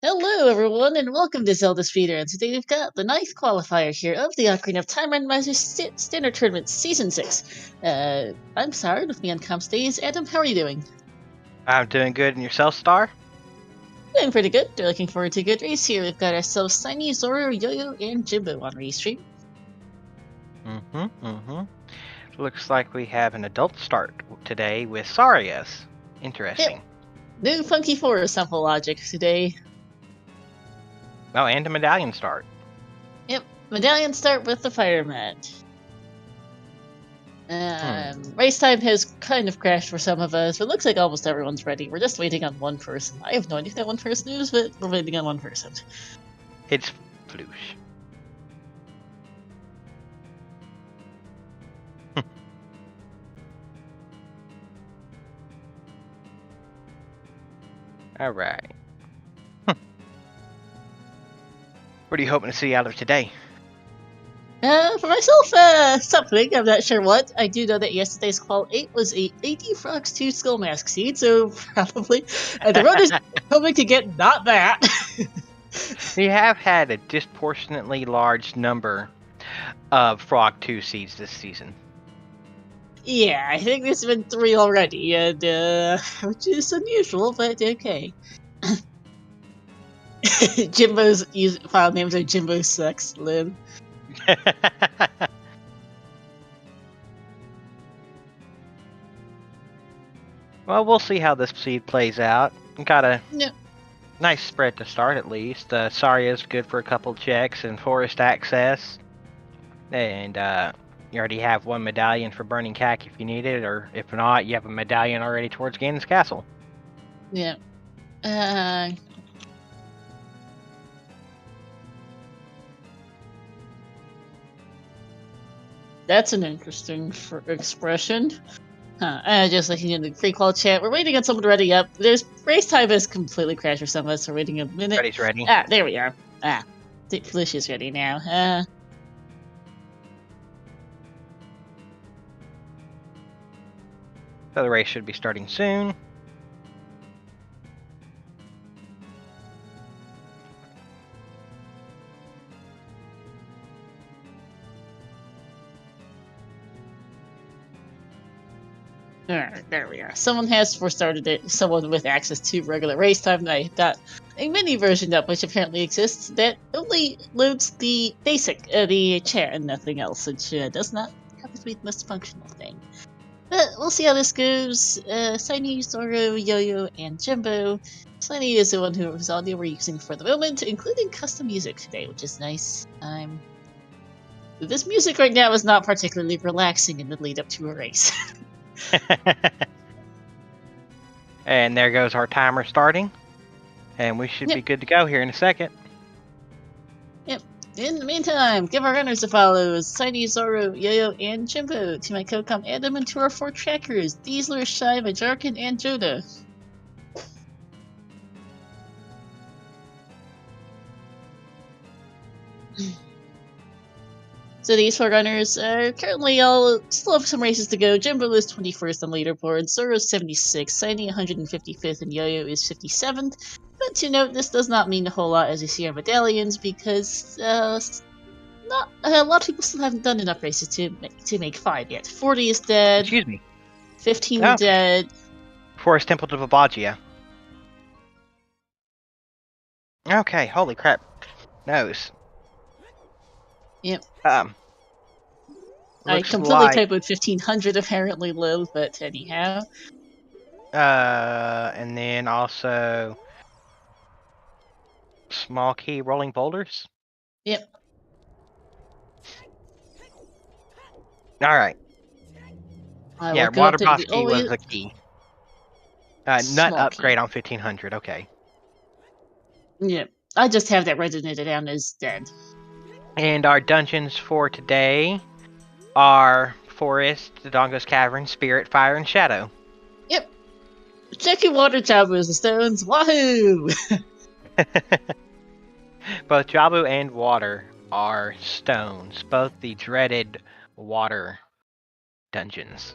Hello, everyone, and welcome to ZeldaSpeedRuns. Today we've got the ninth qualifier here of the Ocarina of Time Randomizer Standard Tournament Season 6. I'm Sarah, with me on comp stage. Adam, how are you doing? I'm doing good, and yourself, Star? Doing pretty good. We're looking forward to a good race here. We've got ourselves Shiny, Zoro, Yo-Yo, and Jimbo on race stream. Looks like we have an adult start today with Sarias. Interesting. Yep. New Funky Forest sample logic today. Oh, and a medallion start. Yep. Medallion start with the fire mat. Race time has kind of crashed for some of us, but it looks like almost everyone's ready. We're just waiting on one person. I have no idea if that one person is, but we're waiting on one person. It's Floosh. Alright. What are you hoping to see out of today? For myself, something. I'm not sure what. I do know that yesterday's Qual 8 was a 80 Frogs 2 Skull Mask seed, so probably the road is hoping to get not that. We have had a disproportionately large number of Frog 2 seeds this season. Yeah, I think there's been 3 already, and which is unusual, but okay. Jimbo's file names are Jimbo Sucks, Lynn. Well, we'll see how this seed plays out. Got a No. nice spread to start, at least. Saria's good for a couple checks and forest access. And you already have one medallion for Burning Cack if you need it, or if not, you have a medallion already towards Ganon's Castle. Yeah. That's an interesting expression. Just looking in the free call chat, we're waiting on someone to ready up. There's race time has completely crashed for some of us. We're waiting a minute. Ready's ready. There we are. Felicia's ready now. So the race should be starting soon. Alright, there we are. Someone has started it. Someone with access to regular race time. And I got a mini version up, which apparently exists, that only loads the basic, the chat and nothing else, which does not happen to be the most functional thing. But we'll see how this goes. Shiny, Zoro, Yo-Yo, and Jimbo. Shiny is the one whose audio we're using for the moment, including custom music today, which is nice. This music right now is not particularly relaxing in the lead up to a race. And there goes our timer starting. And we should be good to go here in a second. Yep. In the meantime, give our runners a follow. Shiny, Zoro, Yo-Yo, and Jimbo. To my co-com Adam, and to our 4 trackers, Diesler, Shai, Majarkin, and Joda. So these 4 runners are currently all still have some races to go. Jimbo is 21st on leaderboard, Zoro's 76th, Shiny 155th, and Yo-Yo is 57th. But to note, this does not mean a whole lot as you see our medallions, because not a lot of people still haven't done enough races to make 5 yet. 40 is dead. Excuse me. 15 dead. Forest Temple to Babagia. Okay, holy crap. Nose. Yep. I completely typoed 1500 apparently, Lil, but anyhow. And then also small key rolling boulders. Yep. Alright. Yeah, water boss key was the key. Nut upgrade on 1500, okay. Yep. I just have that written down as dead. And our dungeons for today are Forest, Dodongo's Cavern, Spirit, Fire, and Shadow. Yep. Checky water Jabu's the stones. Wahoo! Both Jabu and Water are stones. Both the dreaded water dungeons.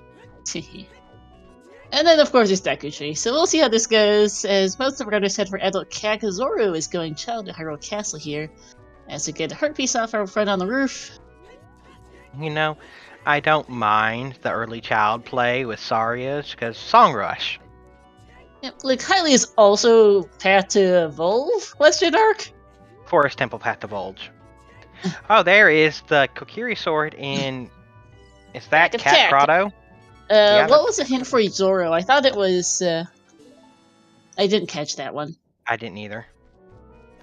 And then, of course, it's Dakuchi. So we'll see how this goes, as most of our runners head for adult Kakazoru is going child to Hyrule Castle here, as we get a heart piece off our friend on the roof. You know, I don't mind the early child play with Saria's, because Song Rush. Yep, like, Hylia is also Path to Evolve, Western Arc? Forest Temple Path to Bulge. Oh, there is the Kokiri sword in... Is that Cat Grotto? Yeah, what was the hint for Zoro? I thought it was, I didn't catch that one. I didn't either.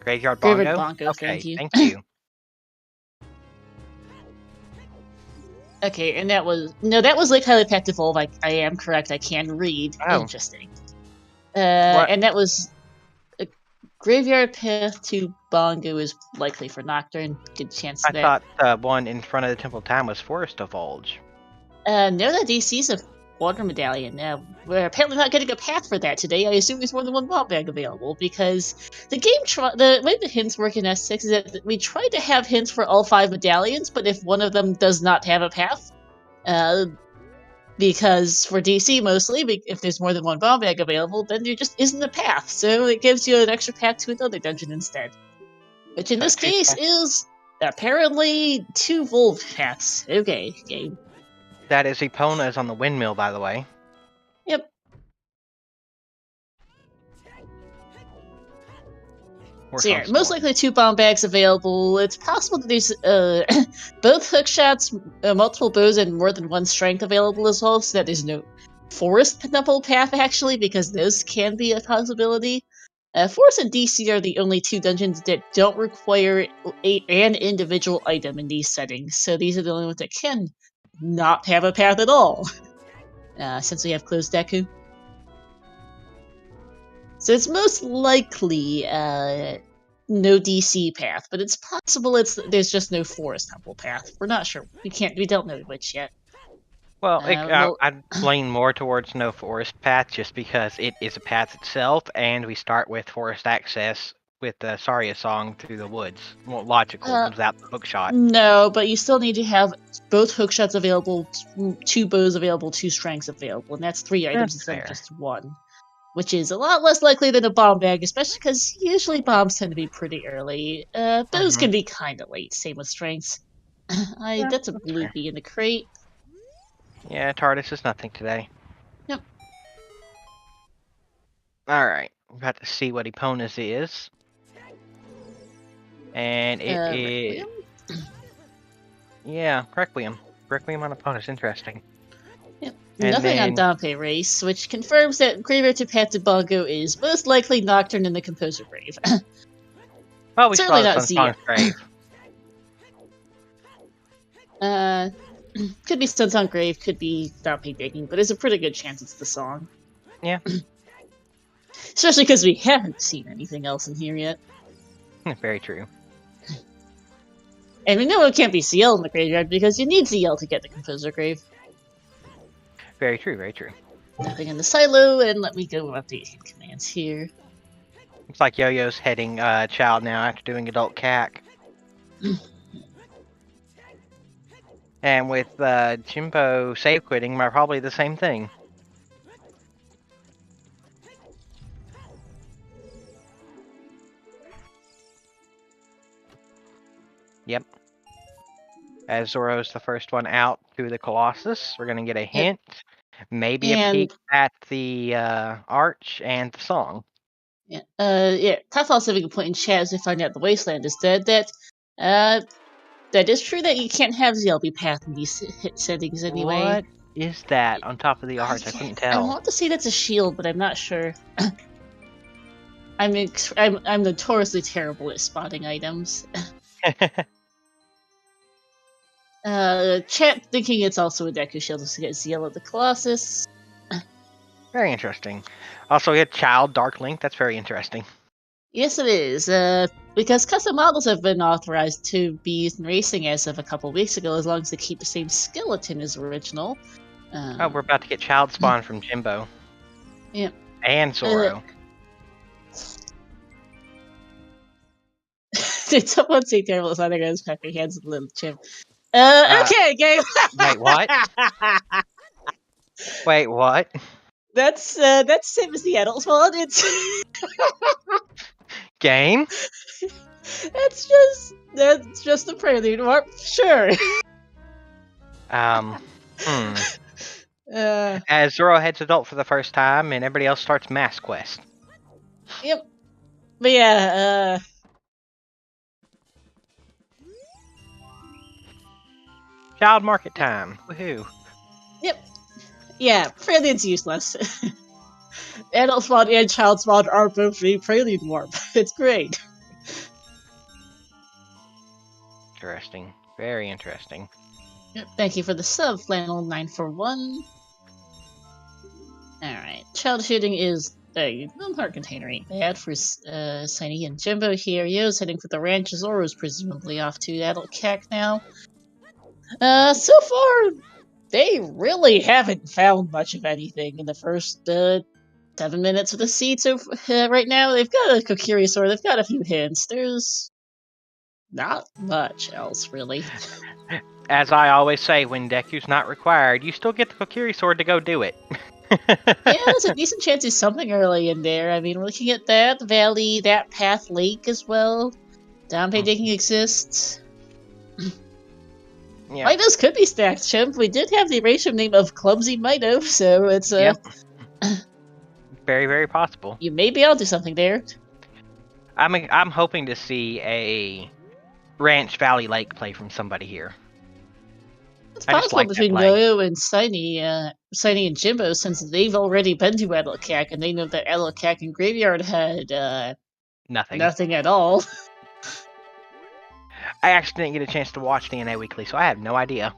Graveyard Bongo? Graveyard Bongo, okay, thank you. Thank you. Okay, and that was... No, that was like Hylia Path to Evolve. I am correct, I can read. Oh. Interesting. And that was... Graveyard Path to Bongo is likely for Nocturne. Good chance of that. I thought the one in front of the Temple of Time was Forest of Bulge. No, that DC's a water medallion. We're apparently not getting a path for that today. I assume there's more than one bomb bag available, because the game the way the hints work in S6 is that we try to have hints for all 5 medallions, but if one of them does not have a path, because for DC mostly, if there's more than one bomb bag available, then there just isn't a path, so it gives you an extra path to another dungeon instead. Which in this case is apparently 2 Volv paths. Okay, game. That is Epona's on the windmill, by the way. Yep. So yeah, most likely 2 bomb bags available. It's possible that there's both hook shots, multiple bows, and more than 1 strength available as well, so that there's no forest temple path actually, because those can be a possibility. Forest and DC are the only 2 dungeons that don't require an individual item in these settings, so these are the only ones that can not have a path at all, since we have closed Deku. So it's most likely no DC path, but it's possible there's just no forest temple path. We're not sure. We don't know which yet. Well, I'd lean more towards no forest path, just because it is a path itself, and we start with forest access with the Saria song through the woods. More logical without the hookshot. No, but you still need to have both hookshots available, 2 bows available, 2 strengths available, and that's 3 items instead of just 1. Which is a lot less likely than a bomb bag, especially because usually bombs tend to be pretty early. Bows can be kind of late, same with strengths. That's a Bloopy in the crate. Yeah, TARDIS is nothing today. Yep. Alright, we're about to see what Epona's is. And it is... Yeah, Requiem. Requiem on Epona's, interesting. Yep. Nothing on Dompe Race, which confirms that Graveyard to Path to Bongo is most likely Nocturne in the Composer Grave. Well, we certainly not Song's Grave. Could be Sunsong Grave, could be Dompe Digging, but there's a pretty good chance it's the song. Yeah. Especially because we haven't seen anything else in here yet. Very true. And we know it can't be CL in the graveyard because you need CL to get the Composer Grave. Very true, very true. Nothing in the silo, and let me go update hit commands here. Looks like Yo-Yo's heading child now after doing adult CAC. And with Jimbo save quitting, probably the same thing. Yep. As Zoro's the first one out to the Colossus, we're going to get a hint. Maybe a peek at the arch and the song. Yeah. Tough also having a point in chat as we find out the Wasteland is dead. That is true that you can't have ZLB path in these hit settings anyway. What is that on top of the arch? I couldn't tell. I want to say that's a shield, but I'm not sure. I'm notoriously terrible at spotting items. Chat thinking it's also a Deku shield to get ZL at the Colossus. Very interesting. Also, we had Child Dark Link. That's very interesting. Yes, it is. because custom models have been authorized to be used in racing as of a couple weeks ago, as long as they keep the same skeleton as original. Oh, we're about to get child spawn from Jimbo. Yep. And Zoro. Did someone say terrible Sonic as Peppy Hands with Little Chimp? Okay, game. Wait, what? Wait, what? That's same as the adults one. It's Game? that's just the prelude. Warp. Sure. As Zoro heads adult for the first time, and everybody else starts Mass Quest. Yep. But yeah, Child market time. Woohoo. Yep. Yeah, prelude's useless. Adult spawn and child spawn are both the prelude warp. It's great. Interesting. Very interesting. Yep. Thank you for the sub, Flannel941. Alright, child shooting is a heart container ain't bad for Sunny and Jimbo here. Yo's heading for the ranch. Zoro's presumably off to Adult Cack now. So far, they really haven't found much of anything in the first 7 minutes of the seed. So right now, they've got a Kokiri sword, they've got a few hints. There's not much else, really. As I always say, when Deku's not required, you still get the Kokiri sword to go do it. Yeah, there's a decent chance there's something early in there. I mean, we're looking at that valley, that path lake as well. Downpay digging exists. Yeah. Mitos could be stacked, Chimp. We did have the erasure name of Clumsy Mito, so it's Yep. Very, very possible. You may be able to do something there. I'm hoping to see a Ranch Valley Lake play from somebody here. It's possible between Yo and Sunny and Jimbo, since they've already been to Adult Cack, and they know that Adult Cack and Graveyard had nothing at all. I actually didn't get a chance to watch DNA Weekly, so I have no idea.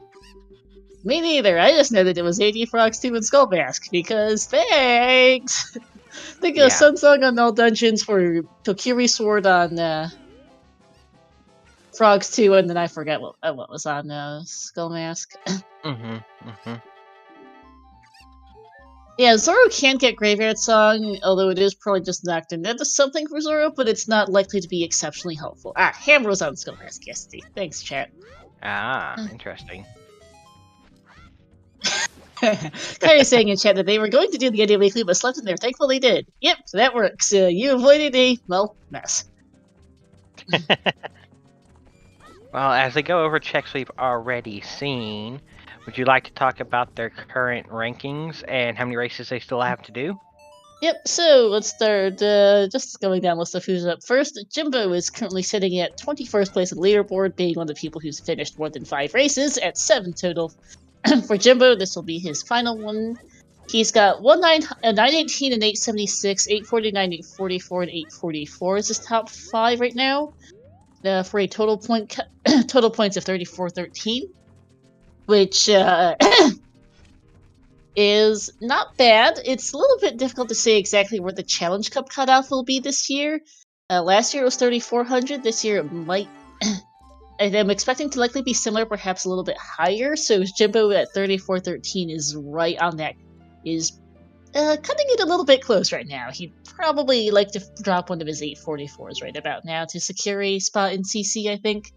Me neither. I just know that it was 80 Frogs 2 and Skull Mask, because thanks! Think of Sun Song on all dungeons for Kokiri Sword on Frogs 2, and then I forget what was on Skull Mask. Yeah, Zoro can get Graveyard Song, although it is probably just knocked in. That does something for Zoro, but it's not likely to be exceptionally helpful. Hammer was on Skull Mask, yes, Steve. Thanks, chat. Interesting. Kyrie's saying in chat that they were going to do the Idea Weekly, but slept in there. Thankfully they did. Yep, so that works. You avoided a, mess. Well, as they go over checks we've already seen, would you like to talk about their current rankings and how many races they still have to do? Yep, so let's start just going down the list of who's up first. Jimbo is currently sitting at 21st place on the leaderboard, being one of the people who's finished more than 5 races, at 7 total. For Jimbo, this will be his final one. He's got 918 and 876, 849, 844, and 844 is his top 5 right now. For a total points of 3413, which is not bad. It's a little bit difficult to say exactly where the Challenge Cup cutoff will be this year. Last year it was 3400. This year it might. I'm expecting to likely be similar, perhaps a little bit higher. So Jimbo at 3413 is right on that. Is cutting it a little bit close right now. He'd probably like to drop one of his 844s right about now to secure a spot in CC, I think.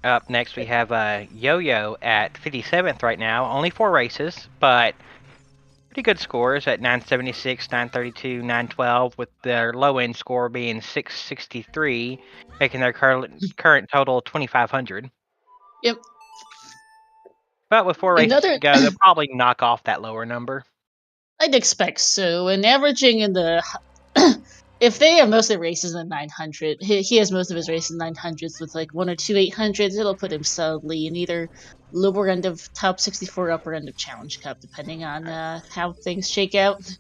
Up next we have Yo-Yo at 57th right now. Only 4 races, but pretty good scores at 976, 932, 912, with their low-end score being 663, making their current total 2,500. Yep. But with 4 races to go, they'll probably knock off that lower number. I'd expect so. And averaging in the... if they have most of the races in 900, he has most of his races in 900s with like 1 or 2 800s, it'll put him solidly in either lower end of top 64, upper end of Challenge Cup, depending on how things shake out.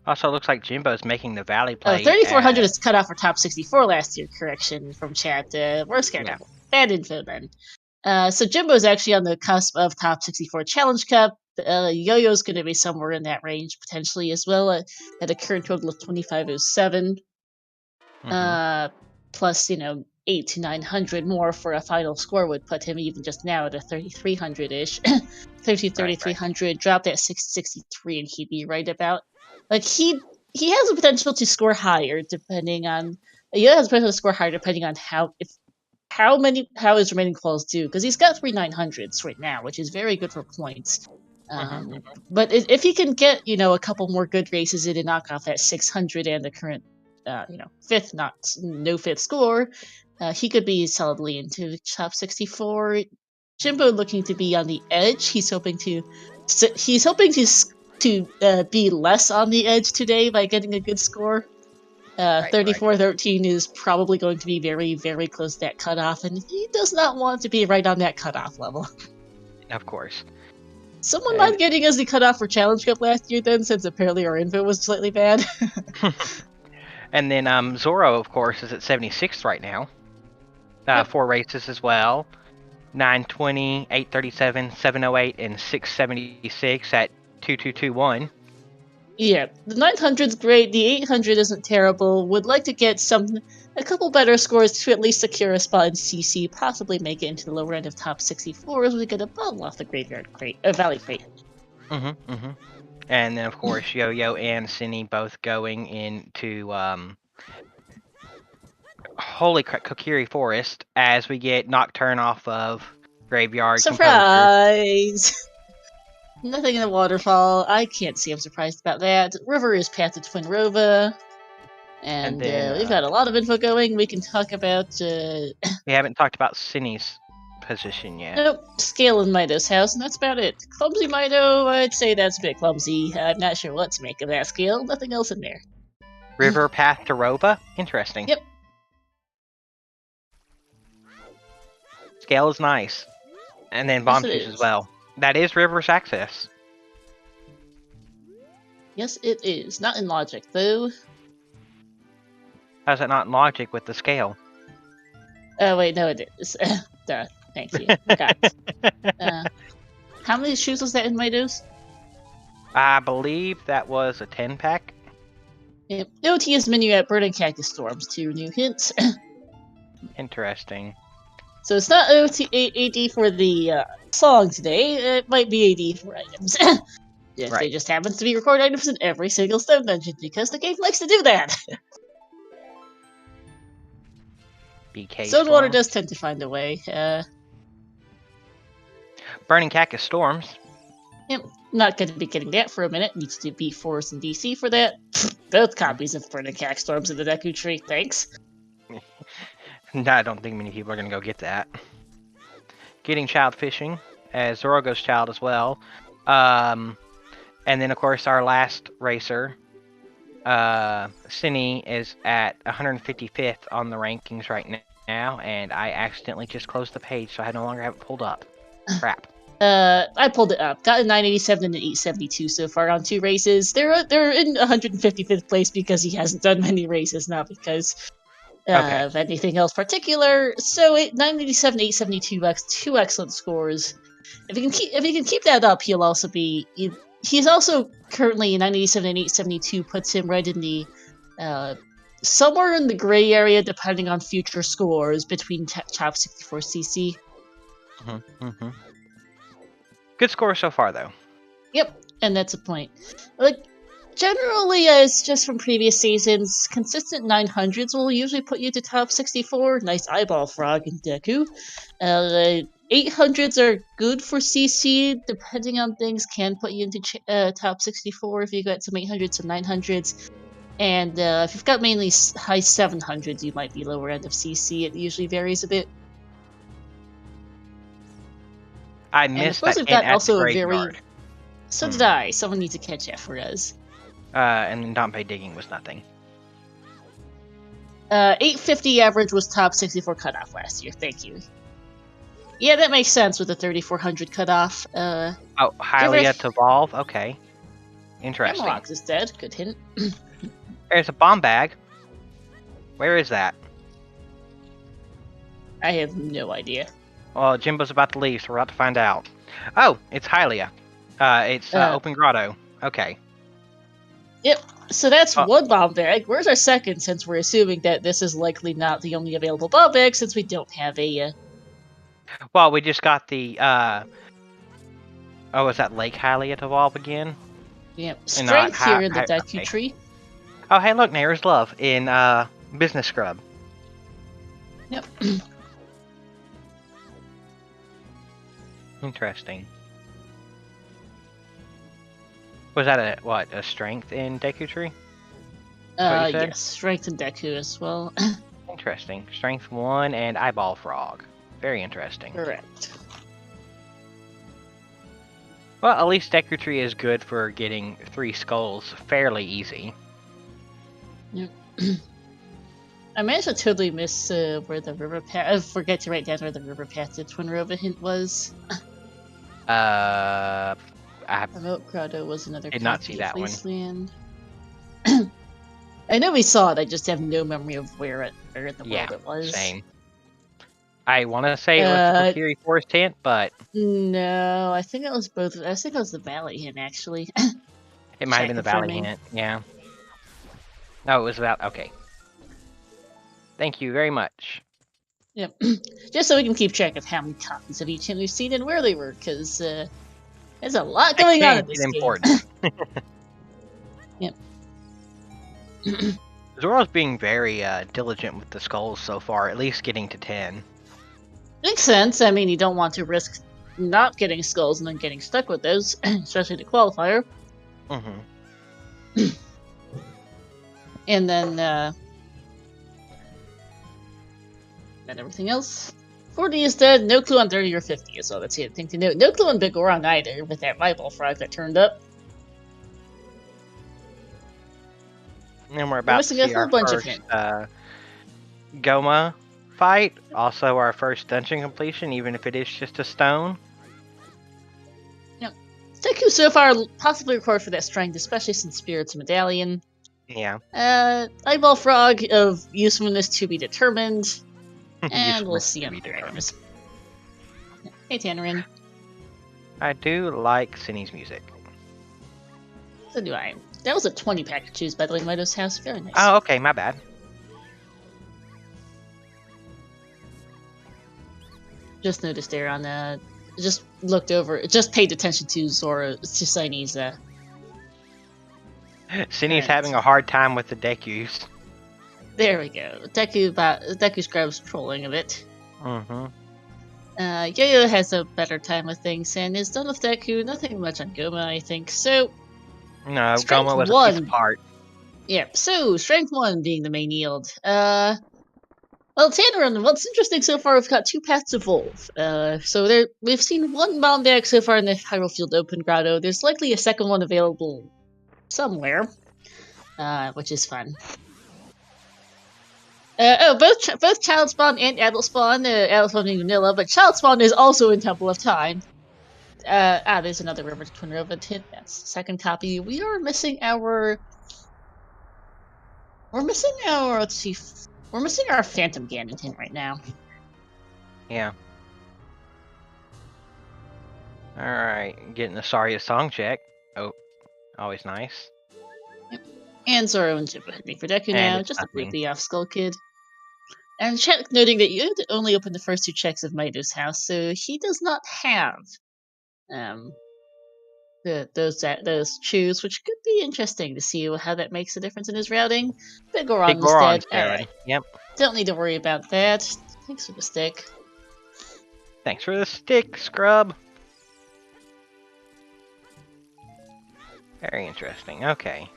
Also, looks like Jimbo's making the Valley play. 3,400 is cut off for top 64 last year, correction from chat. Worst kind of bad info then. So Jimbo's actually on the cusp of top 64 Challenge Cup. Yo-Yo's going to be somewhere in that range potentially as well, at a current total of 2,507. Plus, 8 to 900 more for a final score would put him even just now at a 3,300-ish. 3,300, dropped at 663, and he'd be right about. Like, he has the potential to score higher depending on. He has the potential to score higher depending on how his remaining quals do, because he's got 3,900s right now, which is very good for points. But if he can get a couple more good races in and knock off that 600 and the current no fifth score, he could be solidly into the top 64. Jimbo looking to be on the edge. He's hoping to be less on the edge today by getting a good score. 34-13 is probably going to be very, very close to that cutoff, and he does not want to be right on that cutoff level. Of course. Someone mind getting us the cutoff for Challenge Cup last year then, since apparently our info was slightly bad. And then Zoro, of course, is at 76th right now. 4 races as well. 920, 837, 708, and 676 at 2221. Yeah, the 900's great, the 800 isn't terrible. Would like to get a couple better scores to at least secure a spot in CC, possibly make it into the lower end of top 64 as we get a bubble off the Graveyard Crate, Valley Crate. And then, of course, Yo-Yo and Cindy both going into Holy crap, Kokiri Forest as we get Nocturne off of Graveyard. Surprise! Nothing in the waterfall. I can't say I'm surprised about that. River is path to Twinrova. And then, we've got a lot of info going. We can talk about... We haven't talked about Cindy's position yet. Nope. Scale in Mido's house, and that's about it. Clumsy Mido, I'd say that's a bit clumsy. I'm not sure what to make of that scale. Nothing else in there. River path to Rova? Interesting. Yep. Scale is nice. And then Bomb Shoes as well. That is River's access. Yes, it is. Not in Logic, though. How's it not in Logic with the scale? Oh, wait, no, it is. Duh. Thank you. Forgot. How many shoes was that in Mido's? I believe that was a 10-pack. Yep. OTS menu at Burning Cactus Storms. 2 new hints. Interesting. So it's not AD for the song today, it might be AD for items. Yes, right. They just happens to be recorded items in every single Stone Dungeon, because the game likes to do that! BK Stonewater does tend to find a way. Burning Cactus Storms. Yep, not going to be getting that for a minute. Needs to beat Forest and DC for that. Both copies of Burning Cactus Storms in the Deku tree, thanks. No, I don't think many people are going to go get that. Getting Child Fishing, as Zoro goes Child as well. And then, of course, our last racer, Cine, is at 155th on the rankings right now, and I accidentally just closed the page, so I no longer have it pulled up. Crap. I pulled it up. Got a 987 and an 872 so far on 2 races. They're in 155th place because he hasn't done many races, not because... of anything else particular. So 987, 872 bucks, 2 excellent scores. If he can keep that up, he'll also be. He's also currently 987 and 872 puts him right in the somewhere in the gray area, depending on future scores between top 64 CC. Good score so far, though. Yep, and that's a point. Like. Generally, as just from previous seasons, consistent 900s will usually put you to top 64. Nice eyeball frog in Deku. 800s are good for CC, depending on things, can put you into top 64 if you got some 800s or 900s. And if you've got mainly high 700s, you might be lower end of CC. It usually varies a bit. I missed that hint at the graveyard. So did I. Someone needs to catch that for us. And then Don't Pay Digging was nothing. 850 average was top 64 cutoff last year. Thank you. Yeah, that makes sense with the 3400 cutoff. Hylia to evolve? Okay. Interesting. Hammerlocks is dead. Good hint. There's a bomb bag. Where is that? I have no idea. Well, Jimbo's about to leave, so we're about to find out. Oh, it's Hylia. It's Open Grotto. Okay. Yep. So that's one bomb bag. Where's our second, since we're assuming that this is likely not the only available bomb bag, since we don't have a... Well, we just got the, oh, is that Lake Hyliat evolve again? Yep, strength here in the Deku tree. Oh, hey, look, Neighbor's Love in, Business Scrub. Yep. Interesting. Was that a strength in Deku Tree? Yes, strength in Deku as well. Interesting. Strength 1 and Eyeball Frog. Very interesting. Correct. Well, at least Deku Tree is good for getting 3 skulls fairly easy. Yep. I managed to totally miss where the river path. I forget to write down where the river path to Twinrova hint was. Remote Grotto was another. Did not see that one. I know we saw it. I just have no memory of where in the world it was. Same. I want to say it was the Kokiri Forest hint, but no, I think it was both. I think it was the Valley hint actually. It might have been the Valley hint. Yeah. No, it was about okay. Thank you very much. Yep. Just so we can keep track of how many copies of each hint we've seen and where they were, because there's a lot going on in this important. Yep. Zoro's being very diligent with the skulls so far, at least getting to 10. Makes sense. I mean, you don't want to risk not getting skulls and then getting stuck with those, especially the qualifier. Mm-hmm. And then everything else. 40 is dead. No clue on 30 or 50 is all that's the thing to note. No clue on Big Orang either, with that Eyeball Frog that turned up. And we're about to see our first Goma fight. Also our first dungeon completion, even if it is just a stone. Yep. Deku so far possibly record for that strength, especially since Spirit's a medallion. Yeah. Eyeball Frog of usefulness to be determined. And we'll see on the Hey, Tannerin. I do like Cindy's music. So do I. That was a 20-pack to choose, by the way, Mido's house. Very nice. Oh, okay, my bad. Just noticed there on the... Just looked over... Just paid attention to Zora... To Chinese, Cindy's having a hard time with the Dekus. There we go. Deku Scribe's trolling a bit. Mm-hmm. Yo-Yo has a better time with things and is done with Deku. Nothing much on Goma, I think. So... No, Goma was a piece apart. Yep, so Strength 1 being the main yield. Well, Tannerin, what's interesting so far, we've got 2 paths to evolve. So we've seen 1 bomb bag so far in the Hyrule Field Open Grotto. There's likely a second one available somewhere, which is fun. Both Child Spawn and Adult Spawn, Adult Spawn being vanilla, but Child Spawn is also in Temple of Time. There's another River to Twinrova hint. That's the second copy. We are missing our... let's see... We're missing our Phantom Ganon hint right now. Yeah. Alright, getting the Saria song check. Oh, always nice. Yep. And Zoro and Jibba hitting for Deku now, just to briefly off Skull Kid. And chat noting that you only opened the first 2 checks of Mido's house, so he does not have those chews, which could be interesting to see how that makes a difference in his routing. Big Goron is dead. Alright. Yep. Don't need to worry about that. Thanks for the stick. Thanks for the stick, Scrub. Very interesting. Okay.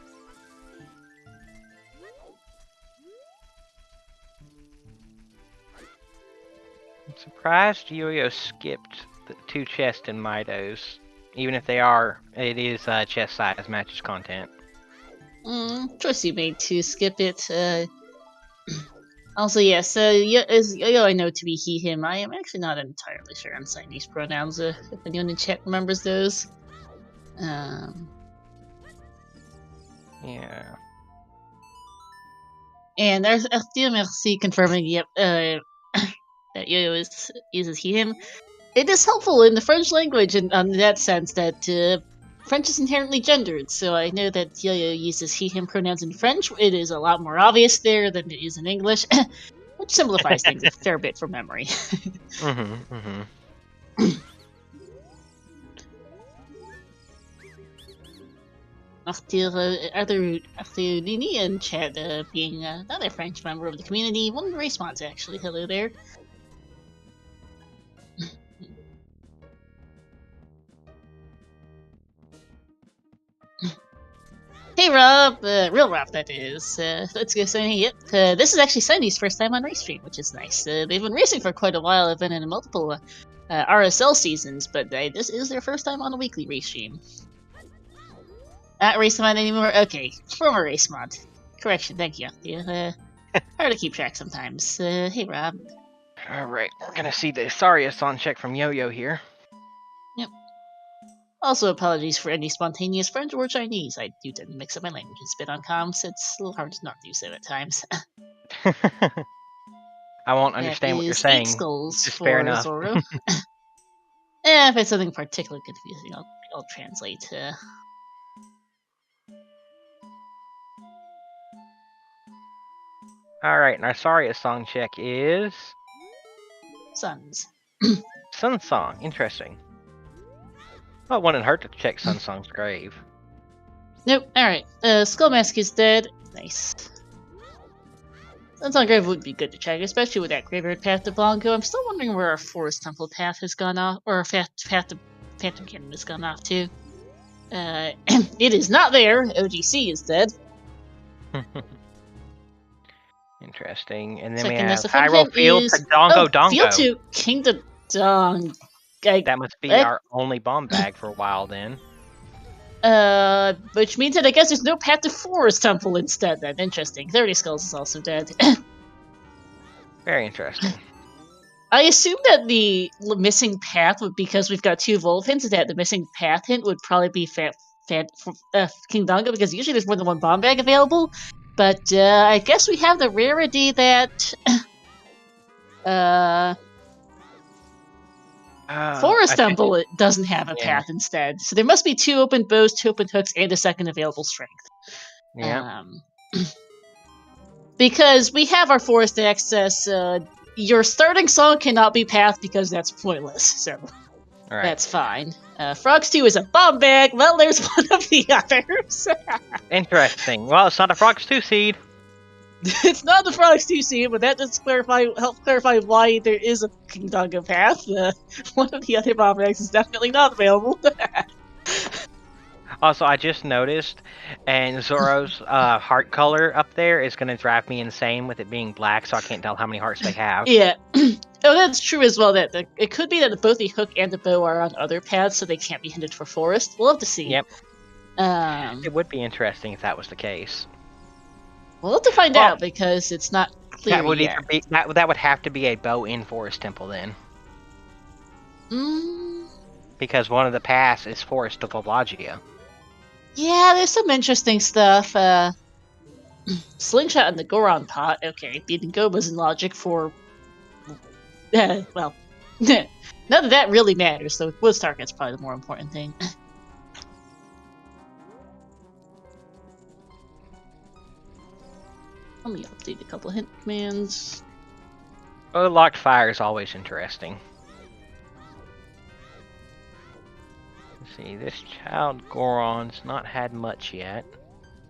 I'm surprised Yo-Yo skipped the 2 chests in Mido's. Even if it is chest size matches content. Choice you made to skip it. Also, yes, Yo-Yo I know to be he, him. I am actually not entirely sure on Chinese pronouns, if anyone in chat remembers those. Yeah. And there's FDMRC confirming, yep, that Yo-Yo uses he, him. It is helpful in the French language in that sense that French is inherently gendered, so I know that Yo-Yo uses he/him pronouns in French. It is a lot more obvious there than it is in English, which simplifies things a fair bit from memory. After Nini and Chad being another French member of the community, one race mods actually. Hello there. Hey Rob, real Rob that is. Let's go Sony. Yep, this is actually Sony's first time on race stream, which is nice. They've been racing for quite a while. They've been in multiple RSL seasons, but this is their first time on a weekly race stream. Not race mod anymore? Okay, former race mod. Correction, thank you. Yeah, hard to keep track sometimes. Hey Rob. Alright, we're gonna see the Saria sound check from Yo-Yo here. Yep. Also, apologies for any spontaneous French or Chinese. I do tend to mix up my languages a bit on comms. It's a little hard to not do so at times. I won't understand what you're saying. 8 skulls Just for fair enough. Zoro. If it's something particularly confusing, I'll translate. Alright, and our Saria song check is... Sons. Sun Song, interesting. Well, it wouldn't hurt to check Sun Song's grave. Nope, alright. Skull Mask is dead. Nice. Sunsong Grave would be good to check, especially with that graveyard path to Blanco. I'm still wondering where our Forest Temple path has gone off, or path to Phantom Cannon has gone off to. It is not there. OGC is dead. Interesting. And then Second we have best offense Hyrule Field is- to Dongo Dongo. Field to Kingdom Dong. That must be our only bomb bag for a while then. Which means that I guess there's no path to Forest Temple instead then. Interesting. 30 Skulls is also dead. Very interesting. I assume that the missing path would, because we've got 2 Volv hints, that the missing path hint would probably be King Dongo, because usually there's more than 1 bomb bag available. But I guess we have the rarity that Forest Temple it doesn't have a path instead. So there must be 2 open bows, 2 open hooks, and a second available strength. Yeah. Because we have our forest access, your starting song cannot be path because that's pointless. So that's fine. Frogs 2 is a bomb bag. Well, there's one of the others. Interesting. Well, it's not a Frogs 2 seed. It's not the Frogs 2 seed, but that does help clarify why there is a King Dongo path. One of the other bomb bags is definitely not available. Also, I just noticed, and Zoro's heart color up there is going to drive me insane with it being black, so I can't tell how many hearts they have. Yeah. Oh, that's true as well. That it could be that both the hook and the bow are on other paths, so they can't be hinted for forest. We'll have to see. Yep. It would be interesting if that was the case. We'll have to find out because it's not clear that would yet. Either be that would have to be a bow in Forest Temple then. Because one of the paths is Forest of Volagia. Yeah, there's some interesting stuff. Slingshot and the Goron pot. Okay, beating Goba's in logic for... well, none of that really matters, so Wood's target's probably the more important thing. Let me update a couple hint commands. Oh, locked fire is always interesting. Let's see, this child Goron's not had much yet.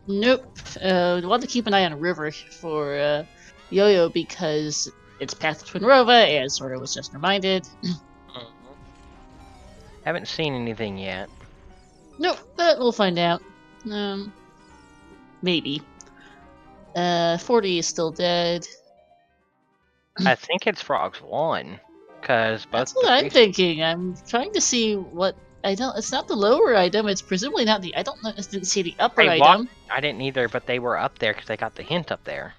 Nope. We'll have to keep an eye on River for Yo-Yo because it's Path to Twinrova, as Zoro was just reminded. Haven't seen anything yet. Nope, but we'll find out. Maybe. 40 is still dead. I think it's Frogs 1, because both. That's what I'm thinking. I'm trying to see what I don't. It's not the lower item. It's presumably not the. I don't know. I didn't see the upper item. I didn't either, but they were up there because they got the hint up there.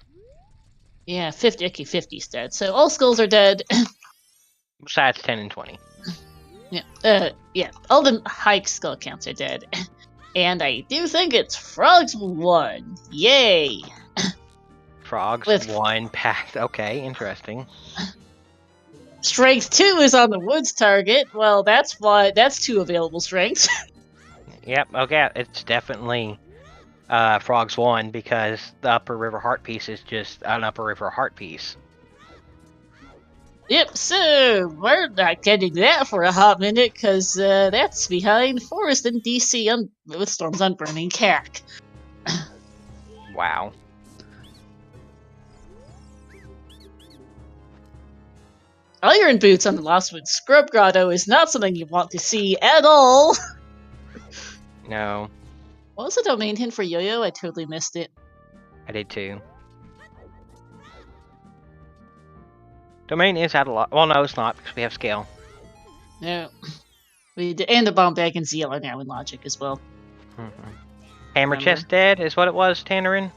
Yeah, 50. Okay, 50's dead. So all skulls are dead. Besides 10 and 20. Yeah. Yeah. All the high skull counts are dead. And I do think it's Frogs 1. Yay! Frogs 1 path. Okay, interesting. Strength 2 is on the Woods target. Well, that's 2 available strengths. Yep, okay, it's definitely Frogs 1 because the Upper River Heart piece is just an Upper River Heart piece. Yep, so we're not getting that for a hot minute, because that's behind Forest in DC with Storms on Burning Cack. Wow. Iron Boots on the Lostwood Scrub Grotto is not something you want to see at all. No, What was the domain hint for Yo-Yo? I totally missed it. I did too. Domain is out a lot. Well, no, it's not because we have scale. No. We did, and the bomb bag and ZL are now in Logic as well. Hammer Chest Dead is what it was, Tannerin?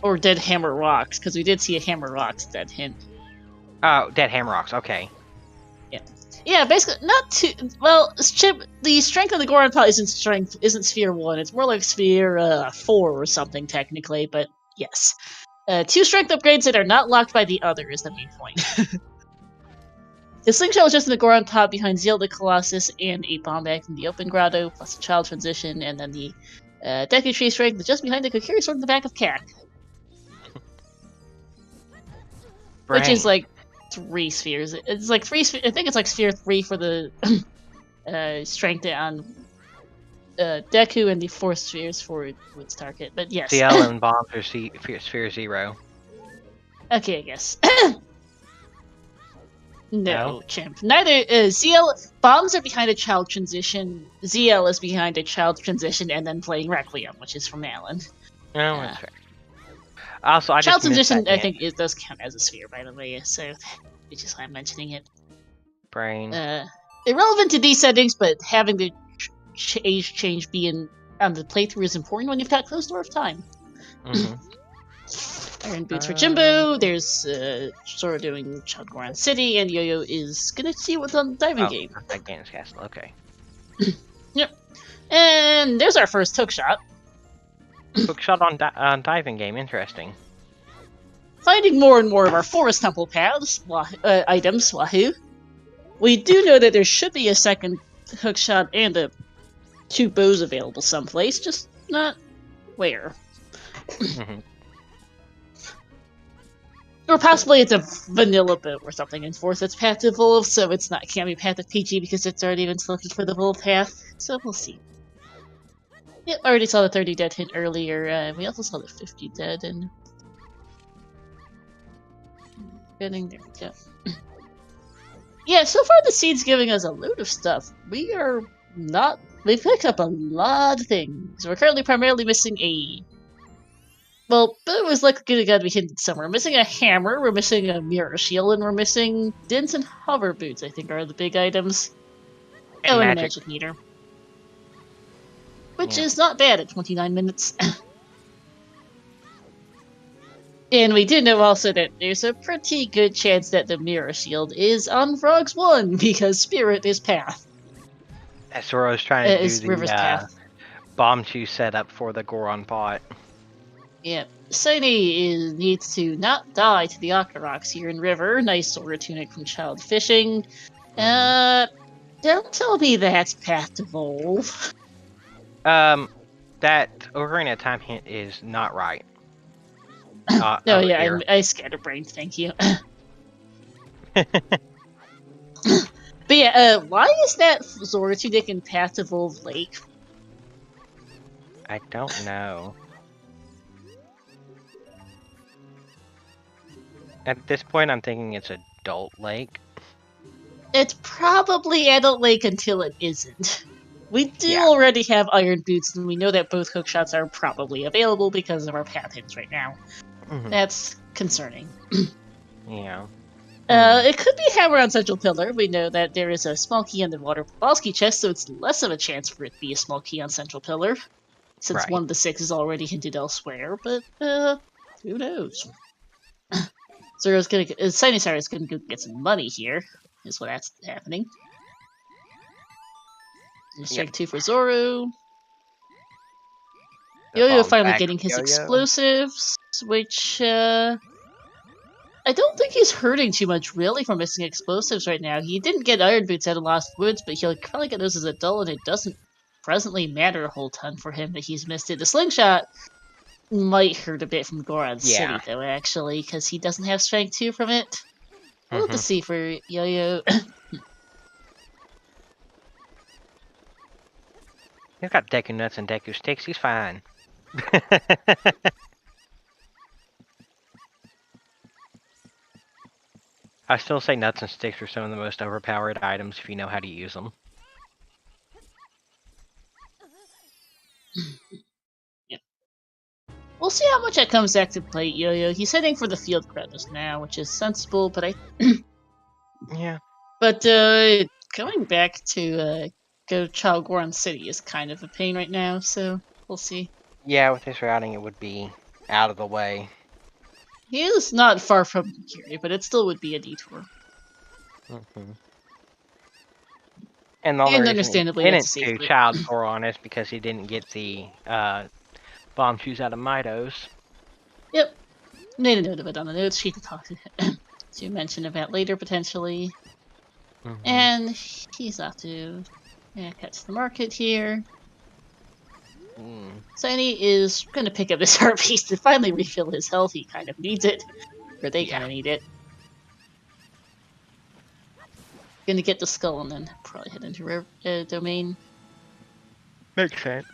Or Dead Hammer Rocks, because we did see a Hammer Rocks dead hint. Oh, Dead Hammer Rocks, okay. Yeah, basically, not too well. The strength of the Goron pot isn't Sphere 1. It's more like Sphere 4 or something technically, but yes. 2 strength upgrades that are not locked by the other is the main point. The Slingshot was just in the Goron pot behind Zelda Colossus and a bomb bag from the Open Grotto, plus a Child Transition, and then the Deku Tree strength just behind the Kokiri Sword in the back of Cack. Which is like 3 spheres. It's like 3 spheres. I think it's like Sphere 3 for the strength on Deku and the 4 spheres for its target. But yes. CL and bombs are Sphere 0. Okay, I guess. No, chimp. Neither ZL bombs are behind a Child Transition. ZL is behind a Child Transition and then playing Requiem, which is from Alan. No, that's fair. Also, I Child just Transition, I think, it does count as a sphere, by the way, so which is why I'm mentioning it. Brain. Irrelevant to these settings, but having the age change be on the playthrough is important when you've got close door of time. Iron Boots for Jimbo, there's Sora doing Child Goron City, and Yo-Yo is gonna see what's on the diving game. That game's castle, okay. Yep. And there's our first hook shot. Hook shot on diving game, interesting. Finding more and more of our Forest Temple paths, items, wahoo. We do know that there should be a second hook shot and 2 bows available someplace, just not where. Or possibly it's a vanilla boat or something in Force that's path to Evolve, so it can't be path of PG because it's already been selected for the Evolve path, so we'll see. Yep, I already saw the 30 dead hint earlier, we also saw the 50 dead, and... Getting there, yeah. Yeah, so far the seed's giving us a load of stuff. We've picked up a lot of things. We're currently primarily missing well, it was likely gonna be hidden somewhere. We're missing a hammer, we're missing a mirror shield, and we're missing Dins and hover boots, I think are the big items. And a magic meter. Which is not bad at 29 minutes. And we do know also that there's a pretty good chance that the mirror shield is on Frogs 1, because Spirit is path. That's where I was trying to do River's path. Bomb 2 setup for the Goron pot. Yep. Sony needs to not die to the Octoroks here in River. Nice Sora tunic from Child Fishing. Don't tell me that's path to Evolve. That Ocarina of Time hint is not right. No, yeah, I scatterbrained, thank you. But yeah, why is that Zora tunic in Path to Evolve Lake? I don't know. At this point, I'm thinking it's Adult Lake. It's probably Adult Lake until it isn't. We do already have Iron Boots, and we know that both hookshots are probably available because of our path hints right now. That's concerning. Yeah. It could be Hammer on Central Pillar. We know that there is a small key on the Water Pobalski chest, so it's less of a chance for it to be a small key on Central Pillar, since 1 of the 6 is already hinted elsewhere, but, who knows? Zoro's gonna Sinusaur is gonna get some money here, is what that's happening. Strike 2 for Zoro. Yo-Yo finally getting his explosives, which, I don't think he's hurting too much, really, from missing explosives right now. He didn't get Iron Boots out of Lost Woods, but he'll probably get those as adult, and it doesn't presently matter a whole ton for him that he's missed it. The slingshot might hurt a bit from Goron City, though, actually, because he doesn't have strength 2 from it. We'll have to see for Yo-Yo. He's got Deku Nuts and Deku Sticks, he's fine. I still say Nuts and Sticks are some of the most overpowered items if you know how to use them. Yep. We'll see how much that comes back to play, Yo-Yo. He's heading for the field credits now, which is sensible, but yeah. But going back to go Child Goron City is kind of a pain right now, so we'll see. Yeah, with this routing it would be out of the way. He is not far from here, but it still would be a detour. And the only understandably, reason it's he didn't safe do Child Goron is because he didn't get the bomb shoes out of Midos. Yep. Made a note of it on the notes sheet to talk to mention about later, potentially. And he's off to cut to the market here. Sony is going to pick up this heart piece to finally refill his health. He kind of needs it. Or they kind of need it. Gonna get the skull and then probably head into domain. Makes sense.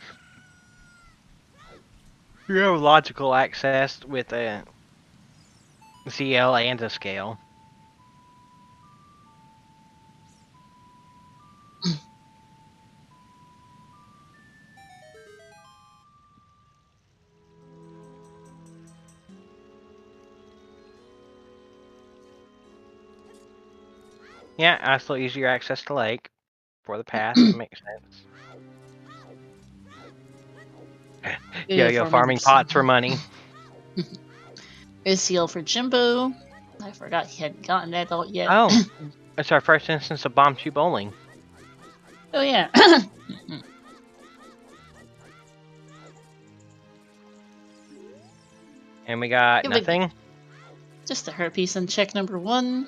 You have logical access with a CL and a scale. Yeah, I still use your access to lake for the path. It makes sense. Yo-Yo farming pots for money. Is CL for Jimbo. I forgot he hadn't gotten that out yet. Oh, it's our first instance of bomb shoe bowling. Oh yeah. And we got nothing. Just a heart piece on check number 1.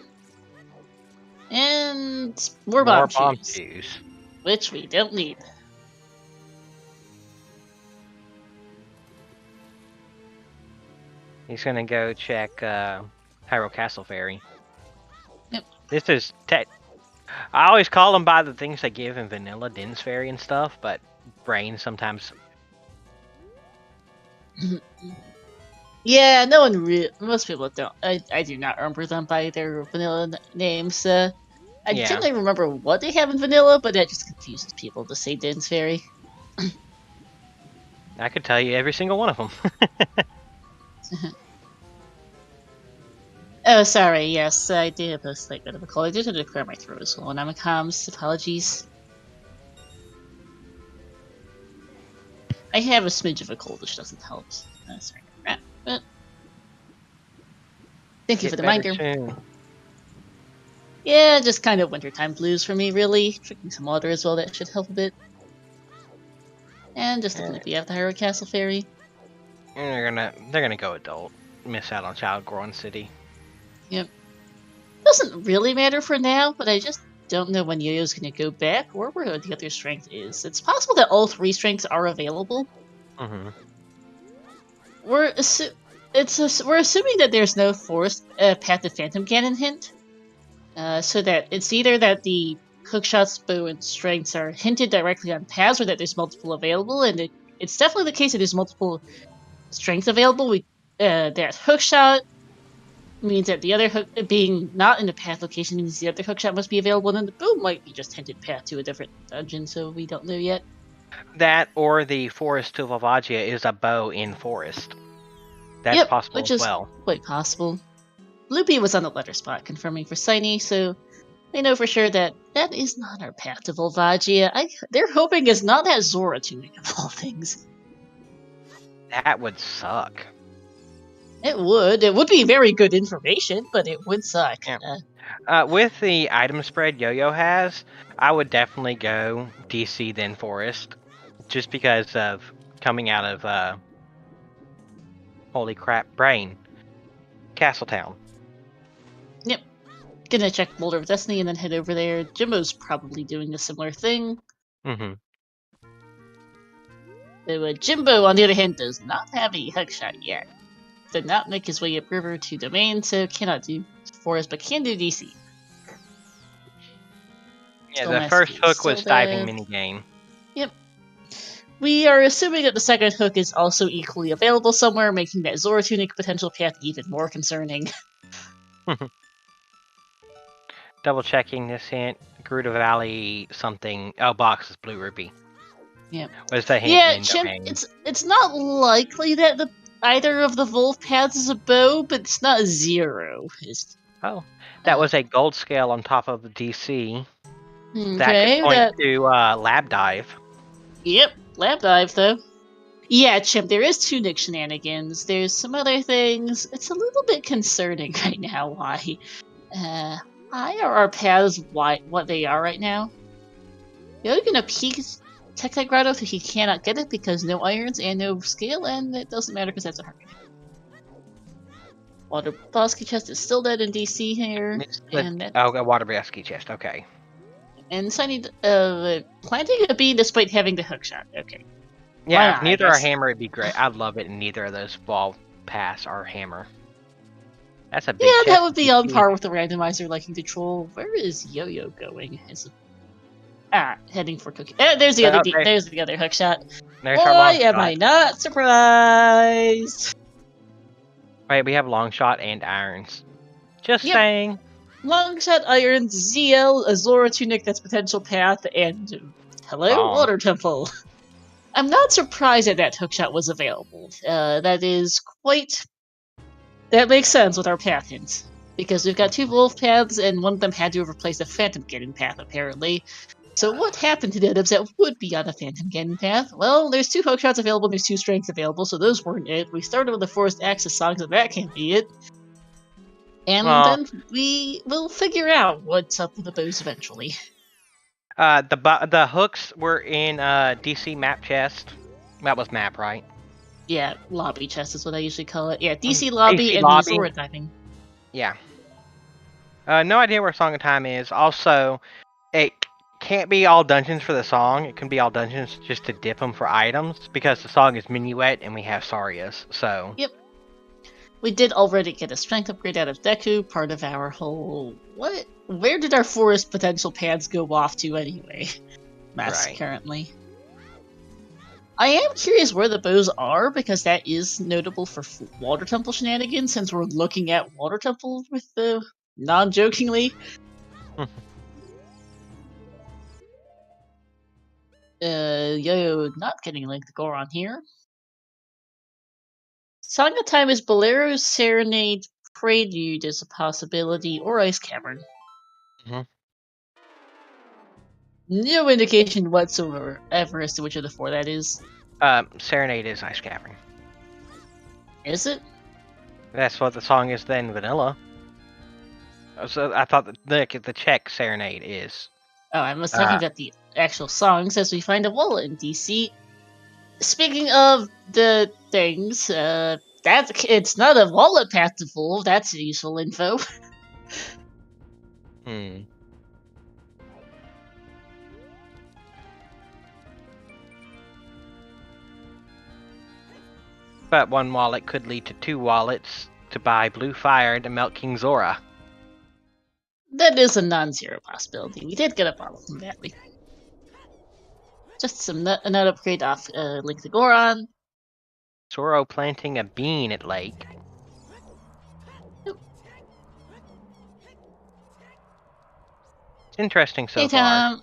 And more bomb shoes. Which we don't need. He's gonna go check Hyrule Castle Ferry. Yep. This is I always call them by the things they give in vanilla Dins Fairy and stuff, but Brain sometimes. Yeah, no one most people don't. I do not remember them by their vanilla names. I generally remember what they have in vanilla, but that just confuses people to say Dins Fairy. I could tell you every single one of them. Oh, sorry. Yes, I did have a slight bit of a cold. I did have to clear my throat as well. And I'm a comms. Apologies. I have a smidge of a cold, which doesn't help. Sorry. But thank you for the reminder. Soon. Yeah, just kind of wintertime blues for me, really. Drinking some water as well, that should help a bit. And just looking at the Hyrule Castle Ferry. And they're gonna go adult. Miss out on Child Goron City. Yep. Doesn't really matter for now, but I just don't know when Yo-Yo's gonna go back or where the other strength is. It's possible that all 3 strengths are available. We're assuming that there's no forced Path to Phantom Cannon hint. So that it's either that the hookshot's bow and strengths are hinted directly on paths, or that there's multiple available, and it's definitely the case that there's multiple strengths available. That hookshot means that the other hook being not in the path location means the other hookshot must be available, and then the bow might be just hinted path to a different dungeon, so we don't know yet. That or the Forest to Volvagia is a bow in forest. That's possible as well. Quite possible. Loopy was on the letter spot confirming for Siny, so they know for sure that that is not our path to Volvagia. They're hoping it's not that Zora tunic of all things. That would suck. It would. It would be very good information, but it would suck. Yeah. With the item spread Yo-Yo has, I would definitely go DC then Forest, just because of coming out of holy crap, Brain, Castletown. Yep. Gonna check Boulder of Destiny and then head over there. Jimbo's probably doing a similar thing. So, Jimbo, on the other hand, does not have a hookshot yet. Did not make his way upriver to domain, so cannot do forest, but can do DC. Yeah, Still the first Masquerade, hook was still diving dead. minigame. Yep. We are assuming that the second hook is also equally available somewhere, making that Zora Tunic potential path even more concerning. Double checking this hint. Gerudo Valley something. Oh, box is Blue Ruby. Yeah. Was the hint Yeah, in Chimp, domain? it's not likely that either of the Wolf paths is a bow, but it's not a 0. Oh, that was a gold scale on top of the DC. That could Okay, point to lab dive. Yep, lab dive though. Yeah, Chimp, there is Tunic shenanigans. There's some other things. It's a little bit concerning right now why are our paths what they are right now. You're gonna peek Tech Grotto so he cannot get it because no irons and no scale, and it doesn't matter because that's a hard. Water Bosky chest is still dead in DC here, a water basket chest. Okay. And Sunny planting a bee despite having the hookshot. Okay. Yeah, if neither are hammer, it'd be great. I'd love it. And neither of those ball pass are hammer. That's a big chest. Yeah, that would be on par with the randomizer liking to troll. Where is Yo-Yo going? Heading for cookie. There's the other. There's the other hookshot. Why am I not surprised? Wait, we have long shot and irons. Just saying. Long shot, irons, ZL, Azora Tunic, that's potential path, and hello, Water Temple. I'm not surprised that hookshot was available. That is quite. That makes sense with our path hints. Because we've got 2 wolf paths, and one of them had to have replaced a Phantom Ganon path, apparently. So what happened to the items that would be on a Phantom Ganon path? Well, there's 2 hookshots available, and there's 2 strengths available, so those weren't it. We started with the Forest Access song, so that can't be it. And then we will figure out what's up with the bows eventually. The hooks were in DC map chest. That was map, right? Yeah, lobby chest is what I usually call it. Yeah, DC lobby DC and lobby. Zora diving. Yeah. No idea where Song of Time is. Also, it can't be all dungeons for the song. It can be all dungeons just to dip them for items because the song is Minuet and we have Sarias. So. Yep. We did already get a strength upgrade out of Deku, part of our whole... What? Where did our forest potential paths go off to anyway? Mess, currently. I am curious where the bows are, because that is notable for Water Temple shenanigans, since we're looking at Water Temple with the... non-jokingly. Yo, not getting Link the Goron here. Song of Time is Bolero, Serenade, Prelude is a possibility, or Ice Cavern. No indication whatsoever as to which of the 4 that is. Serenade is Ice Cavern. Is it? That's what the song is then, Vanilla. So I thought the Czech Serenade is. Oh, I was talking about the actual songs as we find a wallet in DC. Speaking of the things, it's not a wallet path to full. That's useful info. But one wallet could lead to 2 wallets to buy Blue Fire to melt King Zora. That is a non-zero possibility. We did get a bottle from that. Just a nut upgrade off Link the Goron. Zoro planting a bean at Lake. Nope. It's interesting so far.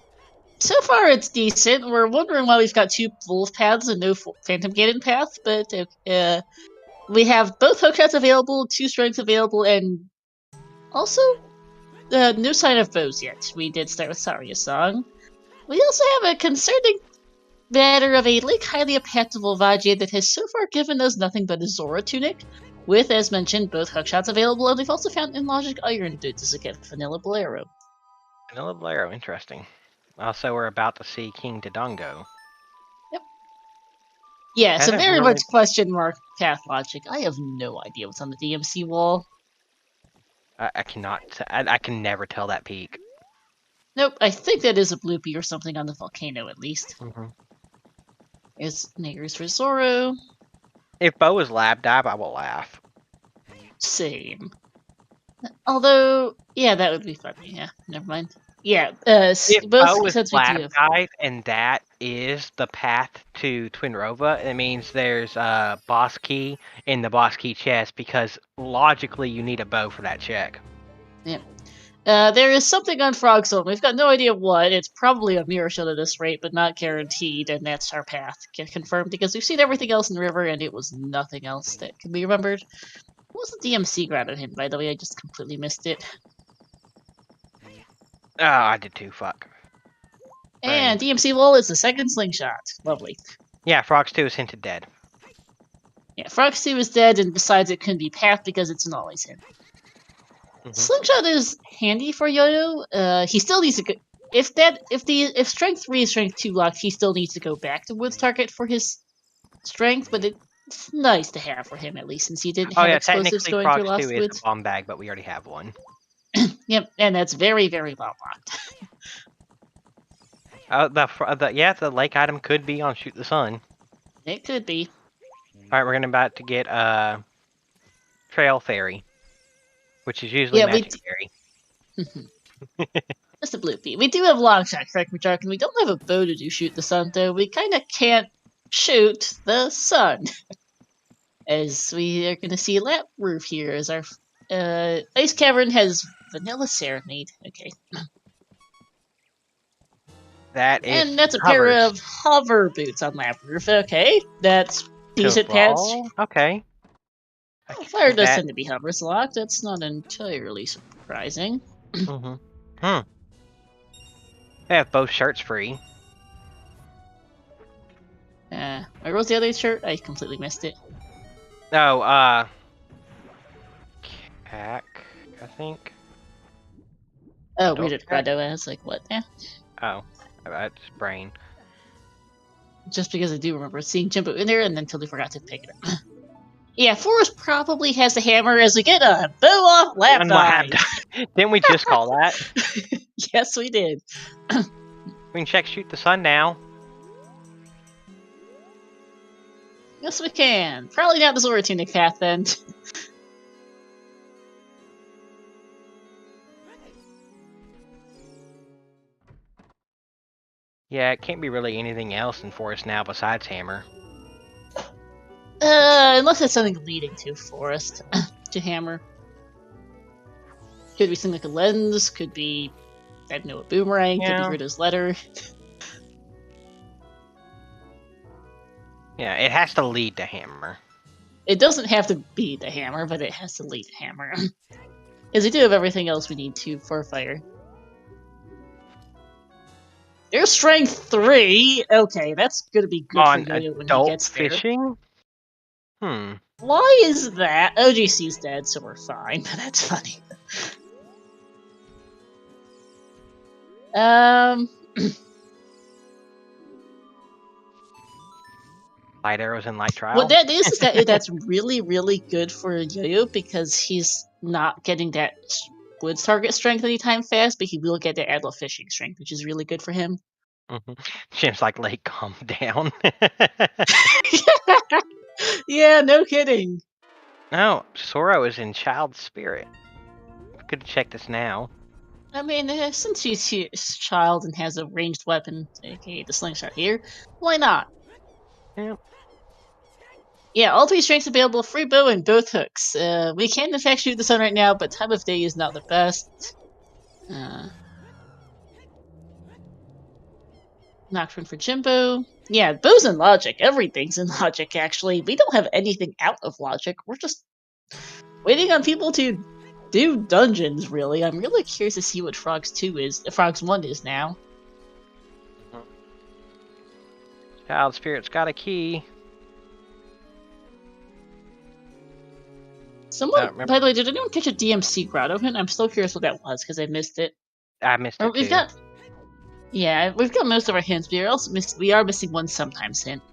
So far it's decent. We're wondering why we've got 2 wolf paths and no Phantom Ganon path, but we have both hookshots available, 2 strengths available, and also no sign of bows yet. We did start with Saria's song. We also have a concerning matter of a Lake highly adaptable Vajay that has so far given us nothing but a Zora Tunic, with, as mentioned, both hookshots available, and we've also found in Logic Iron Boots to get Vanilla Bolero. Vanilla Bolero, interesting. Also, we're about to see King Dodongo. Yep. Yeah, so very much question mark path logic. I have no idea what's on the DMC wall. I cannot. I can never tell that peak. Nope, I think that is a bloopy or something on the volcano at least. There's niggers for Zoro. If Bo was lab dive, I will laugh. Same. Although, yeah, that would be funny. Yeah, never mind. Yeah, If both Bo is since we do lab have. dive and that is the path to Twin Rova, it means there's a boss key in the boss key chest because logically you need a bow for that check. Yeah. There is something on Frog Zone. We've got no idea what. It's probably a mirror shield at this rate, but not guaranteed, and that's our path. Get confirmed because we've seen everything else in the river, and it was nothing else that can be remembered. What was the DMC grad on him, by the way? I just completely missed it. Oh, I did too. Fuck. And DMC Lol is the second slingshot. Lovely. Yeah, Frogs 2 is hinted dead. Yeah, Frogs 2 is dead, and besides, it couldn't be path because it's an always hint. Slingshot is handy for Yo-Yo. He still needs to go. If strength 3 is strength 2 locked, he still needs to go back to Wood's target for his strength, but it's nice to have for him at least, since he didn't have explosives technically going Frogs through Lost 2 Woods. is a bomb bag, but we already have one. Yep, and that's very, very well locked. The lake item could be on Shoot the Sun. It could be. Alright, we're about to get Trail Fairy, which is usually Magic Fairy. Just a bloopy. We do have long shot, correct me, Jark, and we don't have a bow to do Shoot the Sun, though. We kind of can't shoot the sun. As we are going to see Lap Roof here, as our Ice Cavern has Vanilla Serenade. Okay. That is. And that's a pair of hover boots on Lap Roof. Okay. That's decent pads. Okay. Fire does tend to be hovers locked. That's not entirely surprising. They have both shirts free. Where was the other shirt? I completely missed it. No, Cac, I think. Oh, we did Grado as, like, what? Yeah. Oh, that's brain. Just because I do remember seeing Jimbo in there and then totally forgot to pick it up. Yeah, Forrest probably has the hammer as we get a bow off lap dive. Didn't we just call that? Yes, we did. We can check Shoot the Sun now. Yes, we can. Probably not the Zora Tunic path, then. Yeah, it can't be really anything else in Forest now besides hammer. Unless it's something leading to Forest. To hammer. Could be something like a lens, could be, I don't know, a boomerang, could be Rita's letter. Yeah, it has to lead to hammer. It doesn't have to be the hammer, but it has to lead to hammer. Because we do have everything else we need to for fire. There's strength 3! Okay, that's gonna be good for Yo-Yo when he gets there. Fishing? Why is that? OGC's dead, so we're fine. That's funny. Light arrows and light trial? What that is that's really, really good for Yo-Yo because he's not getting that Woods target strength anytime fast, but he will get that Adler fishing strength, which is really good for him. Jim's like, Lake, calm down. Yeah, no kidding. No, Soro is in Child Spirit. We could check this now. I mean, since he's Child and has a ranged weapon, aka the slingshot here, why not? Yeah. Yeah, all 3 strengths available, free bow and both hooks. We can in fact shoot the sun right now, but time of day is not the best. Nocturne for Jimbo. Yeah, bows and logic. Everything's in logic, actually. We don't have anything out of logic. We're just waiting on people to do dungeons, really. I'm really curious to see what Frogs 1 is now. Child Spirit's got a key. Someone, by the way, did anyone catch a DMC grotto hint? I'm still curious what that was, because I missed it. I missed it, we've got most of our hints, but we are missing one sometimes hint.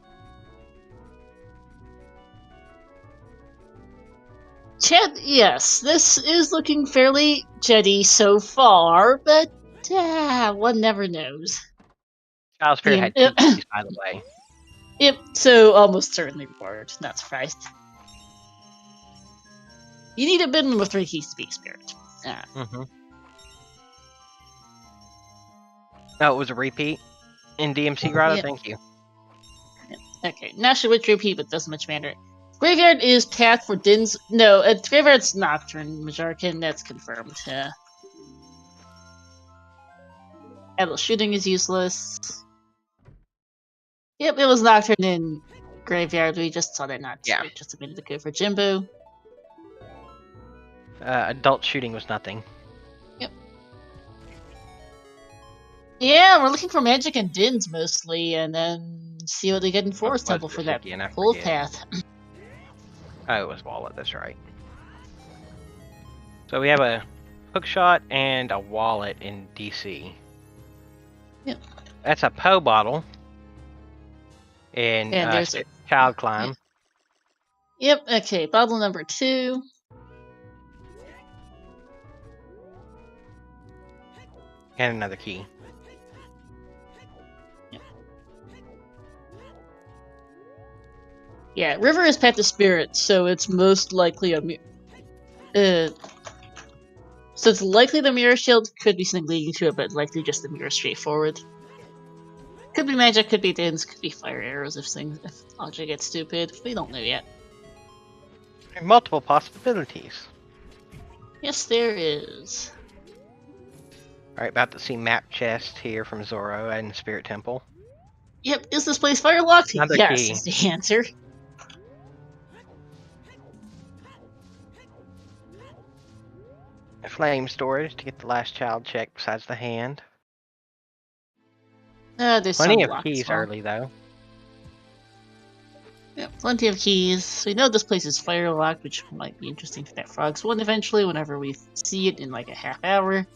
Chat, yes, this is looking fairly jetty so far, but one never knows. Child Spirit had 2 keys, by the way. Yep, so almost certainly reward. Not surprised. You need a minimum of 3 keys to be a spirit. Mm-hmm. Oh, it was a repeat in DMC Grotto? Yep. Thank you. Okay, National Witch repeat, but doesn't much matter. Graveyard is path for Din's. No, Graveyard's Nocturne, Majarkin, that's confirmed. Adult Shooting is useless. Yep, it was Nocturne in Graveyard. We just saw that just a minute ago for Jimbo. Adult Shooting was nothing. Yep. Yeah, we're looking for magic and Dins mostly, and then see what they get in Forest Temple for that whole path. Oh, it was Wallet, that's right. So we have a Hookshot and a Wallet in DC. Yep. That's a Poe bottle. And there's a Child Climb. Yep, okay, bottle number 2. And another key. Yep. Yeah, River is Path to Spirit, so it's most likely a so it's likely the Mirror Shield, could be something leading to it, but likely just the Mirror straightforward. Could be magic, could be Dins, could be fire arrows if logic gets stupid. We don't know yet. There are multiple possibilities. Yes, there is. Alright, about to see map chest here from Zoro and Spirit Temple. Yep, is this place fire locked? Another yes, key. is the answer. A flame storage to get the last child check besides the hand. There's plenty some of keys early though. Yep, plenty of keys. We know this place is fire locked, which might be interesting for that Frogs one eventually, whenever we see it in like a half hour.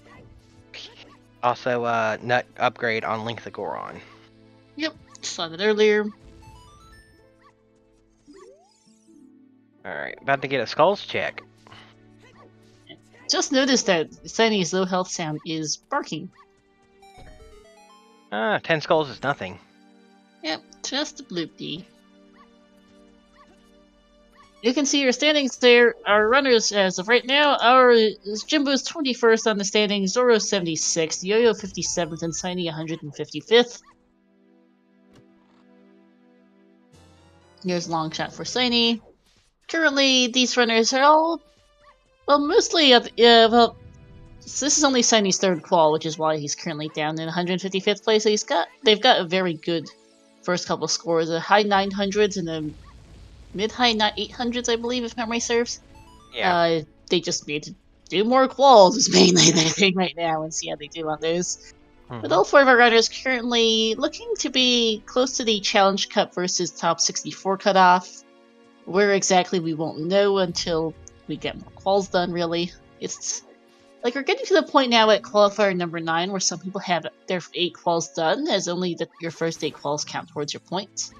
Also, nut upgrade on Link the Goron. Yep, saw that earlier. Alright, about to get a skulls check. Just noticed that Sunny's low health sound is barking. 10 skulls is nothing. Yep, just a bloopy. You can see your standings there. Our runners, as of right now, Jimbo's 21st on the standings, Zoro 76th, Yo-Yo 57th, and Shiny 155th. Here's a long shot for Shiny. Currently, these runners are all, well, mostly so this is only Shiny's 3rd qual, which is why he's currently down in 155th place. So they've got a very good first couple scores, a high 900s and a mid-high 800s, I believe, if memory serves. Yeah. They just need to do more quals is mainly their thing right now, and see how they do on those. But all 4 of our runners currently looking to be close to the Challenge Cup versus Top 64 cutoff. Where exactly we won't know until we get more quals done, really. It's like we're getting to the point now at Qualifier number 9 where some people have their 8 quals done, as only your first 8 quals count towards your points.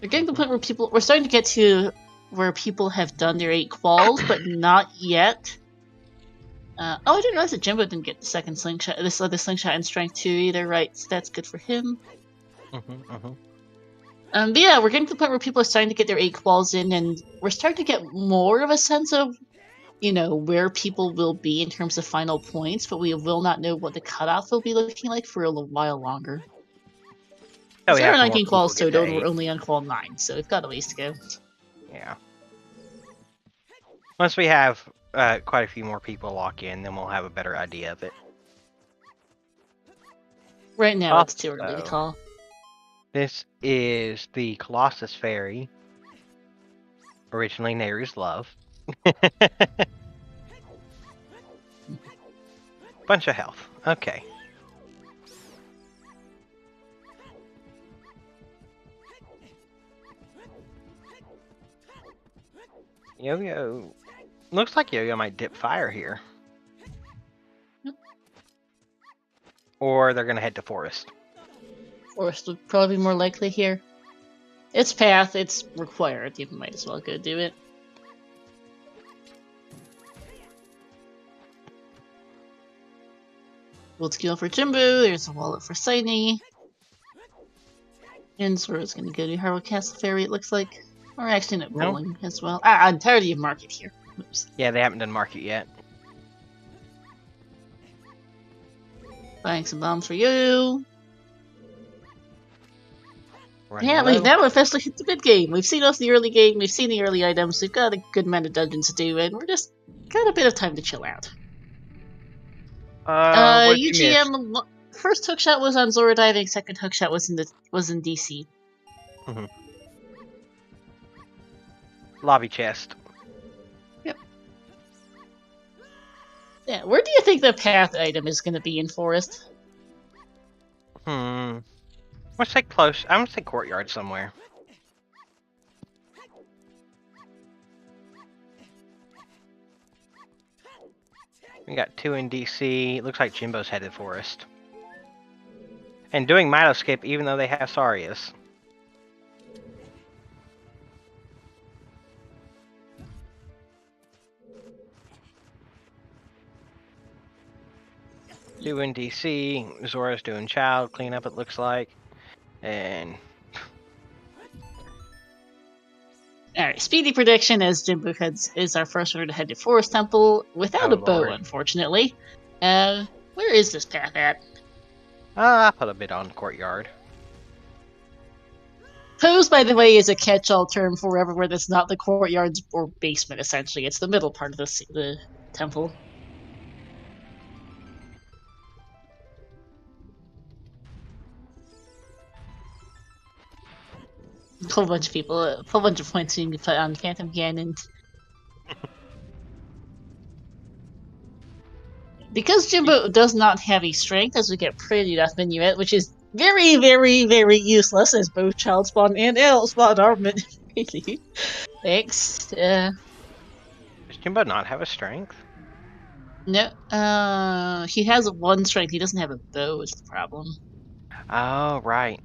We're getting to the point where we're starting to get to where people have done their 8 quals, but not yet. I didn't realize that Jimbo didn't get the second slingshot, this other slingshot in strength 2 either, right? So that's good for him. But yeah, we're getting to the point where people are starting to get their 8 quals in, and we're starting to get more of a sense of, where people will be in terms of final points, but we will not know what the cutoff will be looking like for a little while longer. Oh, there are 19 quals, so we're only on qual 9, so we've got a ways to go. Yeah. Once we have quite a few more people lock in, then we'll have a better idea of it. Right now, it's too early to call. This is the Colossus Fairy. Originally Neru's Love. Bunch of health. Okay. Yo-Yo. Looks like Yo-Yo might dip fire here. Or they're gonna head to Forest. Forest would probably be more likely here. It's path, it's required. You might as well go do it. Gold skill for Jimbo, there's a wallet for Shiny. And Zora's gonna go to Hyrule Castle Ferry, it looks like. Or actually, no, No? bowling as well. I'm tired of market here. Oops. Yeah, they haven't done market yet. Buying some bombs for you. Running Yeah, low. we've now officially hit the mid game. We've seen off the early game, we've seen the early items, we've got a good amount of dungeons to do, and we're just got a bit of time to chill out. What did you miss? UGM, first hookshot was on Zora diving, second hookshot was in DC. Lobby chest. Yep. Yeah, where do you think the path item is going to be in Forest? Let's say close. I'm gonna say courtyard somewhere. We got 2 in DC. It looks like Jimbo's headed Forest. And doing Mitoscape even though they have Sarias. Doing DC, Zora's doing child cleanup it looks like. And Alright, speedy prediction as Jimbo is our first one to head to Forest Temple without Oh, a bow, Lord. unfortunately. Where is this path at? I put a bit on courtyard. Pose, by the way, is a catch-all term for everywhere that's not the courtyard or basement, essentially. It's the middle part of the temple. A whole bunch of people, a whole bunch of points being put on Phantom Ganon. Because Jimbo does not have a strength, as we get Prelude off Minuet, which is very, very, very useless, as both Child Spawn and Adult Spawn are really. Thanks. Does Jimbo not have a strength? No, he has one strength, he doesn't have a bow, is the problem. Oh, right.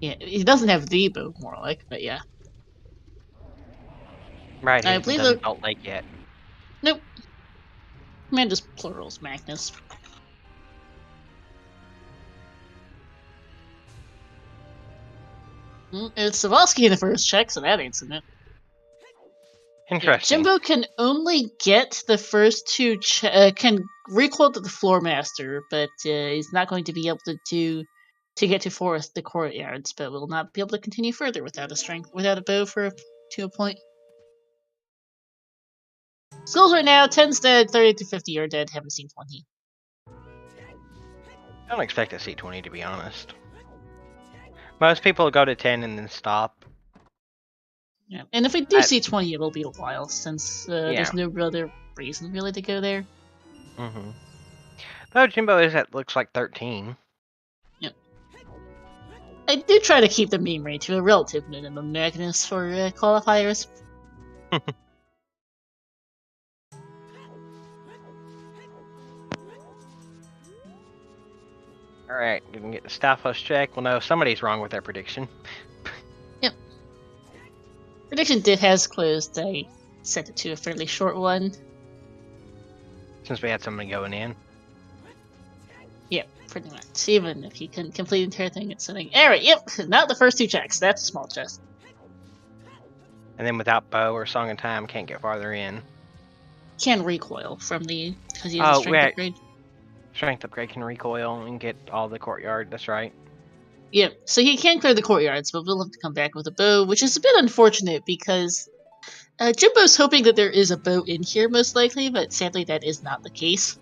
Yeah, he doesn't have the bow, more like, but yeah. Right, he I hasn't believe done the... Adult Lake yet. Nope. Man, just plurals, Magnus. It's Savosky in the first check, so that ain't it. Interesting. Yeah, Jimbo can only get the first two. Can recoil to the Floor Master, but he's not going to be able to get to Forest the Courtyards. But will not be able to continue further without a bow to a point. Skulls right now, 10's dead, 30 to 50 are dead. Haven't seen 20. I don't expect to see 20 to be honest. Most people go to 10 and then stop. Yeah, and if we do see 20, it will be a while since there's no other reason really to go there. Though Jimbo is at looks like 13. Yep. I do try to keep the meme rate to a relative minimum, Magnus, for qualifiers. Alright, we can get the Staffos check. Well, no, somebody's wrong with their prediction. Yep. Prediction has closed. I set it to a fairly short one. Since we had somebody going in. Yep, pretty much. Even if you couldn't complete the entire thing, it's something. Alright, yep, not the first two checks. That's a small chest. And then without bow or Song of Time, can't get farther in. Can recoil from because he has a strength upgrade. Strength upgrade can recoil and get all the courtyard, that's right. Yep, so he can clear the courtyards, but we'll have to come back with a bow, which is a bit unfortunate because Jimbo's hoping that there is a bow in here, most likely, but sadly that is not the case.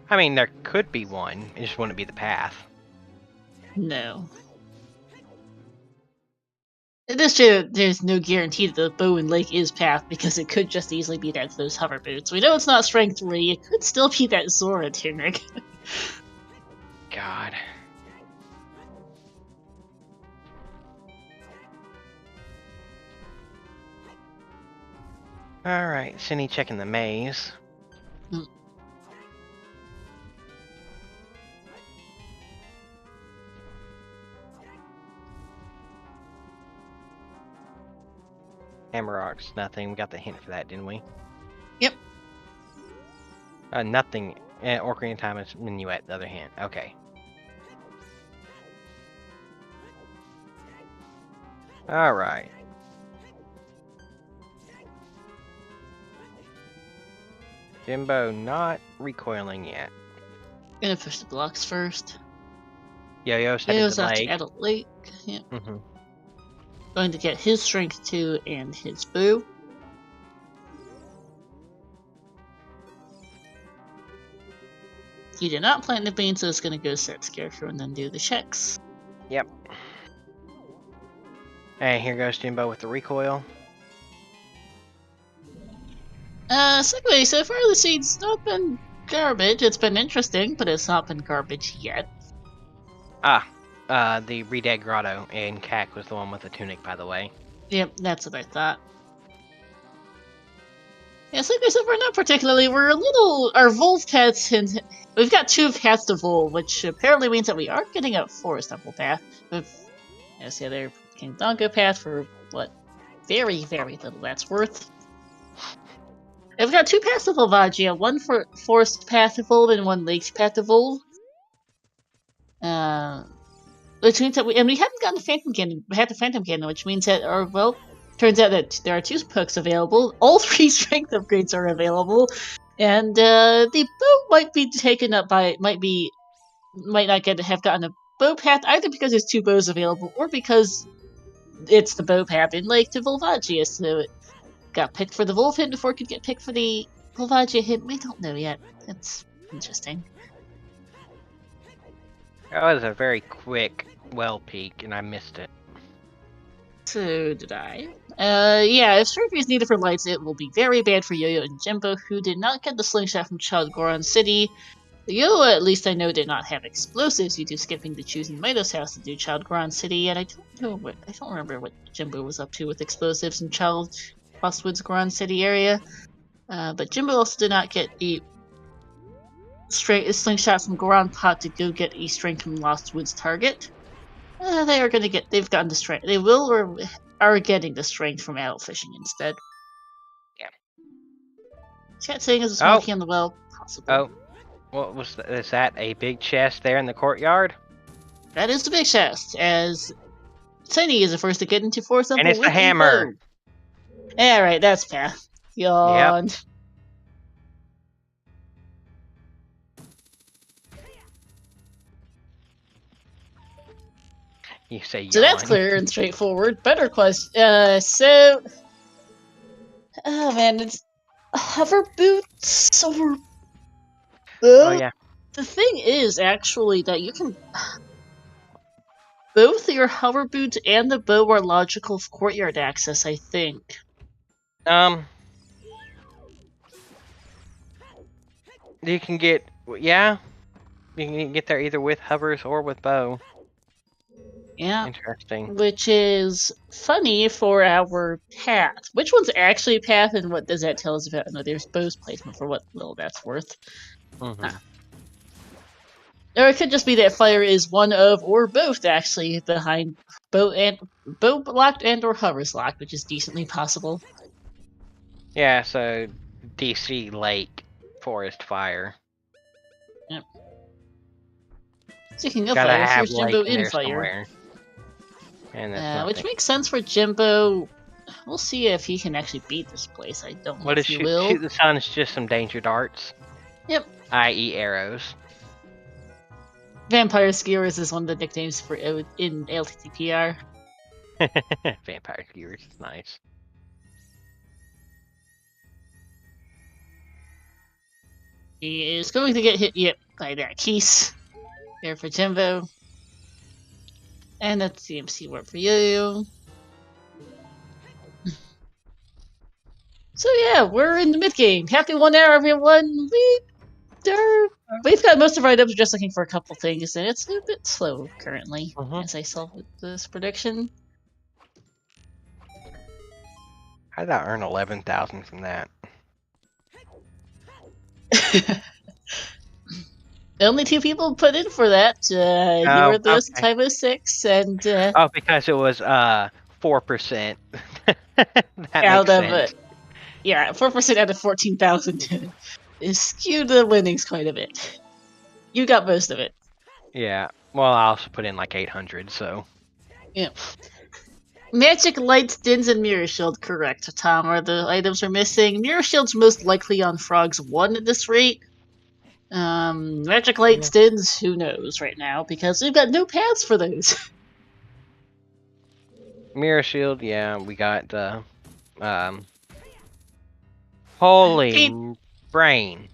I mean, there could be one, it just wouldn't be the path. No. In this trailer, there's no guarantee that the bow and lake is path because it could just easily be that those hover boots. We know it's not strength 3, it could still be that Zora tunic. God. Alright, Cindy checking the maze. Hammer rocks, nothing. We got the hint for that, didn't we? Yep. Nothing. Ocarina of Time is Minuet, the other hint. Okay. Alright. Jimbo not recoiling yet. Gonna push the blocks first. Yo-Yo's He headed goes to the after lake. Adult Lake. Yeah. Mm-hmm. Going to get his strength 2 and his boo. He did not plant the bean, so it's gonna go set Scarecrow and then do the checks. Yep. And here goes Jimbo with the recoil. Segue, so far the seed's not been garbage. It's been interesting, but it's not been garbage yet. The Redead Grotto, and Cac was the one with the tunic, by the way. Yep, that's what I thought. Yeah, segue, so far not particularly. We're a little... Our Volve paths, we've got 2 paths to Volve, which apparently means that we are getting a Forest Temple path. As the other King Dongo path for, what, very, very little that's worth. We've got 2 paths to Volvagia, one for Forest Path to Volve and one Lakes Path to Volve. Which means that we haven't gotten the Phantom Cannon. We had the Phantom Cannon, which means that, turns out that there are 2 perks available. All 3 strength upgrades are available, and the bow might be taken up by might not have gotten a bow path either because there's 2 bows available or because it's the bow path in Lake to Volvagia, so it got picked for the Wolf hint before it could get picked for the Volvagia hint. We don't know yet. It's interesting. That was a very quick well peek, and I missed it. So did I. Yeah, if surgery is needed for lights, it will be very bad for Yo-Yo and Jimbo, who did not get the slingshot from Child Goron City. Yo-Yo, at least I know, did not have explosives due to skipping the choosing Mitos house to do Child Goron City, and I don't remember what Jimbo was up to with explosives in Child Frostwood's Goron City area. But Jimbo also did not get the slingshot from Goron Pot to go get a strength from Lost Woods target. They've gotten the strength. They will or are getting the strength from adult fishing instead. Yeah. Chat saying is a small key on the well. Possible. Oh. What was that? Is that a big chest there in the courtyard? That is the big chest, as Tiny is the first to get into Forest Temple. And it's the hammer! Alright, that's path. Yawn. Yep. You say yawn. So that's clear and straightforward. Better question. So... Oh man, it's... Hover boots or... Oh yeah. The thing is, actually, that you can... Both your hover boots and the bow are logical courtyard access, I think. You can get... Yeah. You can get there either with hovers or with bow. Yeah. Interesting. Which is funny for our path. Which one's actually path, and what does that tell us about? No, there's bow's placement for what little that's worth. Mm-hmm. Or it could just be that fire is one of, or both, actually, behind bow locked and or hovers locked, which is decently possible. Yeah, so DC Lake Forest Fire. Yep. Speaking of Gotta fire, have here's Jimbo Lake in in there fire. somewhere. And Which makes sense for Jimbo. We'll see if he can actually beat this place. I don't know if he will. Shoot the sun is just some danger darts. Yep. I.e. arrows. Vampire Skewers is one of the nicknames for in LTTPR. Vampire Skewers is nice. He is going to get hit, by that Keese. There for Jimbo. And that's the MC word for you. So yeah, we're in the mid game. Happy 1 hour, everyone. We've got most of our items just looking for a couple things, and it's a bit slow currently, as I saw with this prediction. How did I earn 11,000 from that? Only 2 people put in for that. You were the Typo 6, and oh, because it was 4%. out of it. Yeah, 4% out of 14,000 is skewed the winnings quite a bit. You got most of it. Yeah. Well, I also put in like 800, so. Yeah. Magic Lights, Dins, and Mirror Shield, correct, Tom, are the items we're missing. Mirror Shield's most likely on Frogs 1 at this rate. Magic Lights, Dins, who knows right now, because we've got no paths for those. Mirror Shield, yeah, we got the holy brain.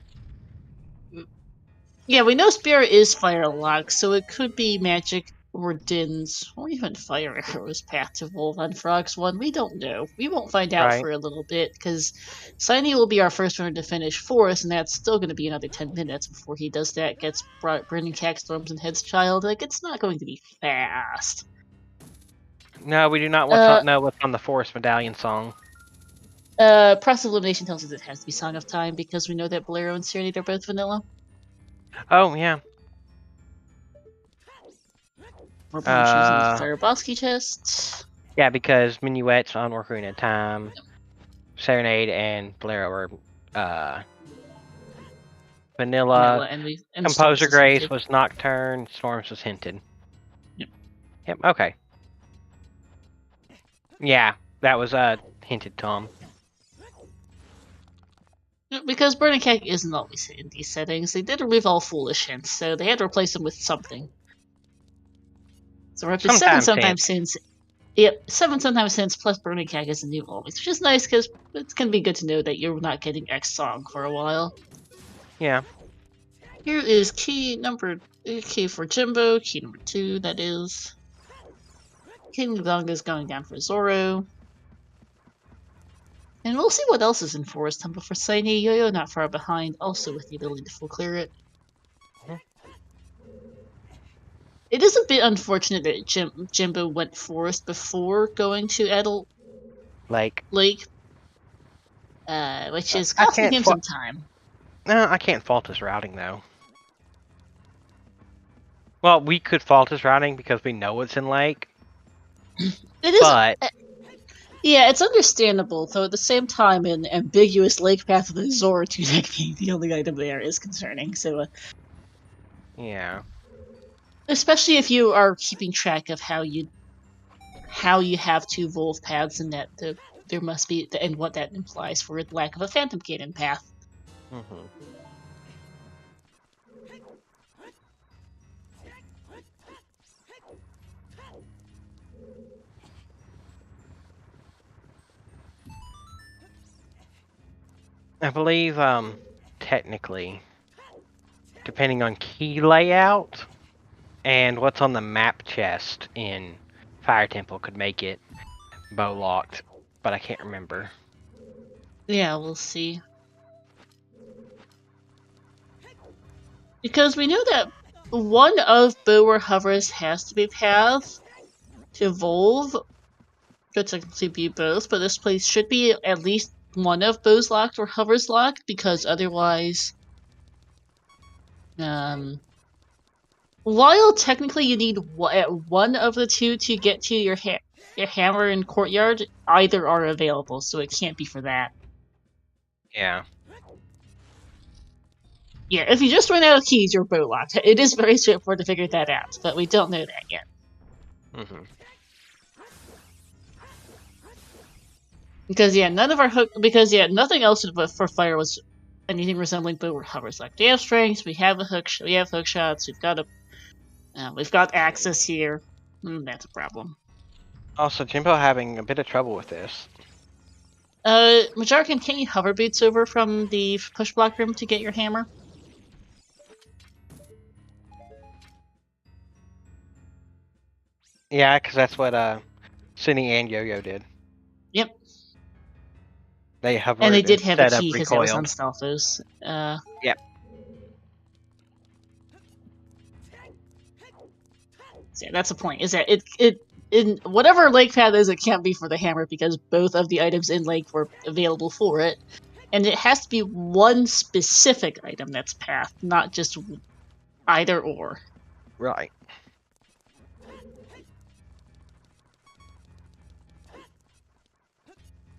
Yeah, we know Spirit is Fire Lock, so it could be Magic or Dins, or even Fire Arrow's path to Evolve on Frogs 1. We don't know. We won't find out for a little bit, because Shiny will be our first one to finish Forest, and that's still going to be another 10 minutes before he does that, gets Burning Cackstorms and Head's Child. Like, it's not going to be fast. No, we do not want to know what's on the Forest Medallion song. Process of Elimination tells us it has to be Song of Time, because we know that Bolero and Serenade are both vanilla. Oh, yeah. We're probably choosing the Fire chest. Yeah, because Minuet's on Ocarina of Time, Serenade, and Bolero are vanilla. And Composer Grace was Nocturne, Storms was Hinted. Yep, okay. Yeah, that was hinted, Tom. Because Burning Cack isn't always in these settings. They did remove all foolish hints, so they had to replace them with something. So we're up to 7 sometimes since. Yep, 7 sometimes since, plus Burning Cack is a new always, which is nice because it's going to be good to know that you're not getting X Song for a while. Yeah. Here is key for Jimbo, key number 2, that is. King Gonga is going down for Zoro. And we'll see what else is in Forest Temple for Shiny. Yo-Yo not far behind, also with the ability to full clear it. It is a bit unfortunate that Jimbo went Forest before going to Adult Lake. Which is costing him some time. No, I can't fault his routing, though. Well, we could fault his routing because we know it's in Lake. It is, but... Yeah, it's understandable, though at the same time, an ambiguous lake path with a Zora 2-deck being the only item there is concerning, so... yeah. Especially if you are keeping track of how you have 2 Volve paths and that there must be, and what that implies for the lack of a Phantom Cannon path. Mm-hmm. I believe, technically, depending on key layout and what's on the map chest in Fire Temple could make it bow locked, but I can't remember. Yeah, we'll see. Because we know that one of Bow or Hovers has to be path to evolve. Could technically be both, but this place should be at least one of Bow's locked or Hover's locked, because otherwise... while technically you need one of the 2 to get to your hammer and courtyard, either are available, so it can't be for that. Yeah. Yeah, if you just run out of keys, you're bow locked. It is very straightforward to figure that out, but we don't know that yet. Mm-hmm. Because nothing else for Fire was anything resembling Bow or Hovers. Like, we have strengths, we have hook shots, we've got access here. That's a problem. Also, Jimbo having a bit of trouble with this. Majorcan, can you hover boots over from the push block room to get your hammer? Yeah, because that's what Cindy and Yo-Yo did. Yep. They hovered and they did have a key because it was on Stalfos. Yep. So yeah, that's the point. Is that it in whatever lake path is, it can't be for the hammer because both of the items in lake were available for it, and it has to be one specific item that's path, not just either or. Right.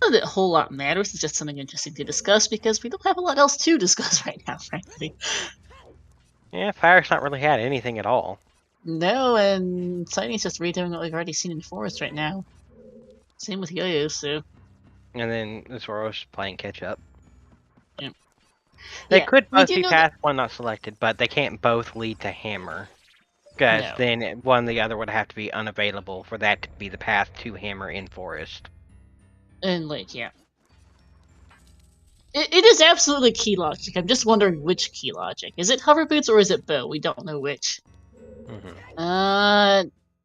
Not that a whole lot matters. It's just something interesting to discuss because we don't have a lot else to discuss right now, frankly. Yeah, Fire's not really had anything at all. No, and Shiny's just redoing what we've already seen in Forest right now. Same with Yo-Yo, so... And then Zoro's playing catch up. Yeah. They Yeah, could we both do be know path one not selected, but they can't both lead to hammer. Because No. then one or the other would have to be unavailable for that to be the path to hammer in forest. And, like, yeah. It is absolutely key logic. I'm just wondering which key logic. Is it hover boots or is it bow? We don't know which.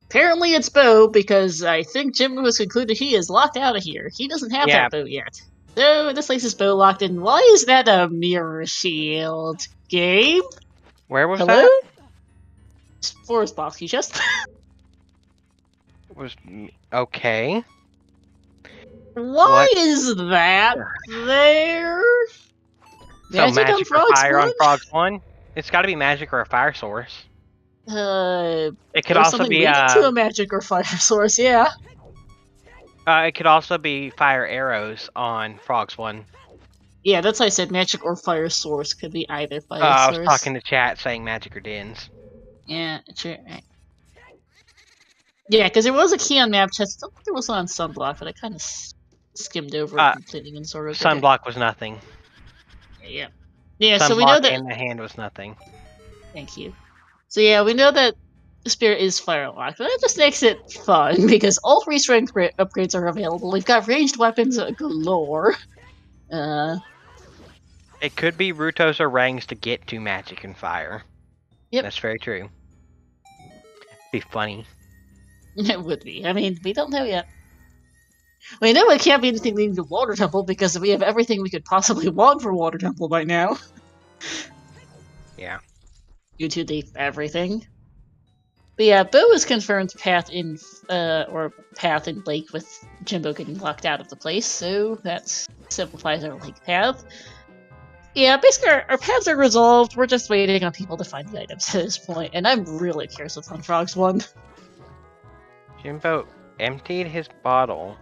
Apparently it's bow, because I think Jim has concluded he is locked out of here. He doesn't have that bow yet. So, this place is bow locked in. Why is that a mirror shield? Game? Where was Hello? that? Forest box, you just... Okay. Why is that there? So Magic on Frogs fire 1? on Frogs 1? It's gotta be magic or a fire source. It could also be to a magic or fire source, yeah. it could also be fire arrows on Frogs 1. Yeah, that's why I said magic or fire source. Could be either fire I source. was talking to chat saying magic or dins. Yeah, sure. Yeah, because there was a key on map chest. I don't think there was one on Sunblock, but I kind of skimmed over it completely and sort of. Sunblock was nothing. Yeah. Yeah, Sunblock so we know that. and the hand was nothing. Thank you. So yeah, we know that the Spirit is fire locked, but that just makes it fun because all 3 strength upgrades are available. We've got ranged weapons galore. It could be Rutos or Rangs to get to magic and fire. Yep. That's very true. Be funny. It would be. I mean, we don't know yet. We know it can't be anything leading to Water Temple because we have everything we could possibly want for Water Temple by now. Yeah. Due to the everything. But yeah, Bo is confirmed path in Lake with Jimbo getting locked out of the place, so that simplifies our Lake path. Yeah, basically our paths are resolved. We're just waiting on people to find the items at this point, and I'm really curious what's on Frogs 1. Jimbo emptied his bottle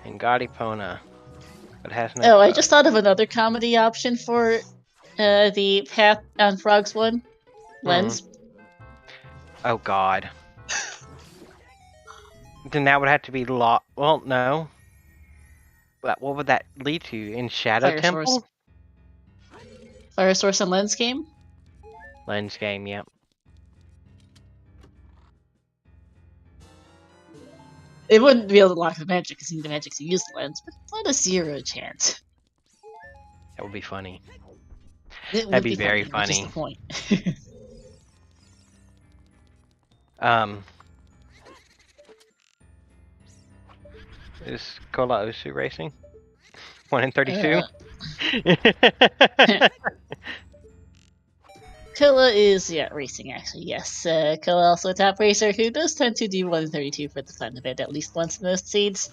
in Epona, but has no. Oh, I just thought of another comedy option for the path on Frogs 1. Lens. Oh god. Then that would have to be well, no. What would that lead to? In Shadow Fire Temple? Source. Fire Source and Lens game? Lens game, yep. It wouldn't be able to lock the magic because you need the magic to use the lens, but not a 0 chance. That would be funny. That'd be very funny. Just the point. Is Kola Osu racing? 1 in 32? Kola is, racing actually, yes. Kola also a top racer who does tend to do 1 in 32 for the fun of it at least once in most seeds.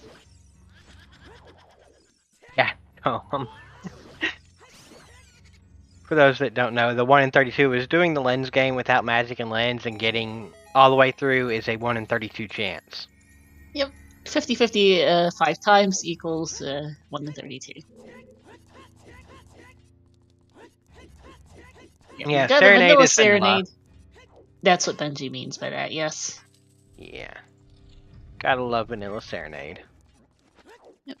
Yeah. For those that don't know, the 1 in 32 is doing the lens game without magic and lens, and getting all the way through is a 1 in 32 chance. Yep. 50-50 5 times equals 1 in 32. Yeah, Serenade is Serenade. That's what Benji means by that, yes. Yeah. Gotta love Vanilla Serenade. Yep.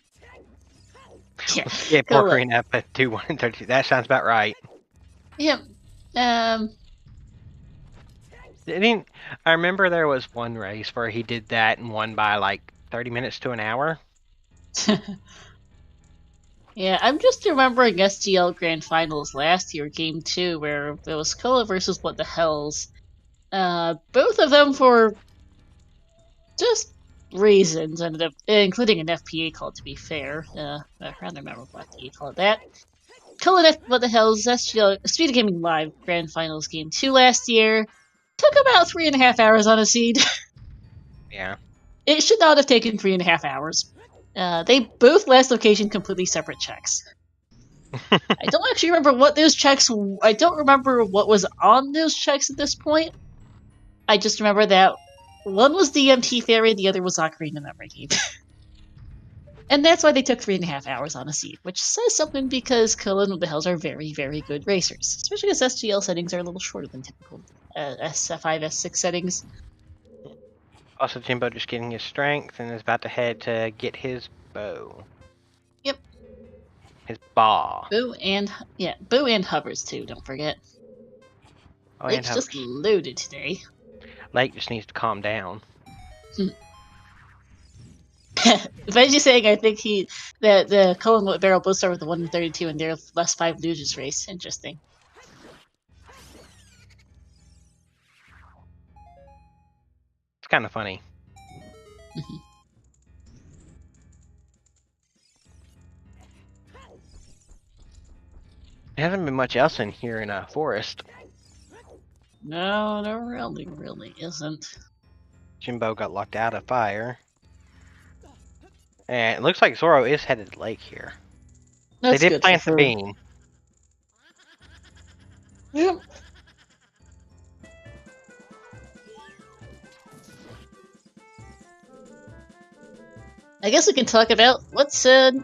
Yeah, Pork Arena, but do 1 in 32. That sounds about right. Yep. I remember there was one race where he did that and won by like 30 minutes to an hour. Yeah, I'm just remembering SGL Grand Finals last year, Game 2, where it was Kola versus What the Hells. Both of them for just reasons, ended up including an FPA call, to be fair. I can't remember what FPA called that. Kola What the Hells, SGL Speed Gaming Live Grand Finals Game 2 last year. Took about 3.5 hours on a seed. Yeah. It should not have taken 3.5 hours. They both last location completely separate checks. I don't actually remember what those checks. I don't remember what was on those checks at this point. I just remember that one was DMT Fairy, the other was Ocarina Memory Game. And that's why they took 3.5 hours on a seed, which says something because Kola and What the Hells are very, very good racers. Especially because SGL settings are a little shorter than typical S5, S6 settings. Also, Jimbo just getting his strength and is about to head to get his bow. Yep. His bow. Boo and hovers too. Don't forget. Oh, and Lake's just loaded today. Lake just needs to calm down. If I just saying, I think that the Cullen and Barrel both start with the 1 and 32, and they're less 5 losers race. Interesting. It's kind of funny. There hasn't been much else in here in a forest. No, there really isn't. Jimbo got locked out of fire. And it looks like Zoro is headed to Lake here. That's they did good plant for the her. bean. Yep. I guess we can talk about what's still,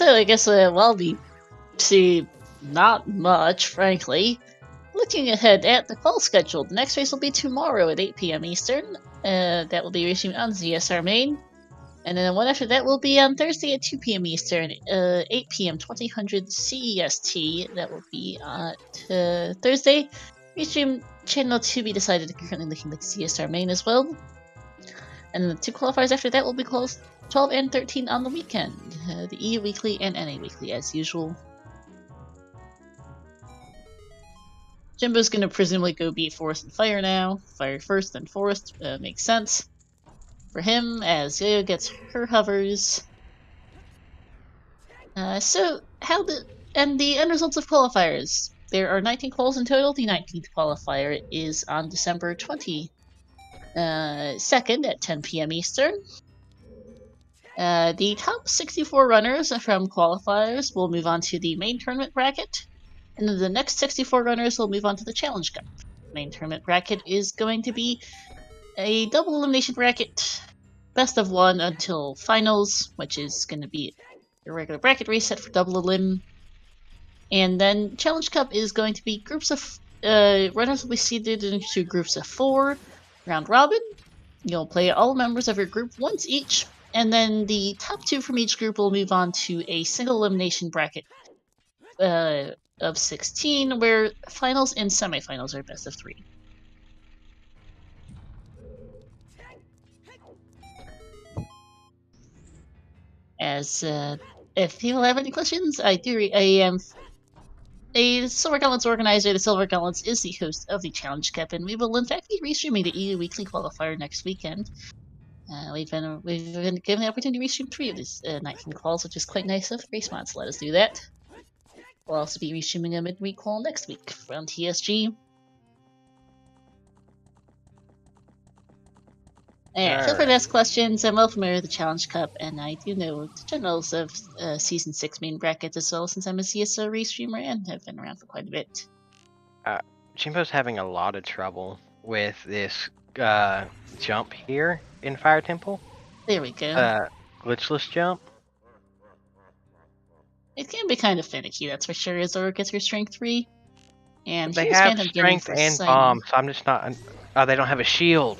I guess, well, we see not much, frankly. Looking ahead at the fall schedule, the next race will be tomorrow at 8 p.m. Eastern. That will be racing on ZSR Main. And then the one after that will be on Thursday at 2 p.m. Eastern, 8 p.m. 2000 CEST. That will be on Thursday. Restream channel to be decided, currently looking like CSR Main as well. And the 2 qualifiers after that will be closed 12 and 13 on the weekend. The EU Weekly and NA Weekly as usual. Jimbo's gonna presumably go beat Forest and Fire now. Fire first, then Forest. Makes sense. For him, as Yo-Yo gets her hovers. So, the end results of qualifiers. There are 19 quals in total. The 19th qualifier is on December 22nd at 10 p.m. Eastern. The top 64 runners from qualifiers will move on to the main tournament bracket, and then the next 64 runners will move on to the Challenge Cup. The main tournament bracket is going to be a double elimination bracket, best of 1 until finals, which is going to be a regular bracket reset for double elim. And then Challenge Cup is going to be groups of runners will be seeded into groups of 4, round robin. You'll play all members of your group once each, and then the top 2 from each group will move on to a single elimination bracket of 16, where finals and semifinals are best of 3. As if people have any questions, I am a Silver Gauntlets organizer. The Silver Gauntlets is the host of the Challenge Cup, and we will in fact be restreaming the EU Weekly Qualifier next weekend. We've been given the opportunity to restream 3 of these 19 quals, which is quite nice of RaceMods to let us do that. We'll also be restreaming a midweek qual next week from TSG. Yeah, feel free to ask questions. I'm well familiar with the Challenge Cup, and I do know the generals of Season 6 main brackets as well, since I'm a CSO restreamer and have been around for quite a bit. Jimbo's having a lot of trouble with this jump here in Fire Temple. There we go. Glitchless jump. It can be kind of finicky, that's for sure, as Zoro gets her strength 3. And they have strength and bomb, so I'm just not... Oh, they don't have a shield.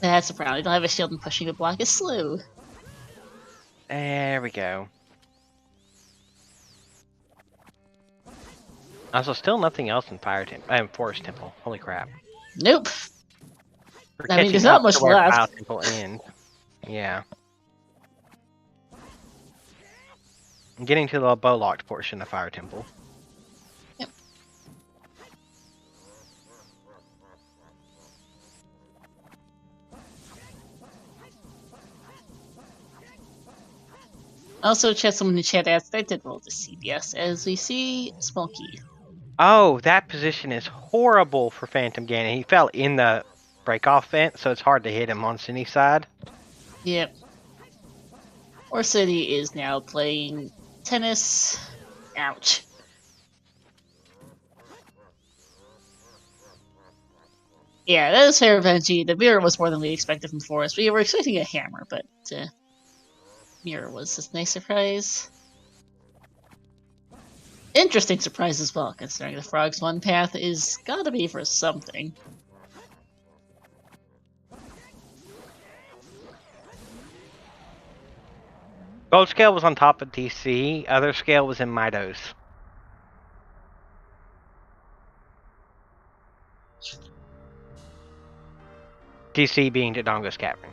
That's a problem. They don't have a shield, and pushing the block is slow. There we go. Also, still nothing else in Forest Temple. Holy crap. Nope. I mean, there's not much left. Fire Temple ends. Yeah. I'm getting to the bow locked portion of Fire Temple. Yep. Also, someone in the chat asked, I did roll the CBS, as we see Smokey. Oh, that position is horrible for Phantom Ganon. He fell in the break-off fence, so it's hard to hit him on Cindy's side. Yep. Or City is now playing tennis. Ouch. Yeah, that is fair, Benji. The mirror was more than we expected from Forest. We were expecting a hammer, but mirror was a nice surprise. Interesting surprise as well, considering the Frog's one path is gotta be for something. Gold scale was on top of DC. Other scale was in Midos. DC being Dodongo's Cavern.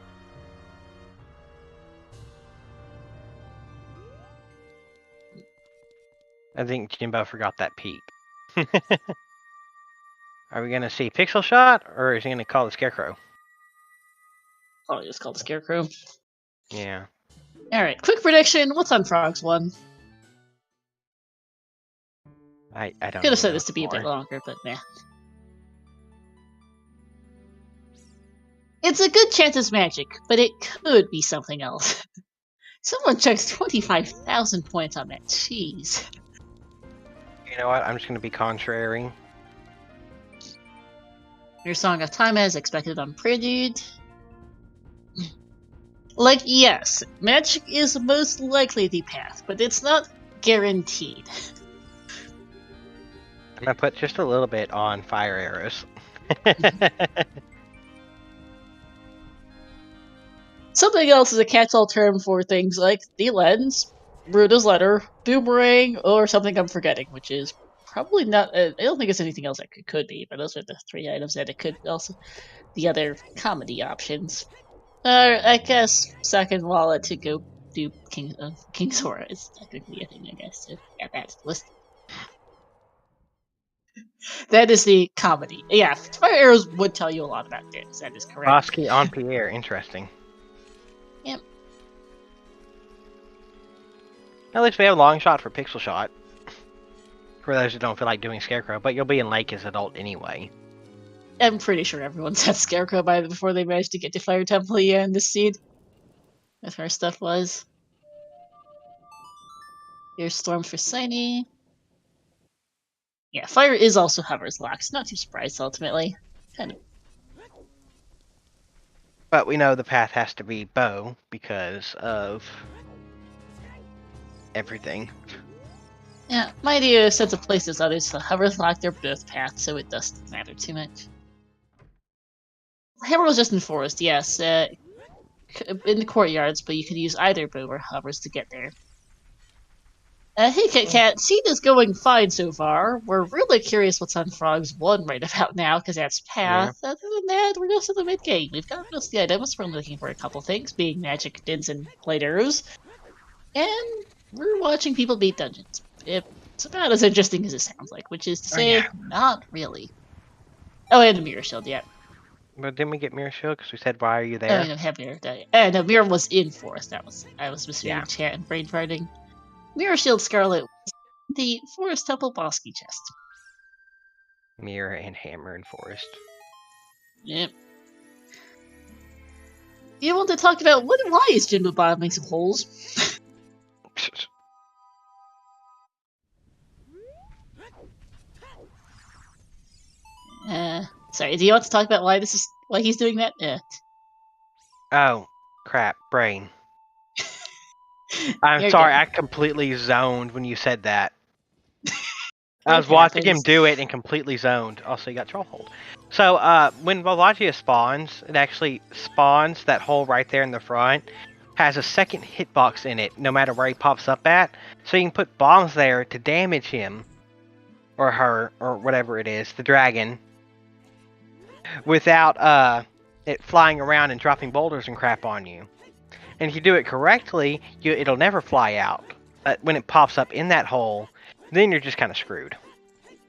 I think Jimbo forgot that peak. Are we gonna see Pixel Shot, or is he gonna call the Scarecrow? Probably just called the Scarecrow. Yeah. Alright, quick prediction. What's on Frogs 1? I don't Could have said know this to be a bit anymore. longer, but yeah. It's a good chance it's magic, but it could be something else. Someone checks 25,000 points on that. Jeez. You know what? I'm just gonna be contrary. Your Song of Time as expected on Prelude. Like, yes, magic is most likely the path, but it's not guaranteed. I'm gonna put just a little bit on Fire Arrows. Something else is a catch-all term for things like the lens, Bruda's letter, boomerang, or something I'm forgetting, which is probably not. I don't think it's anything else that could be, but those are the three items that it could also. The other comedy options. I guess second wallet to go do King's Aura is technically a thing, I guess. To add that to the list. That is the comedy. Yeah, Fire Arrows would tell you a lot about this. That is correct. Bosky on Pierre, interesting. Yep. At least we have a long shot for Pixel Shot. For those who don't feel like doing Scarecrow, but you'll be in Lake as adult anyway. I'm pretty sure everyone said Scarecrow before they managed to get to Fire Temple and the seed. That's where stuff was. Here's Storm for Shiny. Yeah, Fire is also Hover's Locks. Not too surprised, ultimately. Kind of. But we know the path has to be Bow because of everything. Yeah, my idea sense of places others to Hover's Lock their birth path, so it doesn't matter too much. Hammer was just in Forest, yes. In the courtyards, but you could use either Bow or Hovers to get there. Hey Kit Kat, Seed is going fine so far. We're really curious what's on Frogs 1 right about now, because that's Path. Yeah. Other than that, we're just in the mid-game. We've got most of the items. We're looking for a couple things, being magic, dins, and light arrows. And we're watching people beat dungeons. It's about as interesting as it sounds like, which is to say, not really. Oh, and a Mirror Shield, yeah. But didn't we get Mirror Shield? Because we said, why are you there? Oh, no, have Mirror. No, Mirror was in Forest. I was misreading chat and brain farting. Mirror Shield Scarlet was the Forest Temple Bosky chest. Mirror and Hammer in Forest. Yep. You want to talk about why is Jimbo bombing some holes? Sorry, do you want to talk about why he's doing that? Oh, crap, brain. I'm sorry, I completely zoned when you said that. I was watching him do it and completely zoned. Also, you got Troll Hold. So, when Volvagia spawns, it actually spawns that hole right there in the front. Has a second hitbox in it, no matter where he pops up at. So you can put bombs there to damage him. Or her, or whatever it is, the dragon. Without, it flying around and dropping boulders and crap on you. And if you do it correctly, it'll never fly out. But when it pops up in that hole, then you're just kind of screwed.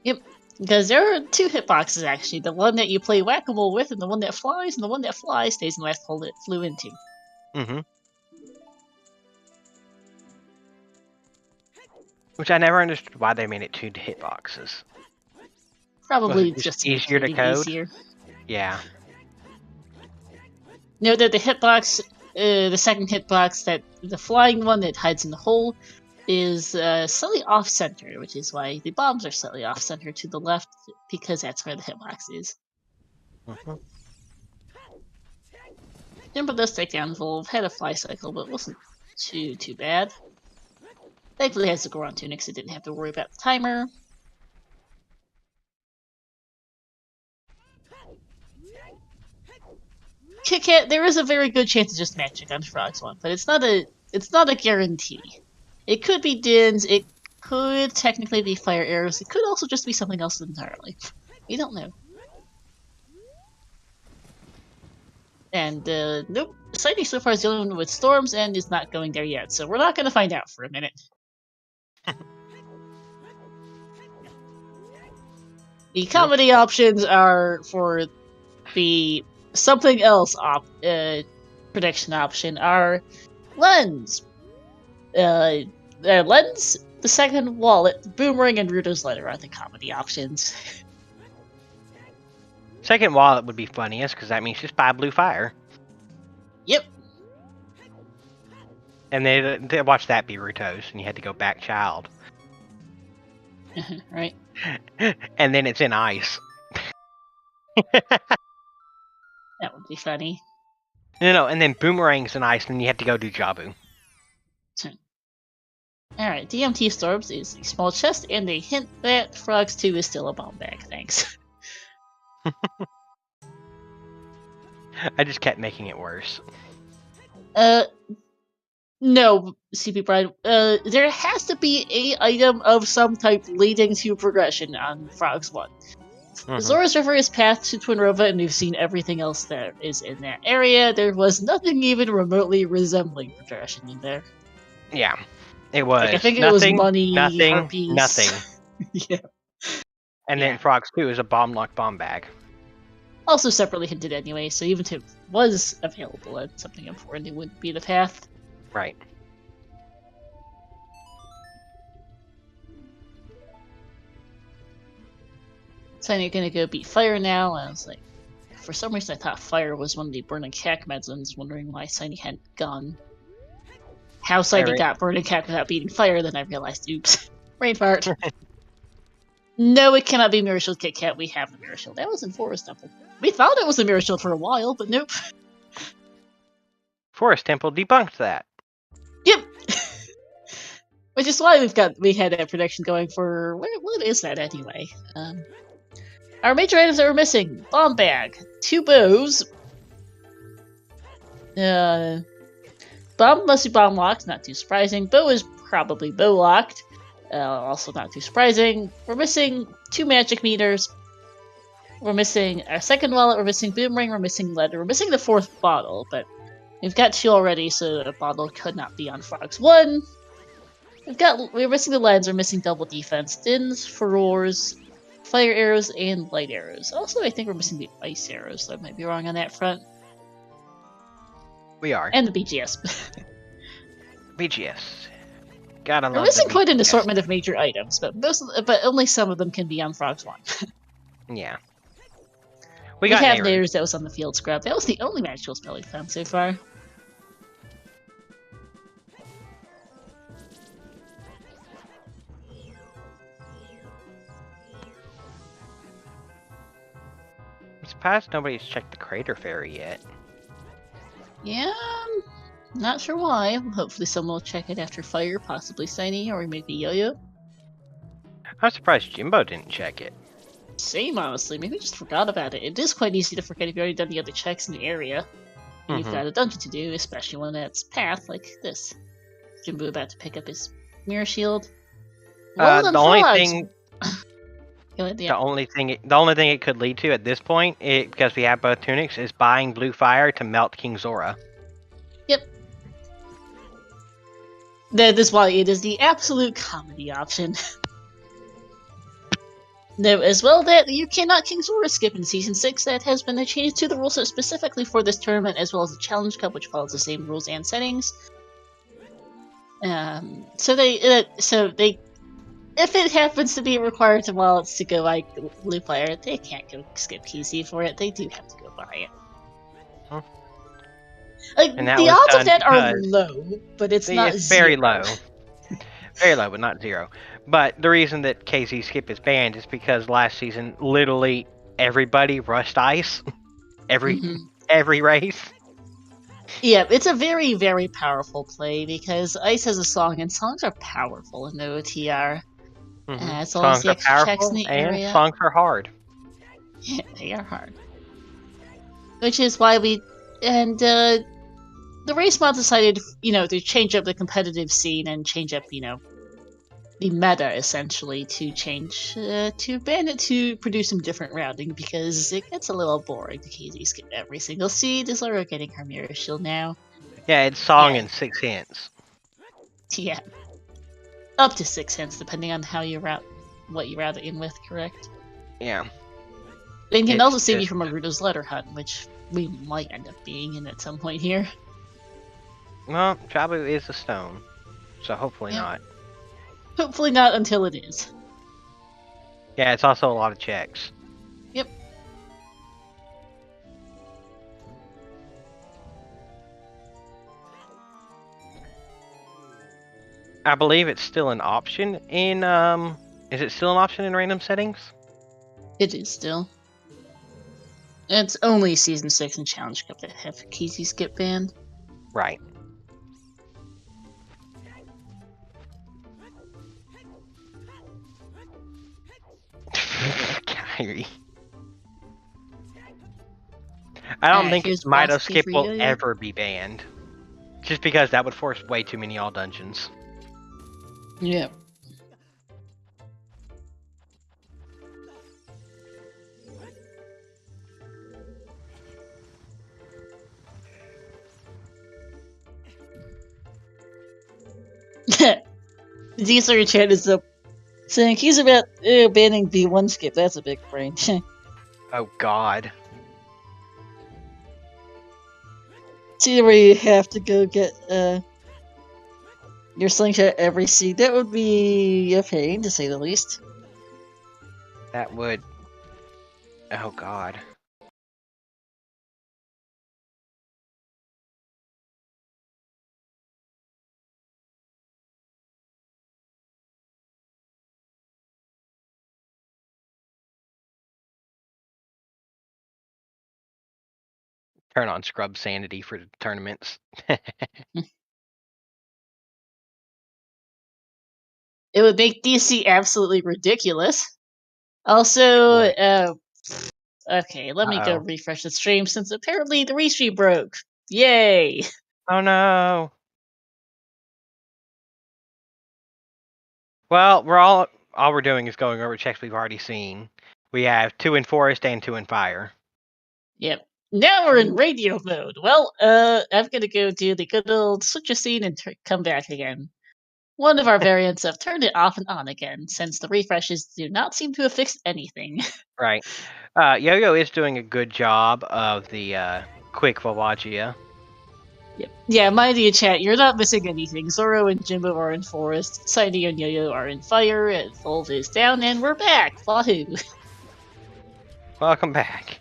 Yep, because there are two hitboxes actually. The one that you play whack-a-mole with, and the one that flies, and the one that flies stays in the last hole it flew into. Mm-hmm. Which I never understood why they made it two hitboxes. Probably just easier to code. Easier. Yeah. Note that the hitbox, the second hitbox, that the flying one that hides in the hole, is slightly off-center, which is why the bombs are slightly off-center to the left, because that's where the hitbox is. Mm-hmm. Jimbo does take down Volv, had a fly cycle, but wasn't too bad. Thankfully it has the Goron tunic, so it didn't have to worry about the timer. Kit Kat, there is a very good chance it's just magic on Frogs 1, but it's not a It's not a guarantee. It could be Dins, it could technically be fire arrows, it could also just be something else entirely. We don't know. And, nope. Sighting so far is the only one with storms and is not going there yet, so we're not gonna find out for a minute. The comedy options are for the something else prediction option are Lens. Lens, the second wallet, Boomerang, and Ruto's letter are the comedy options. Second wallet would be funniest because that means just buy blue fire. Yep. And they watch that be Ruto's, and you had to go back child. Right. And then it's in ice. That would be funny. No, and then Boomerang's in ice, and you have to go do Jabu. Alright, DMT Storms is a small chest, and a hint that Frogs 2 is still a bomb bag, thanks. I just kept making it worse. No, CP Bride. There has to be a item of some type leading to progression on Frogs 1. Zora's River is path to Twinrova, and we've seen everything else that is in that area. There was nothing even remotely resembling progression in there. Yeah, it was. Like, I think it was money, nothing. Yeah. And then Frogs 2 is a bomb-lock bomb bag. Also separately hinted anyway, so even if it was available at something important, it wouldn't be the path. Right. So you're gonna go beat Fire now, and I was like, for some reason I thought Fire was one of the burning cack meds, and I was wondering why Shiny hadn't gone. How Shiny got burning cack without beating Fire, then I realized, oops. Brain fart. No, it cannot be Mirror Shield Kit Kat, we have the Mirror Shield. That was in Forest Temple. We thought it was a Mirror Shield for a while, but nope. Forest Temple debunked that. Yep! Which is why we had that prediction going for... What is that anyway? Our major items that we're missing. Bomb bag. 2 bows. Bomb must be bomb locked, not too surprising. Bow is probably bow locked. Also not too surprising. We're missing 2 magic meters. We're missing our second wallet, we're missing Boomerang, we're missing letter, we're missing the 4th bottle, but we've got 2 already, so a bottle could not be on Frogs 1. We're missing the lens, we're missing double defense, Dins, furrows, fire arrows, and light arrows. Also, I think we're missing the ice arrows, so I might be wrong on that front. We are. And the BGS. BGS. Gotta love we're missing the quite an BGS. assortment of major items, but only some of them can be on Frogs 1. Yeah. We got have Nehru. Nehru's that was on the field scrub. That was the only magical spell we found so far. I'm surprised nobody's checked the Crater Fairy yet. Yeah, not sure why. Hopefully someone will check it after Fire, possibly Shiny, or maybe Yo-Yo. I'm surprised Jimbo didn't check it. Same, honestly. Maybe just forgot about it. It is quite easy to forget if you've already done the other checks in the area. And you've got a dungeon to do, especially one that's path like this. Jimbo about to pick up his Mirror Shield. The only thing... Go ahead, The only thing it could lead to at this point, because we have both tunics, is buying blue fire to melt King Zora. Yep. That is why it is the absolute comedy option. Note as well that you cannot King Zora skip in Season 6. That has been a change to the rules specifically for this tournament, as well as the Challenge Cup, which follows the same rules and settings. So they, if it happens to be required to wallets to go like blue fire, they can't go skip KZ for it. They do have to go buy it. Huh. Like, the odds of that are low, but it's not very zero. low. Very low, but not 0. But the reason that KZ skip is banned is because last season, literally everybody rushed ice. Every race. Yeah, it's a very, very powerful play because Ice has a song, and songs are powerful in the OoTR. As long as the extra checks in the area. And songs are hard. Yeah, they are hard. Which is why we... And, the race mod decided, to change up the competitive scene and change up, the meta essentially to change to ban it to produce some different routing because it gets a little boring to easy skip every single seed. Is Laura getting her mirror shield now? Yeah, it's song and 6 hints. Yeah. Up to 6 hints depending on how you route what you route it in with, correct? Yeah. They can also save you from a Rudo's letter hunt, which we might end up being in at some point here. Well, Jabu is a stone, so hopefully not. Hopefully not until it is. Yeah, it's also a lot of checks. Yep. I believe it's still an option in, is it still an option in random settings? It is still. It's only Season 6 and Challenge Cup that have Keezy skip banned. Right. Kyrie. I don't think Mido skip will ever be banned. Just because that would force way too many all dungeons. Yeah. Diesel chat is up saying he's about banning B1 skip. That's a big brain. Oh god. See where you have to go get your slingshot every seed. That would be a pain, to say the least. That would... Oh god. Turn on scrub sanity for tournaments. It would make DC absolutely ridiculous. Also, okay, let me go refresh the stream since apparently the restream broke. Yay! Oh no! Well, all we're doing is going over checks we've already seen. We have 2 in Forest and 2 in Fire. Yep. Now we're in radio mode. Well, I'm gonna go do the good old switch a scene and come back again. One of our variants have turned it off and on again, since the refreshes do not seem to have fixed anything. Right. Yo-Yo is doing a good job of the quick Volvagia. Yep. Yeah, mind you, chat, you're not missing anything. Zoro and Jimbo are in Forest, Saidi and Yo-Yo are in Fire, and Volv is down, and we're back! Wahoo! Welcome back.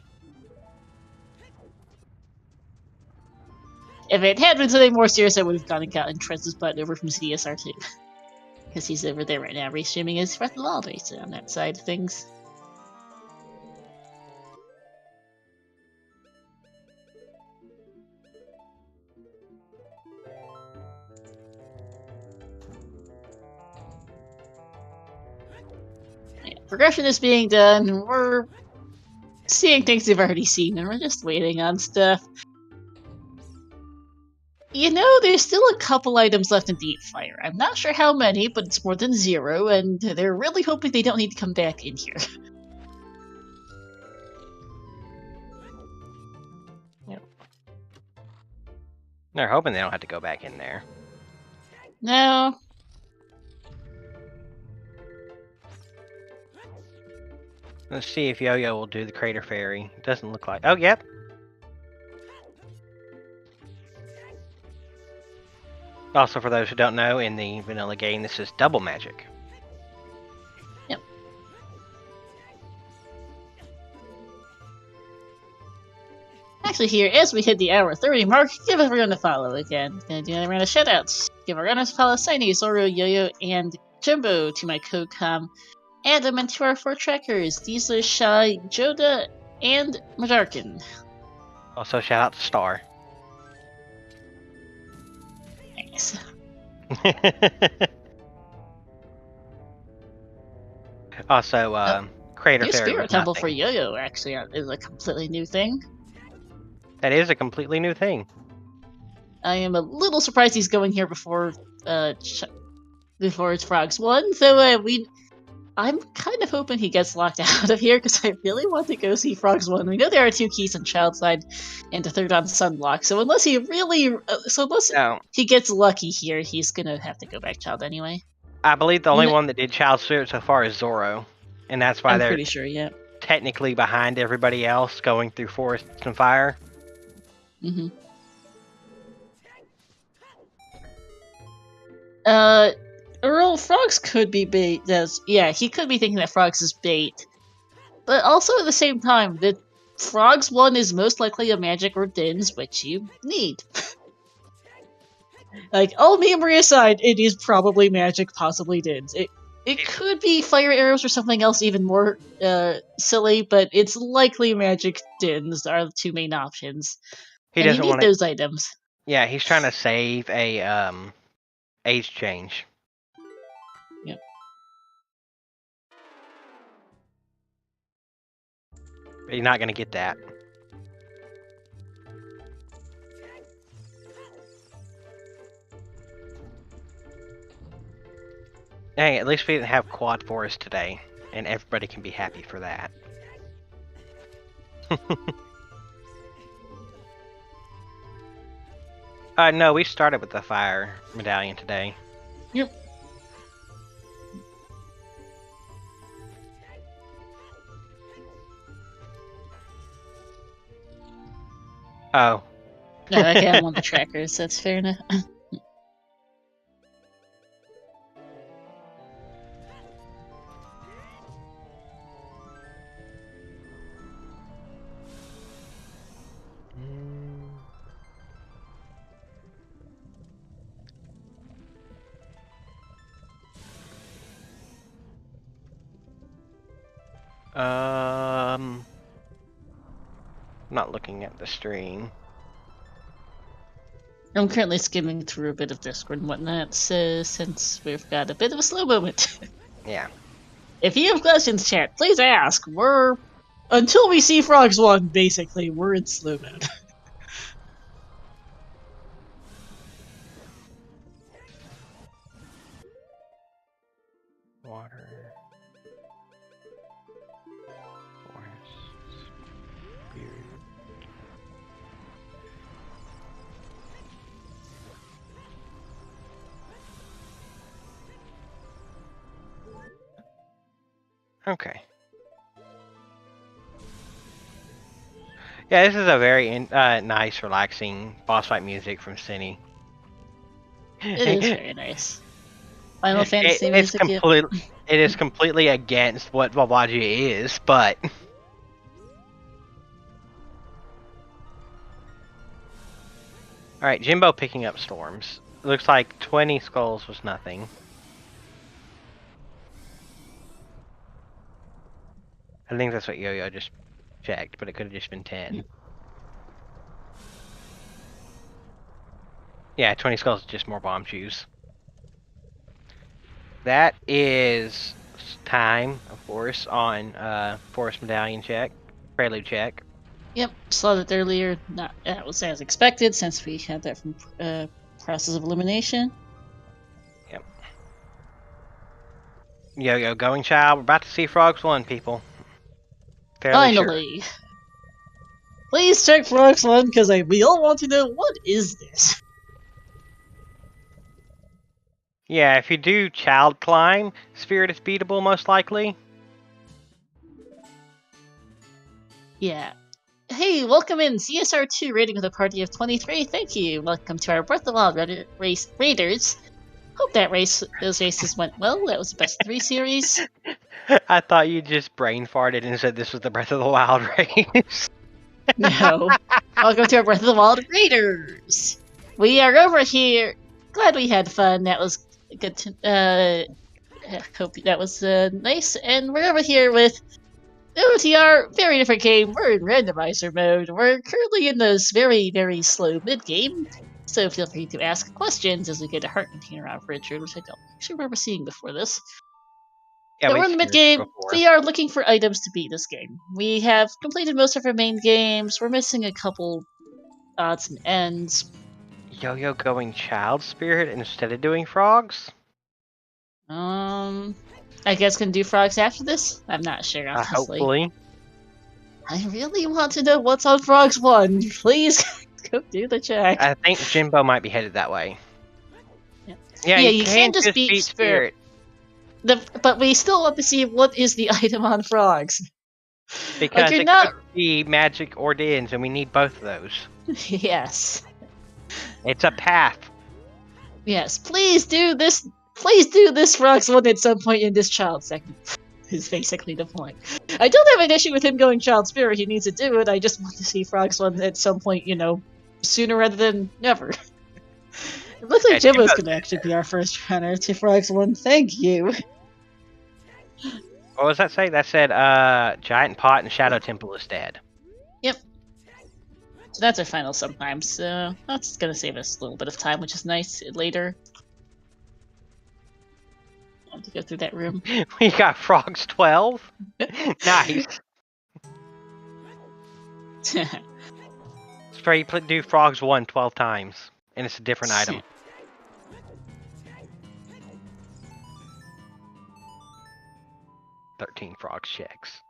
If it had been something more serious, I would have gone and gotten Trez's button over from CSR2. Because he's over there right now, restreaming his Breath of the Wild race on that side of things. Yeah, progression is being done. We're seeing things we've already seen, and we're just waiting on stuff. There's still a couple items left in Deep Fire. I'm not sure how many, but it's more than 0, and they're really hoping they don't need to come back in here. Yep. They're hoping they don't have to go back in there. No. Let's see if Yo-Yo will do the Crater Fairy. Doesn't look like... Oh, yep. Also, for those who don't know, in the vanilla game, this is double magic. Yep. Actually, here, as we hit the hour 30 mark, give everyone a follow again. Gonna do another round of shoutouts. Give everyone a follow Saini, Zoro, Yo-Yo, and Jumbo to my co-com. And a to our 4 trackers, Diesel, Shy, Joda, and Madarkin. Also, shout out to Star. Thanks. Also, Crater New Fairy. Spirit Temple for Yo-Yo actually is a completely new thing. That is a completely new thing. I am a little surprised he's going here before it's Frogs 1, so I'm kind of hoping he gets locked out of here because I really want to go see Frogs 1. We know there are 2 keys on Child Side and a third on Sunblock, so unless he really, he gets lucky here, he's gonna have to go back Child anyway. I believe the only one that did Child Spirit so far is Zoro, and that's why I'm they're pretty sure, yeah. technically behind everybody else going through Forest and Fire. Mm-hmm. Earl, Frogs could be bait. Yeah, he could be thinking that Frogs is bait. But also at the same time, that Frogs 1 is most likely a magic or Dins, which you need. Like, all memory aside, it is probably magic, possibly Dins. It could be fire arrows or something else even more silly, but it's likely magic Dins are the 2 main options. He and doesn't you need those items. Yeah, he's trying to save a age change. Yep. But you're not gonna get that. Hey, at least we didn't have Quad Forest today, and everybody can be happy for that. No, we started with the Fire Medallion today. Yep. Oh. No, okay, I'm on the trackers, that's fair enough. I'm not looking at the stream. I'm currently skimming through a bit of Discord and whatnot, so since we've got a bit of a slow moment. Yeah. If you have questions, chat, please ask. Until we see Frogs 1, basically, we're in slow mode. Water. Okay. Yeah, this is a very nice, relaxing boss fight music from Cine. It is very nice. Final Fantasy music. It is completely against what Wawaji is, but. Alright, Jimbo picking up storms. Looks like 20 skulls was nothing. I think that's what Yo-Yo just checked, but it could have just been 10. Yeah, 20 skulls is just more bomb shoes. That is time, of course, on Forest Medallion check. Prelude check. Yep, saw that earlier. That was as expected since we had that from Process of Elimination. Yep. Yo-Yo going child. We're about to see Frogs 1, people. Finally. Sure. Please check Frogs 1 because we all want to know what is this. Yeah, if you do Child Climb, Spirit is beatable most likely. Yeah. Hey, welcome in CSR2 rating with a party of 23. Thank you. Welcome to our Breath of the Wild Raiders. Hope those races went well. That was the best of 3 series. I thought you just brain farted and said this was the Breath of the Wild race. No. Welcome to our Breath of the Wild Raiders. We are over here. Glad we had fun. That was good to, hope that was nice. And we're over here with OoTR, very different game. We're in randomizer mode. We're currently in this very, very slow mid-game, so feel free to ask questions as we get a heart container out of Richard, which I don't actually remember seeing before this. Yeah, we're in the mid-game. We are looking for items to beat this game. We have completed most of our main games. We're missing a couple odds and ends. Yo-Yo going child spirit instead of doing frogs? I guess can do frogs after this? I'm not sure, honestly. Hopefully. I really want to know what's on Frogs 1. Please go do the check. I think Jimbo might be headed that way. Yeah, Yeah, you can't just beat spirit. But we still want to see what is the item on frogs. Because you're it not... could be magic or dins, and we need both of those. Yes. It's a path. Yes, please do this. Please do this Frogs 1 at some point in this child segment. Is basically the point. I don't have an issue with him going child spirit. He needs to do it. I just want to see Frogs 1 at some point, you know, sooner rather than never. It looks like Jimbo's gonna actually be our first runner to Frogs 1. Thank you. What does that say? That said, Giant Pot and Shadow Temple is dead. Yep. So that's our final sometimes. So that's gonna save us a little bit of time, which is nice later. I have to go through that room. We got Frogs 12. Nice. Straight do Frogs 1 12 times, and it's a different item. "13 frogs checks.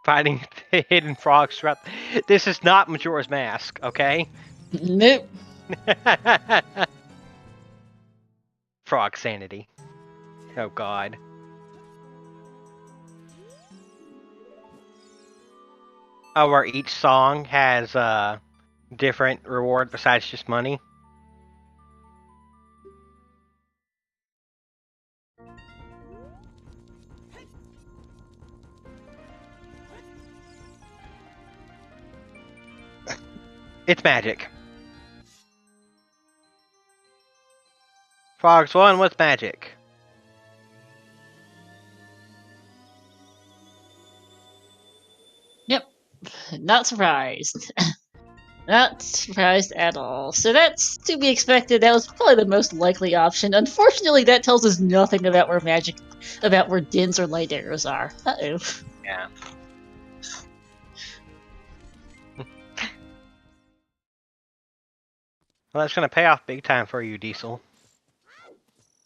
Finding the hidden frogs throughout. This is not Majora's Mask, okay? Nope. Frog sanity. Oh god. Oh, where each song has a different reward besides just money. It's magic. Frogs 1 was magic. Yep. Not surprised. Not surprised at all. So that's to be expected. That was probably the most likely option. Unfortunately, that tells us nothing about where dins or light arrows are. Uh-oh. Yeah. Well, that's gonna pay off big time for you, Diesel.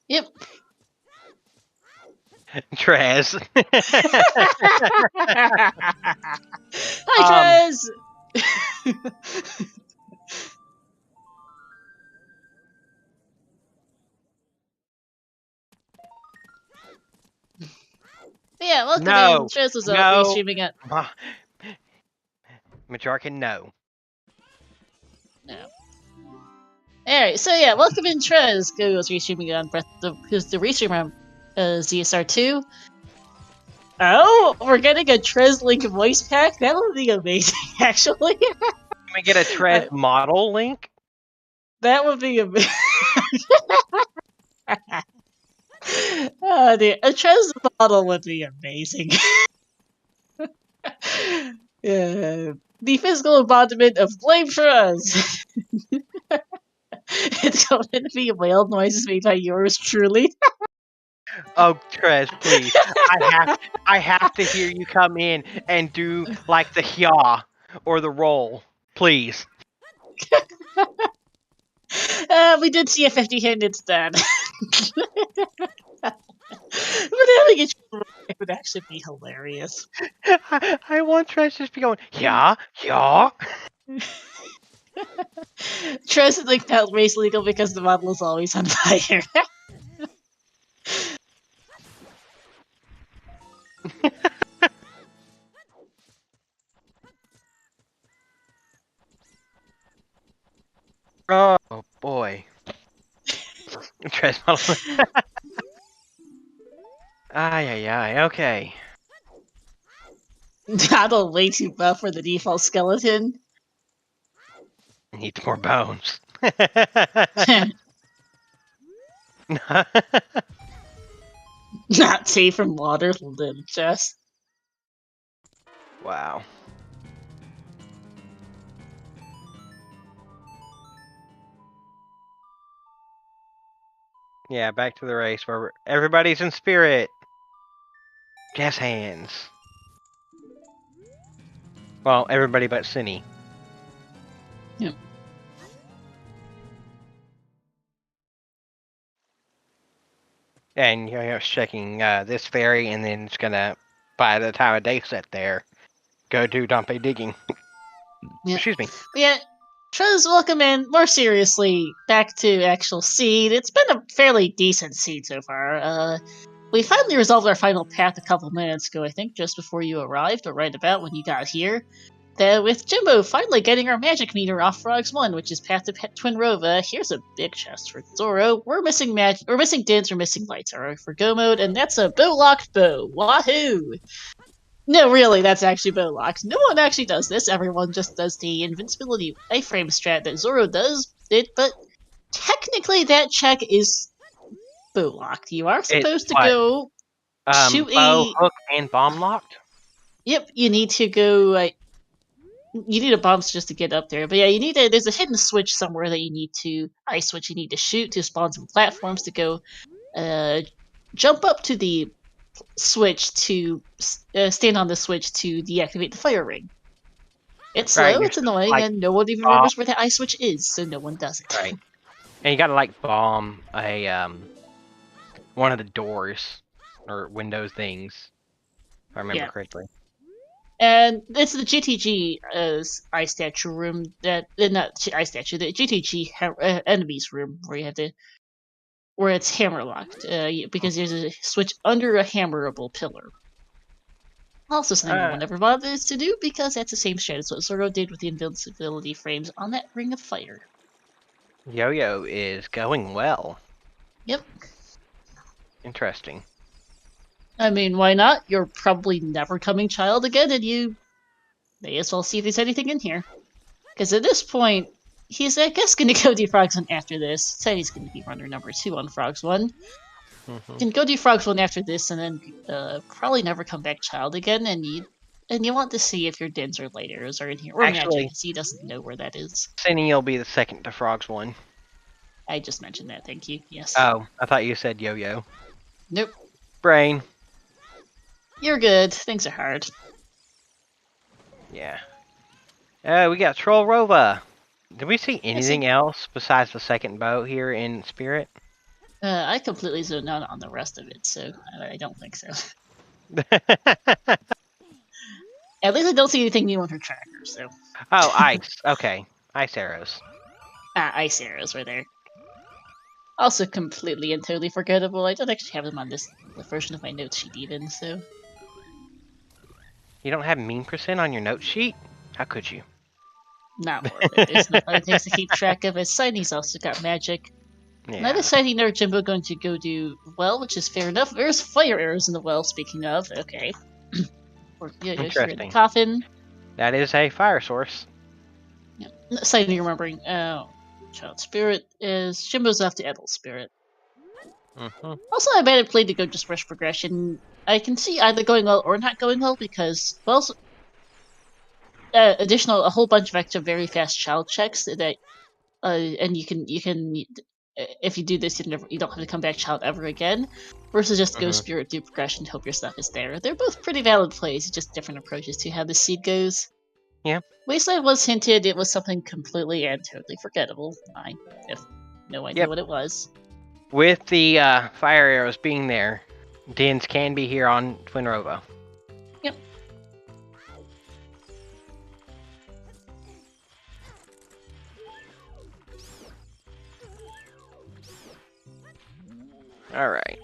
Yep. Trez. Hi, Trez! Yeah, welcome in. Trez was restreaming it. Majorcan, no. No. Alright, so yeah, welcome in Trez. Go was restreaming it on the restream on ZSR2. Oh, we're getting a Trez Link voice pack? That would be amazing, actually. Can we get a Trez model link? That would be amazing. Oh, dear. A Trez model would be amazing. Yeah. The physical embodiment of blame for us. It's going to be whale noises made by yours truly. Oh, Trez, please. I have to hear you come in and do like the yaw or the roll. Please. We did see a 50-handed stand. But having it would actually be hilarious. I want Trez to just be going, yeah. Trez is like that race legal because the model is always on fire. Oh boy. Trez model. Ay, okay. Model way too buff for the default skeleton. Needs more bones. Not safe from water, little chest. Wow. Yeah, back to the race where everybody's in spirit. Jazz hands. Well, everybody but Cinny. Yep. And you're checking this fairy, and then it's gonna, by the time of day set there, go do Dumpy digging. Yeah. Excuse me. But yeah, Trez, welcome in. More seriously, back to actual seed. It's been a fairly decent seed so far. We finally resolved our final path a couple minutes ago, I think, just before you arrived, or right about when you got here. With Jimbo finally getting our magic meter off Frogs 1, which is Path to Twin Rova, here's a big chest for Zoro. We're missing we're missing Dins, we're missing lights, alright, for Go mode, and that's a bow-locked bow. Wahoo! No, really, that's actually bow-locked. No one actually does this, everyone just does the invincibility iframe strat that Zoro does, but technically that check is bow-locked. You are supposed to go shoot bow, a... hook, and bomb locked? Yep, you need to go... you need a bomb just to get up there. But yeah, you need there's a hidden switch somewhere that you need to ice switch you need to shoot to spawn some platforms to go jump up to the switch to stand on the switch to deactivate the fire ring. It's slow, it's annoying, and no one even remembers where the ice switch is, so no one does it. Right. And you gotta like bomb a one of the doors or windows things, if I remember correctly. And it's the GTG ice statue room that not ice statue, the GTG enemies room where you have to it's hammer locked because there's a switch under a hammerable pillar. Also something no one ever bothers to do because that's the same strat as what Zoro did with the invincibility frames on that ring of fire. Yo-Yo is going well. Yep. Interesting. I mean, why not? You're probably never coming child again, and you may as well see if there's anything in here. Because at this point, he's, I guess, going to go do Frogs 1 after this. Said he's going to be runner number 2 on Frogs 1. Can go do Frogs 1 after this, and then probably never come back child again, and you want to see if your Dins or light arrows are in here. Or actually, magic, he doesn't know where that is. Cindy will be the second to Frogs 1. I just mentioned that, thank you, yes. Oh, I thought you said Yo-Yo. Nope. Brain. You're good, things are hard. Yeah. We got Troll Rova. Did we see anything else besides the second boat here in Spirit? I completely zoned out on the rest of it, so I don't think so. At least I don't see anything new on her tracker, so... Oh, ice. Okay. Ice arrows. Ice arrows were there. Also completely and totally forgettable. I don't actually have them on the version of my note sheet even, so... You don't have mean percent on your note sheet? How could you? Not worth it. There's no other things to keep track of. As Sightings also got magic. Yeah. Another sighting there, Jimbo going to go do well, which is fair enough. There's fire arrows in the well, speaking of. Okay. Interesting. The coffin. That is a fire source. Yeah. Sighting remembering. Child Spirit is Jimbo's off to Edel Spirit. Also, I might have played to go just rush progression. I can see either going well or not going well because, well, a whole bunch of extra very fast child checks that, and you can if you do this, you don't have to come back child ever again, versus just go spirit do progression, hope your stuff is there. They're both pretty valid plays, just different approaches to how the seed goes. Yeah. Wasteland was hinted it was something completely and totally forgettable. I have no idea what it was. With the fire arrows being there, Dins can be here on Twin Rova. Yep. Alright.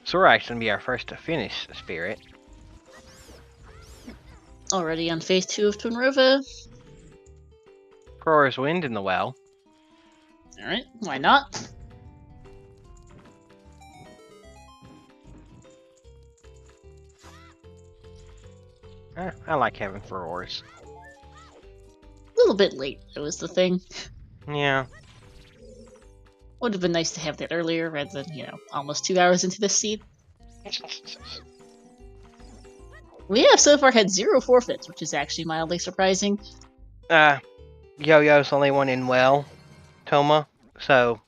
So we're actually going to be our first to finish Spirit. Already on phase 2 of Twin Rova. Crow's Wind in the well. Alright, why not? I like having furrows. A little bit late, that was the thing. Yeah. Would have been nice to have that earlier rather than, almost 2 hours into the seed. We have so far had 0 forfeits, which is actually mildly surprising. Yo-Yo's only one in well, Toma, so...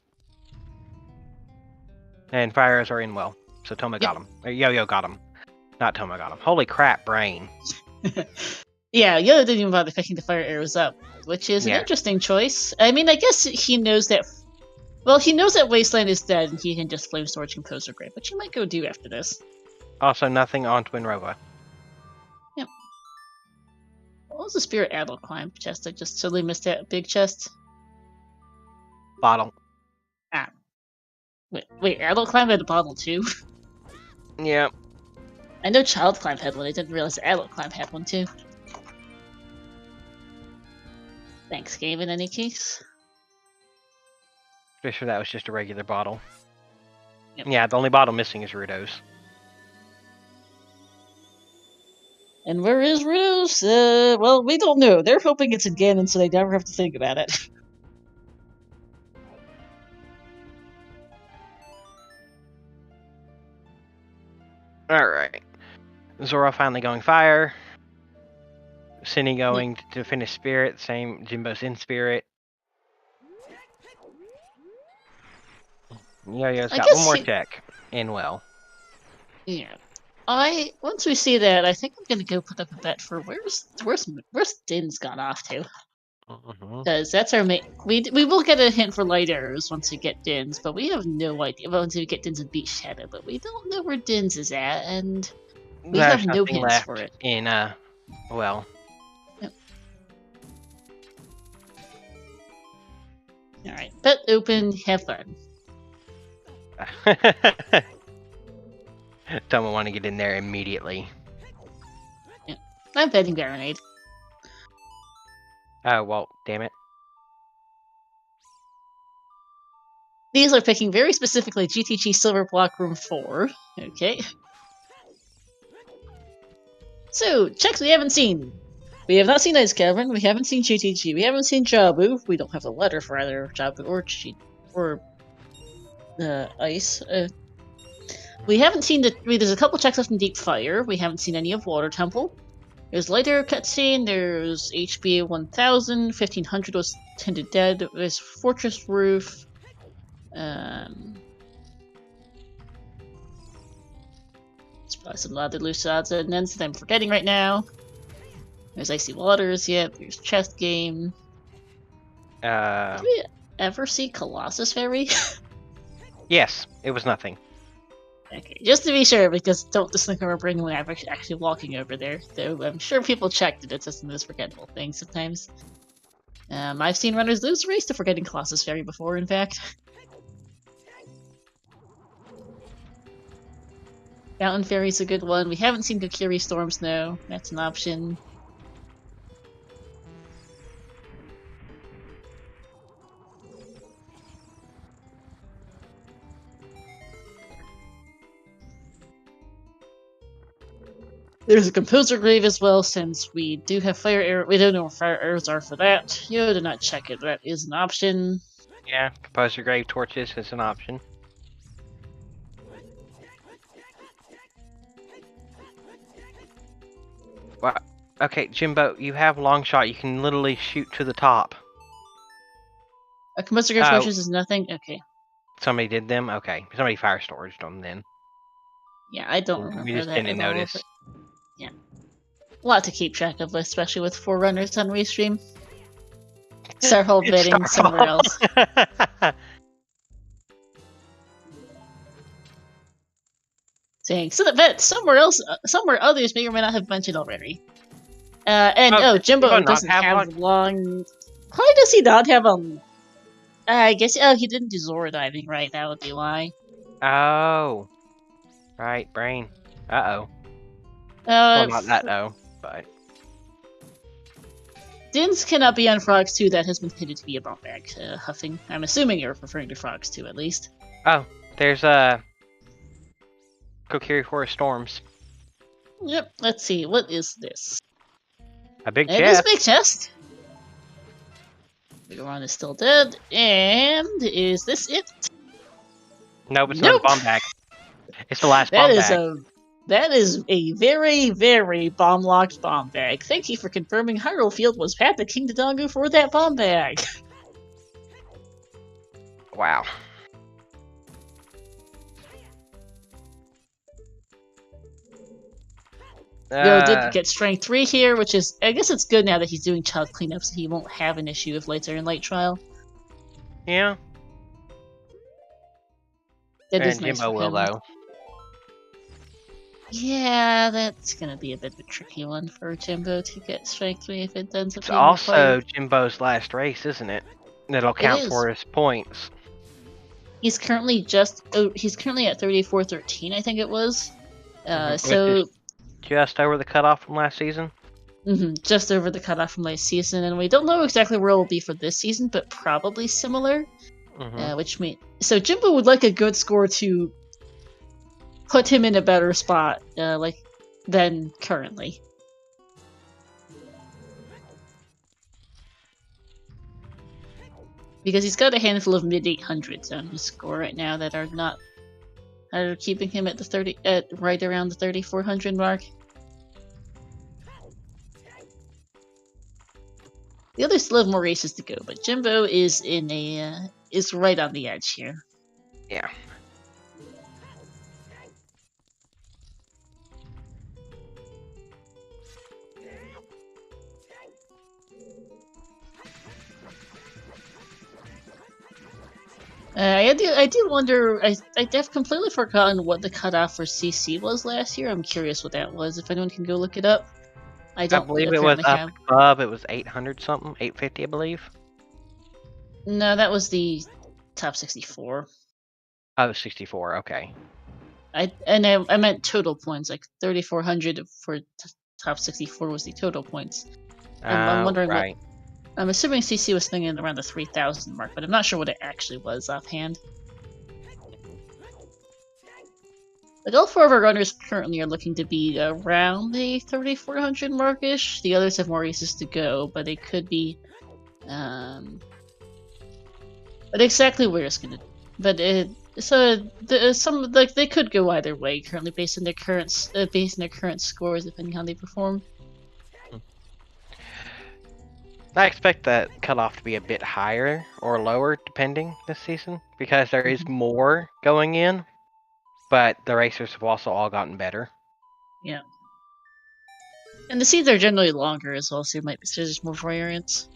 And Fires are in well, so Toma got him. Or Yo-Yo got him. Not Toma got him. Holy crap, brain. Yeah, Yoda didn't even bother picking the fire arrows up, which is an Yeah. interesting choice. I mean, I guess he knows that. Well, he knows that Wasteland is dead, and he can just Flame Storage Composer Grave, which you might go do after this. Also, nothing on Twin Rova. Yep. What was the Spirit Adel climb chest? I just totally missed that big chest. Bottle. Ah. Wait, Adel climb had a bottle too? Yep. I know Child Climb had one, I didn't realize Adult Climb had one too. Thanks, game, in any case. Pretty sure that was just a regular bottle. Yep. Yeah, the only bottle missing is Rudo's. And where is Rudo's? Well, we don't know. They're hoping it's again, and so they never have to think about it. Alright. Zora finally going fire. Cindy going to finish spirit. Same, Jimbo's in spirit. Yo-Yo's got one more check. In well. Yeah. Once we see that, I think I'm gonna go put up a bet for where's Din's gone off to. Because that's our main. We will get a hint for light arrows once we get Din's, but we have no idea. Well, once we get Din's and Beach Shadow, but we don't know where Din's is at, and we have no hints for it. In well. Yep. All right, bet open, have fun. Don't want to get in there immediately. Yeah. I'm betting Baronade. Oh, well, damn it. These are picking very specifically GTG Silver Block Room 4. Okay. So, checks we haven't seen. We have not seen Ice Cavern, we haven't seen GTG, we haven't seen Jabu, we don't have a letter for either Jabu or Ice. We haven't seen there's a couple checks left in Deep Fire, we haven't seen any of Water Temple. There's Light Arrow cutscene, there's HB 1000, 1500 was Tended Dead, there's Fortress Roof, there's probably some other loose odds and ends that I'm forgetting right now. There's Icy Waters, yep, there's Chest Game. Did we ever see Colossus Ferry? Yes, it was nothing. Okay, just to be sure, because don't just think we're bringing when I'm actually walking over there. Though I'm sure people checked it, it's just the most forgettable thing sometimes. I've seen runners lose the race to forgetting Colossus Ferry before, in fact. Mountain Ferry's a good one. We haven't seen Kokiri Storms, though. That's an option. There's a Composer Grave as well, since we do have Fire Arrow. We don't know where Fire Arrows are for that. Yoda did not check it. That is an option. Yeah, Composer Grave Torches is an option. Well, okay, Jimbo, you have long shot. You can literally shoot to the top. A Composer Grave Torches is nothing? Okay. Somebody did them? Okay. Somebody fire storaged them then. Yeah, I don't remember We just that didn't at all, notice. but yeah. A lot to keep track of, especially with Forerunners on Restream. Start whole bidding somewhere else. Saying so that somewhere else, somewhere others may or may not have mentioned already. Jimbo doesn't have long. Why does he not have I guess he didn't do Zora diving, right? That would be why. Oh, right, brain. Well, not that though, but Dins cannot be on Frogs 2. That has been pitted to be a bomb bag. Huffing. I'm assuming you're referring to Frogs 2 at least. Oh, there's Kokiri Forest Storms. Yep. Let's see. What is this? A big chest. It is a big chest. Bigoron is still dead. And is this it? Nope, it's not a bomb bag. It's the last bomb bag. That is a very, very bomb-locked bomb bag. Thank you for confirming Hyrule Field was Pat the King Dodongo for that bomb bag. Wow. Yo did get strength 3 here, which is, I guess it's good now that he's doing child cleanup, so he won't have an issue if lights are in light trial. Yeah. That And is nice Jimbo for will, him. though. Yeah, that's gonna be a bit of a tricky one for Jimbo to get strength 3 if it ends up It's being also required. Jimbo's last race, isn't it? That'll It count is. for his points. He's currently he's currently at 34.13, I think it was. Which is just over the cutoff from last season. Just over the cutoff from last season, and we don't know exactly where it will be for this season, but probably similar. Which means so Jimbo would like a good score to put him in a better spot, than currently. Because he's got a handful of mid 800s on his score right now that are keeping him at right around the 3400 mark. The others still have more races to go, but Jimbo is is right on the edge here. Yeah. I do wonder. I've completely forgotten what the cutoff for CC was last year. I'm curious what that was. If anyone can go look it up. I don't believe it was apparently up have. above. It was 800 something, 850, I believe. No, that was the top 64. Oh, 64. Okay. I meant total points, like 3,400 for top 64 was the total points. I'm wondering right. what. I'm assuming CC was thinking around the 3,000 mark, but I'm not sure what it actually was offhand. Like all 4 of our runners currently are looking to be around the 3,400 markish. The others have more races to go, but it could be, but exactly where it's gonna. But they could go either way currently based on their current scores, depending on how they perform. I expect that cutoff to be a bit higher or lower, depending this season, because there is more going in, but the racers have also all gotten better. Yeah. And the seeds are generally longer as well, so there's more variance.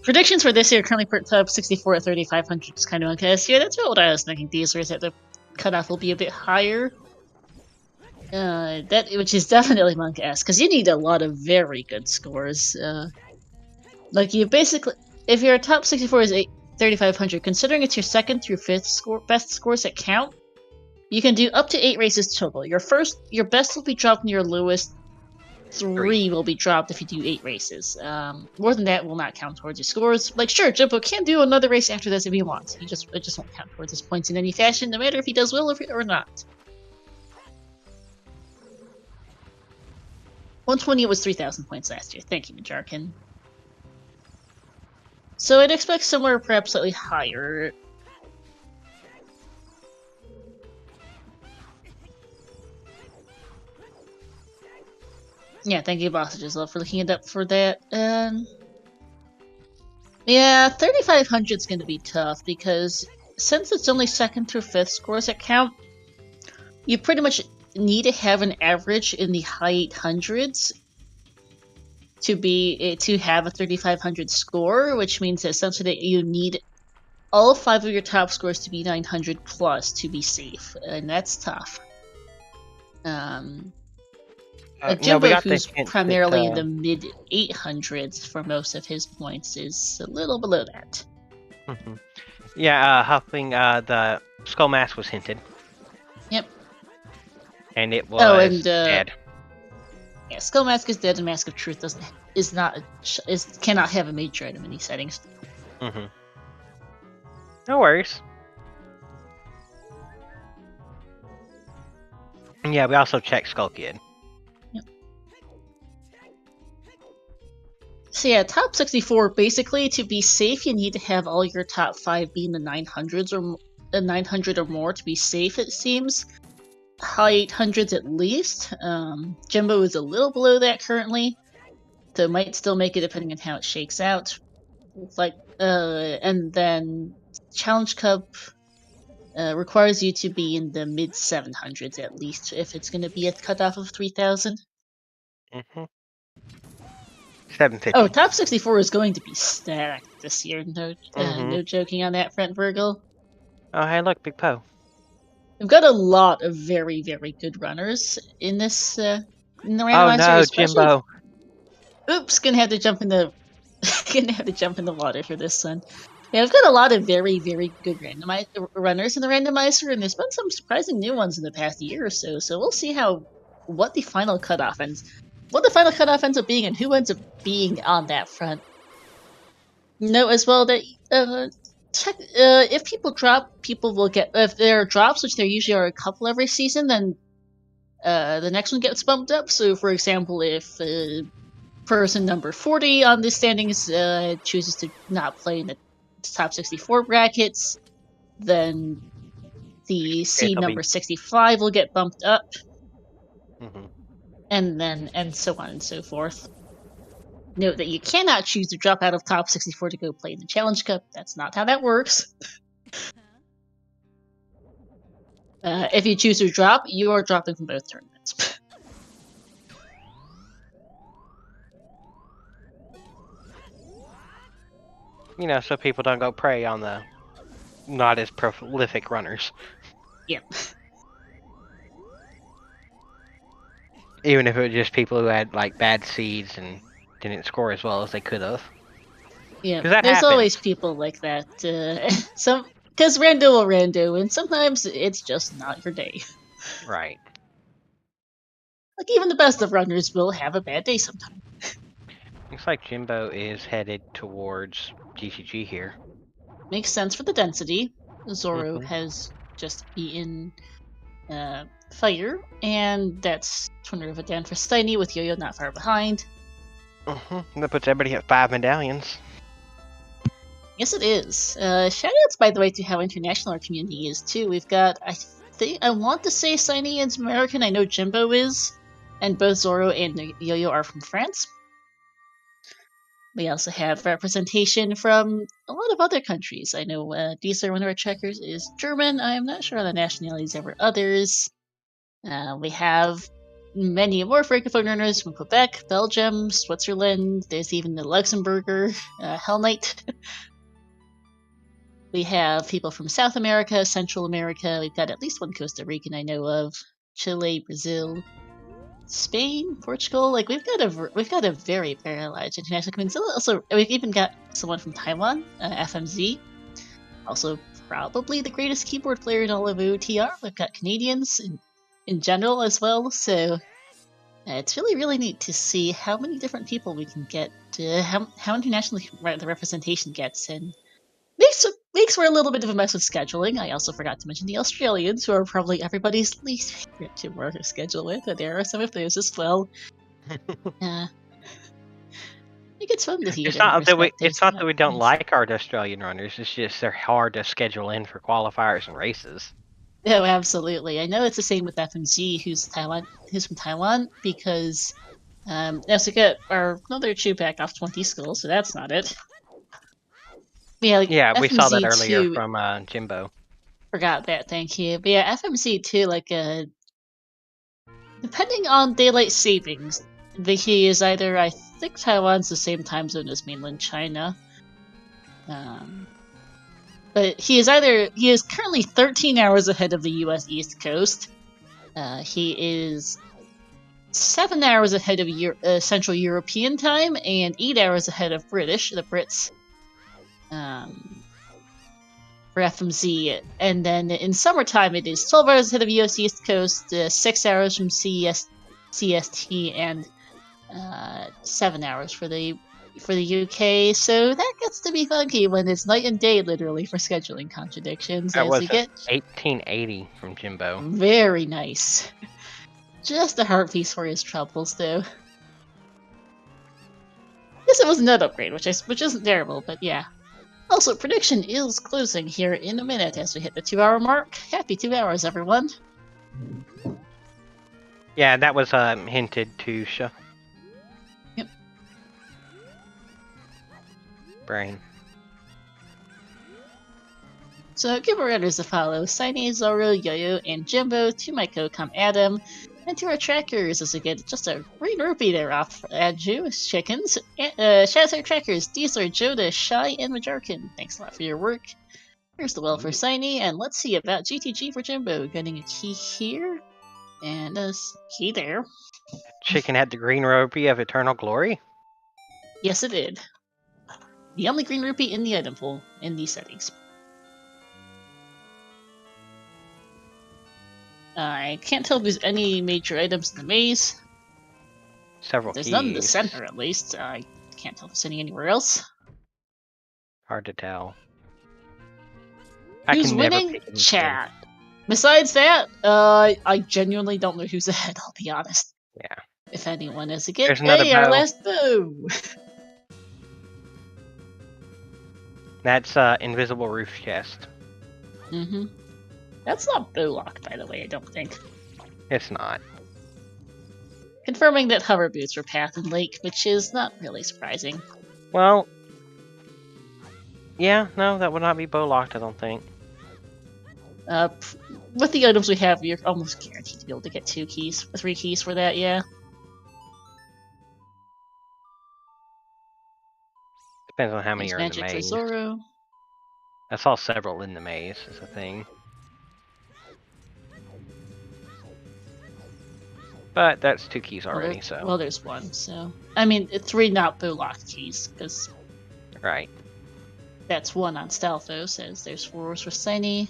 Predictions for this year currently put top 64 at 3,500 is kind of uncast. Yeah, that's what I was thinking. These years that the cutoff will be a bit higher. Which is definitely monk-esque, because you need a lot of very good scores. Like you basically, if your top 64 is 3,500, considering it's your 2nd through 5th best scores that count, you can do up to 8 races total. Your best will be dropped, and your lowest 3 will be dropped if you do 8 races. More than that will not count towards your scores. Like, sure, Jimbo can do another race after this if he wants. It just won't count towards his points in any fashion, no matter if he does well or not. 120 was 3,000 points last year. Thank you, Majarkin. So I'd expect somewhere perhaps slightly higher. Yeah, thank you, Bossages Love, for looking it up for that. Yeah, 3,500 is going to be tough because since it's only 2nd through 5th scores that count, you pretty much need to have an average in the high 800s to have a 3,500 score, which means essentially that you need all 5 of your top scores to be 900 plus to be safe, and that's tough. Jimbo, who's primarily in the mid 800s for most of his points, is a little below that. Yeah, Huffing, the Skull Mask was hinted. Yep. And it was dead. Yeah, Skull Mask is dead, and Mask of Truth cannot have a major item in these settings. No worries. Yeah, we also checked Skull Kid. Yep. So yeah, top 64, basically, to be safe, you need to have all your top 5 be in the 900s or 900 or more to be safe, it seems. High 800s at least. Jimbo is a little below that currently, so might still make it depending on how it shakes out. And then Challenge Cup requires you to be in the mid 700s at least if it's going to be a cutoff of 3,000. 750. Oh, top 64 is going to be stacked this year. No, Mhm. no joking on that front, Virgil. Oh, hey, look, Big Poe. We've got a lot of very, very good runners in this in the randomizer, Oh no, especially. Jimbo. Oops, gonna have to jump in the gonna have to jump in the water for this one. Yeah, we've got a lot of very, very good runners in the randomizer, and there's been some surprising new ones in the past year or so. So we'll see what the final cutoff ends up being, and who ends up being on that front. Note as well that if people drop, people will get if there are drops, which there usually are a couple every season, then the next one gets bumped up. So, for example, if person number 40 on the standings chooses to not play in the top 64 brackets, then the seed number 65 will get bumped up, and so on and so forth. Note that you cannot choose to drop out of top 64 to go play in the Challenge Cup. That's not how that works. If you choose to drop, you are dropping from both tournaments. You know, so people don't go prey on the not as prolific runners. Yep. Even if it was just people who had like bad seeds and didn't score as well as they could have. Yeah, there's happens. Always people like that. Because rando will rando, and sometimes it's just not your day. Right. Like even the best of runners will have a bad day sometime. Looks like Jimbo is headed towards GCG here. Makes sense for the density. Zoro has just beaten Fire, and that's Twinrova down for Steiny with Yo-Yo not far behind. That puts everybody at 5 medallions. Yes, it is. Shoutouts, by the way, to how international our community is too. We've got, I want to say Steiny is American. I know Jimbo is, and both Zoro and Yo-Yo are from France. We also have representation from a lot of other countries. I know Diesel, one of our checkers, is German. I am not sure on the nationalities of our others. We have many more Francophone runners from Quebec, Belgium, Switzerland. There's even the Luxembourger, Hell Knight. We have people from South America, Central America. We've got at least one Costa Rican I know of. Chile, Brazil, Spain, Portugal. Like we've got a very large international community. Also, we've even got someone from Taiwan, FMZ. Also, probably the greatest keyboard player in all of OoTR. We've got Canadians in general as well. So it's really neat to see how many different people we can get. How international the representation gets, and makes for a little bit of a mess with scheduling. I also forgot to mention the Australians, who are probably everybody's least favorite to work or schedule with, but there are some of those as well. It gets fun to hear. It's not that we don't like our Australian runners. It's just they're hard to schedule in for qualifiers and races. Oh, absolutely. I know it's the same with FMZ, who's from Taiwan, because Jessica, our another chew back off 20 skulls, so that's not it. Yeah, we saw that earlier too, from Jimbo. Forgot that, thank you. But yeah, FMC too, depending on daylight savings, he is either, I think Taiwan's the same time zone as mainland China. But he is currently 13 hours ahead of the US East Coast. He is 7 hours ahead of Central European time and 8 hours ahead of the Brits. For FMZ, and then in summertime it is 12 hours ahead of US East Coast, 6 hours from CST, and 7 hours for the UK. So that gets to be funky when it's night and day, literally, for scheduling contradictions. That was 1880 from Jimbo. Very nice. Just a heart piece for his troubles, though. Yes, it was a nut upgrade, which isn't terrible, but yeah. Also, prediction is closing here in a minute as we hit the 2-hour mark. Happy 2 hours, everyone. Yeah, that was hinted to Yep. Brain. So give our runners a follow. Shiny, Zoro, Yo-Yo, and Jimbo. To my come Adam. And to our trackers, as we get just a green rupee there off Juice Chickens. Shout out to our trackers, Diesel, Joda, Shy, and Majarkin. Thanks a lot for your work. Here's the well for Shiny, and let's see about GTG for Jimbo. Getting a key here, and a key there. Chicken had the green rupee of eternal glory? Yes, it did. The only green rupee in the item pool in these settings. I can't tell if there's any major items in the maze. Several There's keys. none in the center, at least. I can't tell if there's any anywhere else. Hard to tell. Who's winning? Chat. Besides that, I genuinely don't know who's ahead, I'll be honest. Yeah. If anyone is again. There's another Hey, our bow. last bow! That's invisible roof chest. Mm-hmm. That's not bow locked, by the way, I don't think. It's not. Confirming that hover boots were Path and Lake, which is not really surprising. Well, yeah, no, that would not be bow locked, I don't think. With the items we have, you're almost guaranteed to be able to get 3 keys for that, yeah. Depends on how many There's are in the magic for maze. Zoro. I saw several in the maze, is a thing. But that's 2 keys already, so. Well, there's 1, so. I mean, 3 not bow locked keys, because. Right. That's 1 on Stalfo, says there's 4 for Shiny.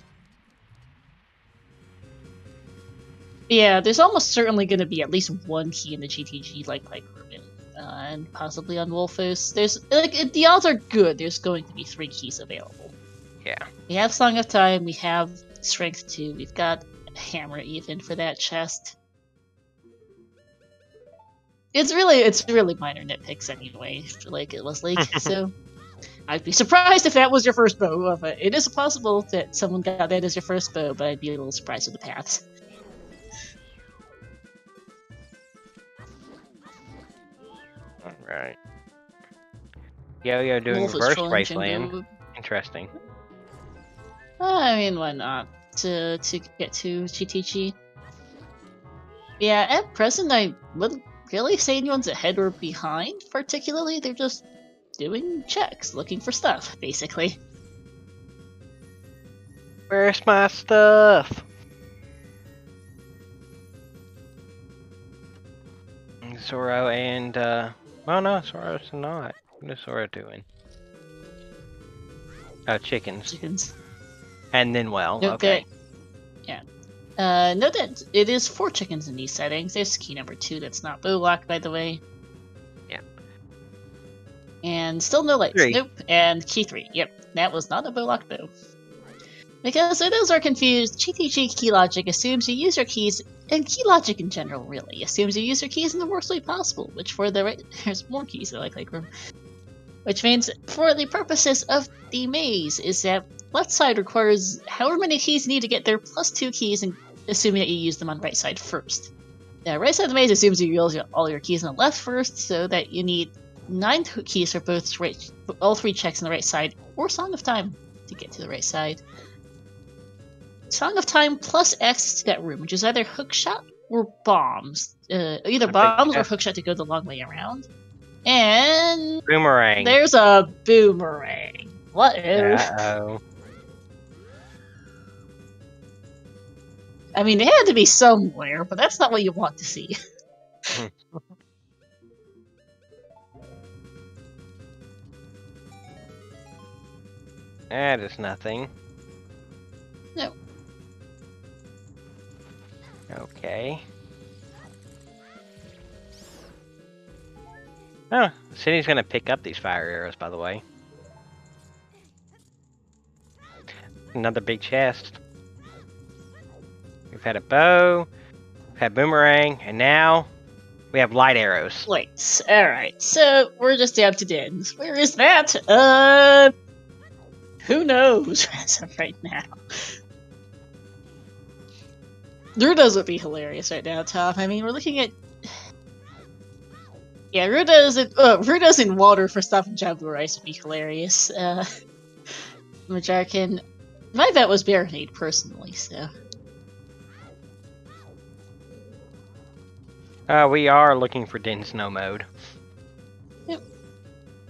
Yeah, there's almost certainly going to be at least 1 key in the GTG, like Ruben, and possibly on Wolfos. There's the odds are good. There's going to be 3 keys available. Yeah. We have Song of Time. We have Strength 2. We've got Hammer even for that chest. It's really minor nitpicks anyway. Like it was like so. I'd be surprised if that was your first bow. But it is possible that someone got that as your first bow, but I'd be a little surprised with the paths. Alright. Yo-Yo doing Wolf is reverse trolling wasteland. Jingo. Interesting. I mean, why not? To get to GTG. Yeah, at present, I wouldn't really say anyone's ahead or behind, particularly. They're just doing checks, looking for stuff, basically. Where's my stuff? Zoro and, oh no, Zoro's not. What is Zoro doing? Oh, chickens. Chickens. And then, well, Note okay. That, yeah. Note that it is 4 chickens in these settings. There's key number 2 that's not bow locked, by the way. Yeah. And still no lights. 3. Nope. And key 3. Yep. That was not a bow locked bow. Because those are confused, GTG key logic assumes you use your keys, and key logic in general really assumes you use your keys in the worst way possible, which for the right, there's more keys like room. Which means, for the purposes of the maze, is that left side requires however many keys you need to get there, plus 2 keys, and assuming that you use them on right side first. The right side of the maze assumes you use all your keys on the left first, so that you need 9 keys for all 3 checks on the right side, or Song of Time to get to the right side. Song of Time plus access to that room, which is either hookshot or bombs. Either bombs or hookshot to go the long way around. And Boomerang. there's a boomerang. What is? Uh-oh. I mean, it had to be somewhere, but that's not what you want to see. That is nothing. No. Okay. Oh, the city's gonna pick up these fire arrows, by the way. Another big chest. We've had a bow, we've had boomerang, and now we have light arrows. Wait, alright, so we're just down to dens. Where is that? Who knows as of right now? Ruda's would be hilarious right now, Tom. I mean, we're looking at... Yeah, Ruda's in water for stopping Jabu Rice would be hilarious. Majarkin, My bet was Baronade, personally, so... We are looking for Din Snow mode. Yep.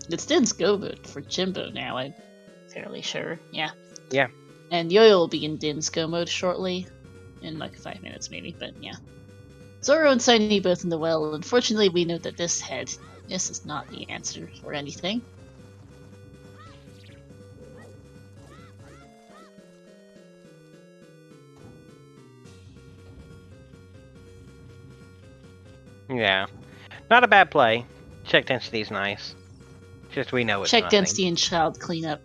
It's Din's Go mode for Jimbo now, I'm fairly sure. Yeah. Yeah. And Yo-Yo will be in Din's Go mode shortly. In like 5 minutes, maybe, but yeah. Zoro and Shiny both in the well. Unfortunately, we know that this is not the answer for anything. Yeah. Not a bad play. Check density's nice. Just we know it's Check nothing. density and child cleanup.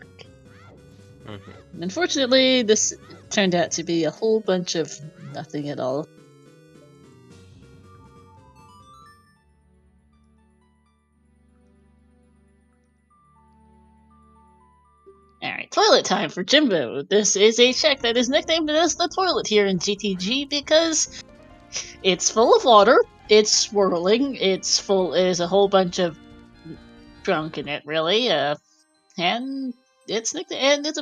Mm-hmm. Unfortunately, this turned out to be a whole bunch of nothing at all. Alright, toilet time for Jimbo. This is a check that is nicknamed as the toilet here in GTG because it's full of water, it's swirling, there's a whole bunch of drunk in it, really, and it's a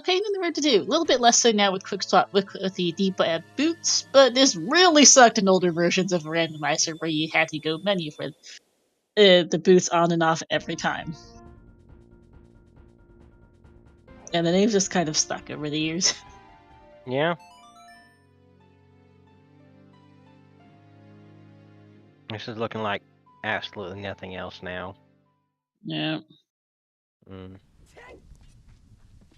pain in the rear to do. A little bit less so now with quick swap with the deep boots, but this really sucked in older versions of Randomizer where you had to go menu for the boots on and off every time. And the name's just kind of stuck over the years. Yeah. This is looking like absolutely nothing else now. Yeah.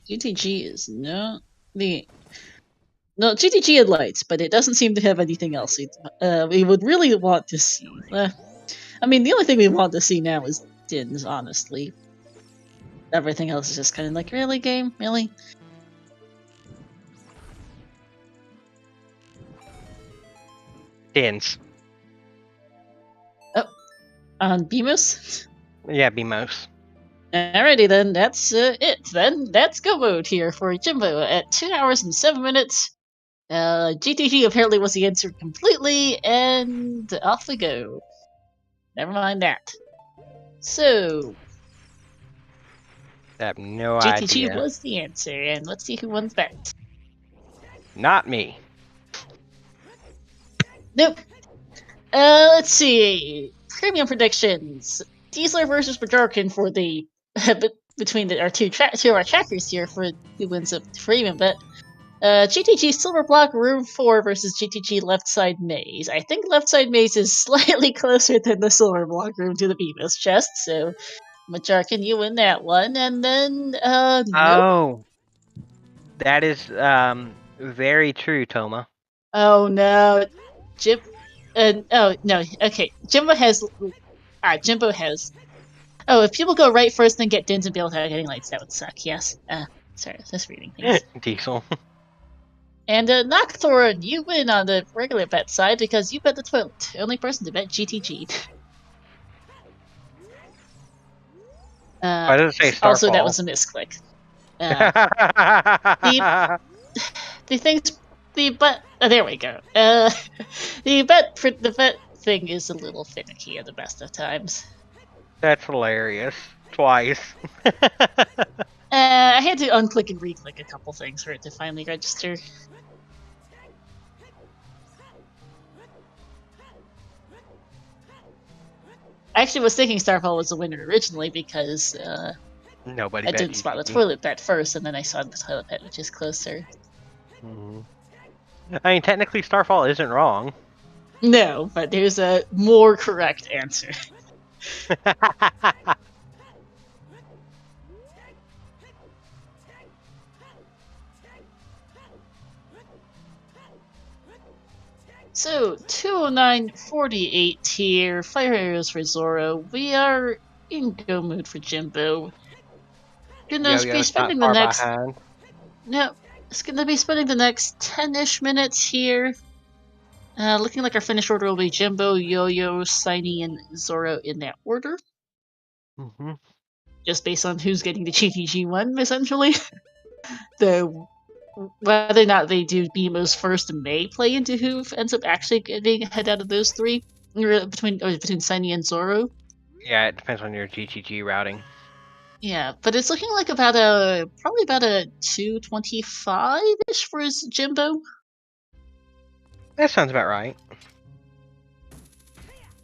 GTG is not the... No, GTG had lights, but it doesn't seem to have anything else. We would really want to see... I mean, the only thing we want to see now is Dins, honestly. Everything else is just kind of like, really, game? Really? Dins. Oh, on Beamos? Yeah, Beamos. Alrighty then, that's it then. That's Go mode here for Jimbo at 2 hours and 7 minutes. GTG apparently was the answer completely, and off we go. Never mind that. So... I have no GTG idea. was the answer, and let's see who won that. Not me. Nope. Let's see. Premium predictions. Diesler versus Bajarkin for the between our two of our trackers here for who wins up the premium bet. GTG Silver Block Room 4 versus GTG Left Side Maze. I think Left Side Maze is slightly closer than the Silver Block Room to the Beamos chest, so Bajarkin, you win that one, and then nope. Oh, that is very true, Toma. Oh no, oh no, okay. Jimbo has. Jimbo has. Oh, if people go right first, then get Dins and Bill without getting lights, that would suck. Yes. Sorry, just reading things. Diesel. And Nocthor, you win on the regular bet side because you bet the toilet. Only person to bet GTG. Why does it say Starfall? Also, that was a misclick. There we go. The bet thing is a little finicky at the best of times. That's hilarious. Twice. I had to unclick and reclick a couple things for it to finally register. I actually was thinking Starfall was the winner originally because Nobody I didn't spot the toilet bet first, and then I saw the toilet bet, which is closer. Mm-hmm. I mean, technically Starfall isn't wrong. No, but there's a more correct answer. So, 209.48 here, Fire Arrows for Zoro. We are in Go mood for Jimbo. Gonna be spending the next... No, it's gonna be spending the next 10-ish minutes here. Looking like our finish order will be Jimbo, Yo-Yo, Shiny, and Zoro in that order. Mm-hmm. Just based on who's getting the GTG one, essentially. Though, whether or not they do Beamos first may play into who ends up actually getting ahead out of those three, between Shiny and Zoro. Yeah, it depends on your GTG routing. Yeah, but it's looking like probably about a 225-ish for his Jimbo. That sounds about right.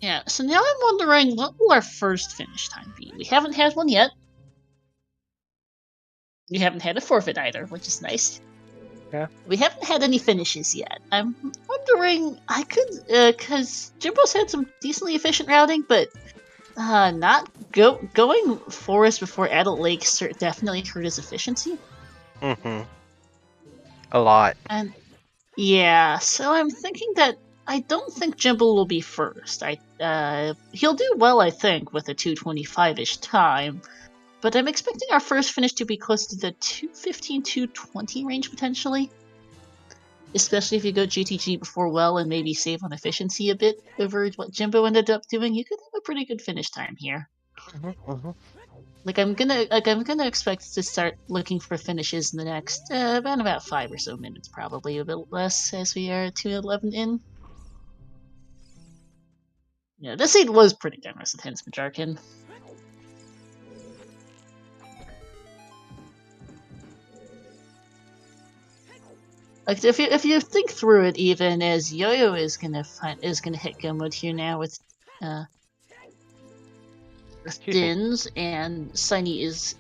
Yeah, so now I'm wondering, what will our first finish time be? We haven't had one yet. We haven't had a forfeit either, which is nice. Yeah. We haven't had any finishes yet. I'm wondering, I could, because Jimbo's had some decently efficient routing, but not going Forest before Adult Lake definitely hurt his efficiency. Mm-hmm. A lot. And yeah, so I'm thinking that I don't think Jimbo will be first. He'll do well, I think, with a 225-ish time, but I'm expecting our first finish to be close to the 215, 220 range potentially. Especially if you go GTG before well and maybe save on efficiency a bit over what Jimbo ended up doing, you could have a pretty good finish time here. I'm gonna expect to start looking for finishes in the next about 5 or so minutes, probably a bit less as we are 2:11 in. Yeah, this seed was pretty generous with Hensman Jarkin. Like if you think through it, even as Yo-Yo is gonna hit go mode here now with Dins, and Signy's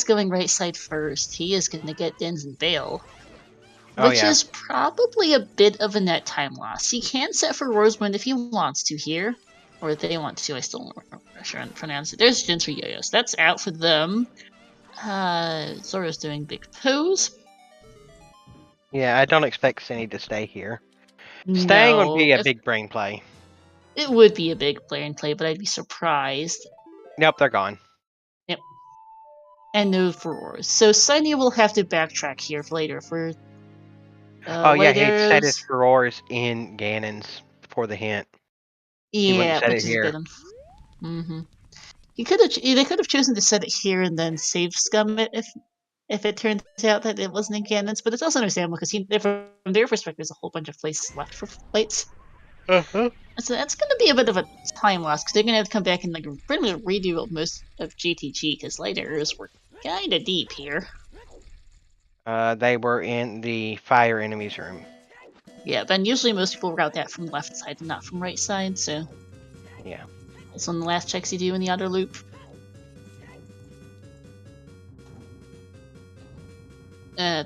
going right side first. He is gonna get Dins and Bale. Which is probably a bit of a net time loss. He can set for Rosewind if he wants to here. Or if they want to, I still don't know how to pronounce it. There's Jins for Yo-Yos. That's out for them. Zoro's doing big pose. Yeah, I don't expect Cindy to stay here. No, Staying would be a big brain play. It would be a big brain play, but I'd be surprised. Nope, they're gone. Yep. And no furores. So Signy will have to backtrack here later for oh yeah, he set his furores in Ganon's for the hint. Yeah, which is a bit mm-hmm. They could have chosen to set it here and then save scum it if it turns out that it wasn't in Ganon's, but it's also understandable because from their perspective, there's a whole bunch of places left for plates. So that's going to be a bit of a time loss because they're going to have to come back and pretty much redo most of GTG because light arrows were kind of deep here. They were in the fire enemies room. Yeah, but usually most people route that from left side and not from right side, so yeah. It's one of the last checks you do in the outer loop.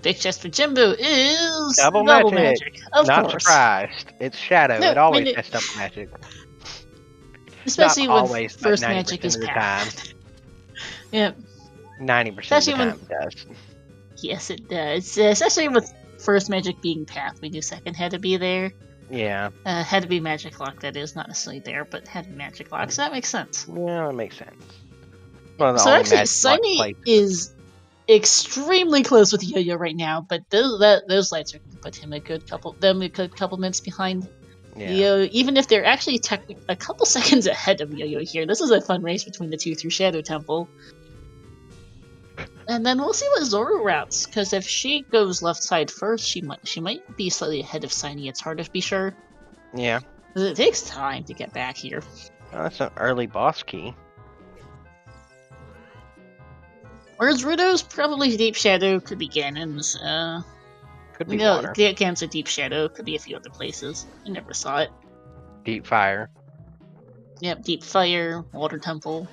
Big chest for Jimbo is double magic. Of course. Not surprised. It's Shadow. No, it always messed up magic. Especially when first magic is path. Yep. 90% of the time it does. Yes, it does. Especially with first magic being path, we knew second had to be there. Yeah. Had to be magic lock, that is. Not necessarily there, but had to be magic lock, so that makes sense. Yeah, that makes sense. Well, so actually, Sunny is extremely close with Yo-Yo right now, but those lights are going to put him a good couple minutes behind. Yeah. Yo, even if they're actually a couple seconds ahead of Yo-Yo here. This is a fun race between the two through Shadow Temple. And then we'll see what Zoro routes, because if she goes left side first, she might be slightly ahead of Signy. It's hard to be sure. Yeah. Because it takes time to get back here. Oh, that's an early boss key. Whereas Rudo's probably Deep Shadow, could be Ganon's. Could be water. Ganon's a Deep Shadow, could be a few other places. I never saw it. Deep Fire. Yep, Deep Fire, Water Temple.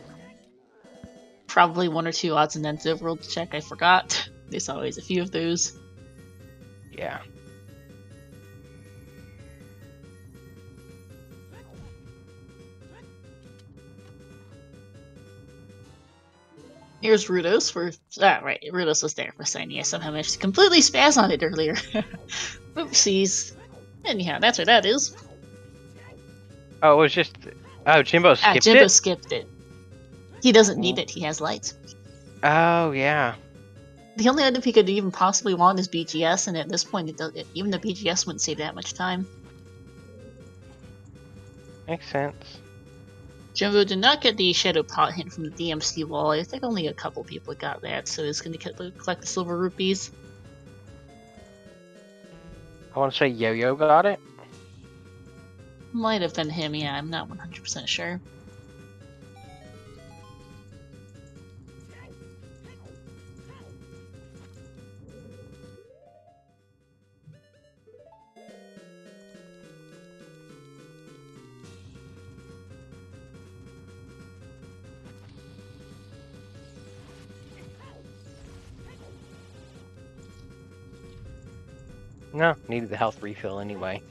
Probably one or two odds and ends overworld to check, I forgot. There's always a few of those. Yeah. Here's Rudos for... right, Rudos was there for Signy. I somehow managed to completely spaz on it earlier. Oopsies. Anyhow, that's what that is. Oh, it was just... Oh, Jimbo skipped it? Jimbo skipped it. He doesn't need it, he has lights. Oh, yeah. The only item he could even possibly want is BGS, and at this point, even the BGS wouldn't save that much time. Makes sense. Jimbo did not get the Shadow Pot hint from the DMC wall. I think only a couple people got that, so he's going to collect the silver rupees. I want to say Yo-Yo got it. Might have been him, yeah, I'm not 100% sure. No, needed the health refill anyway.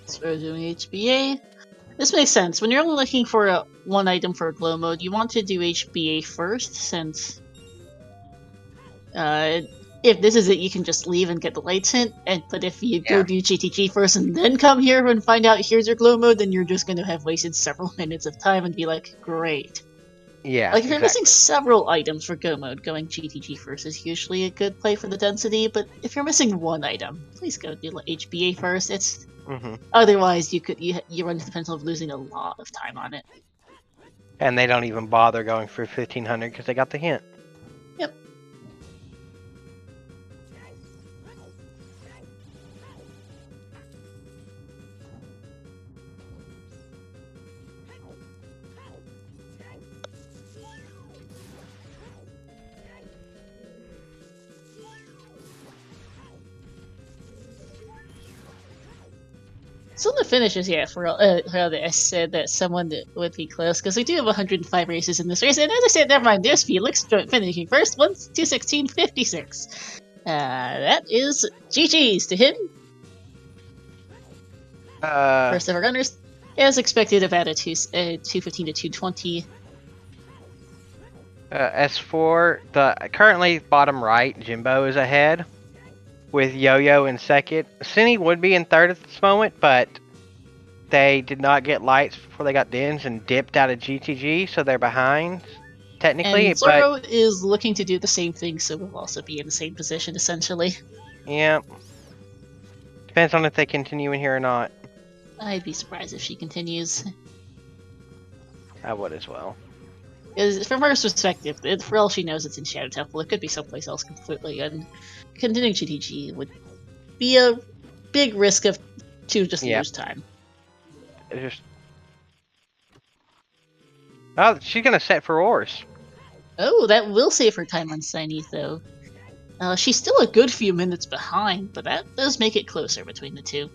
So we're doing HBA. This makes sense. When you're only looking for one item for a glow mode, you want to do HBA first, since if this is it, you can just leave and get the lights hint. But if you go do GTG first and then come here and find out here's your glow mode, then you're just going to have wasted several minutes of time and be like, great. Yeah. Like if you're missing several items for go mode, going GTG first is usually a good play for the density. But if you're missing one item, please go do HBA first. It's otherwise you run into the potential of losing a lot of time on it. And they don't even bother going for 1500 because they got the hint. Yep. So the finishes, yeah, for I said that someone that would be close, because we do have 105 races in this race, and as I said, never mind, there's Felix finishing first, 2:16.56. That is GG's to him. First ever runners, as expected, about a 2:15 to 2:20. As for the currently bottom right, Jimbo is ahead with Yo-Yo in second. Cindy would be in third at this moment, but they did not get lights before they got dens and dipped out of GTG, so they're behind technically. And Zoro is looking to do the same thing, so we'll also be in the same position essentially. Yeah. Depends on if they continue in here or not. I'd be surprised if she continues. I would as well. Because from her perspective, for all she knows, it's in Shadow Temple. It could be someplace else completely, and continuing GTG would be a big risk to just lose time. Oh, she's gonna set for Ors. Oh, that will save her time on Signey, though. She's still a good few minutes behind, but that does make it closer between the two.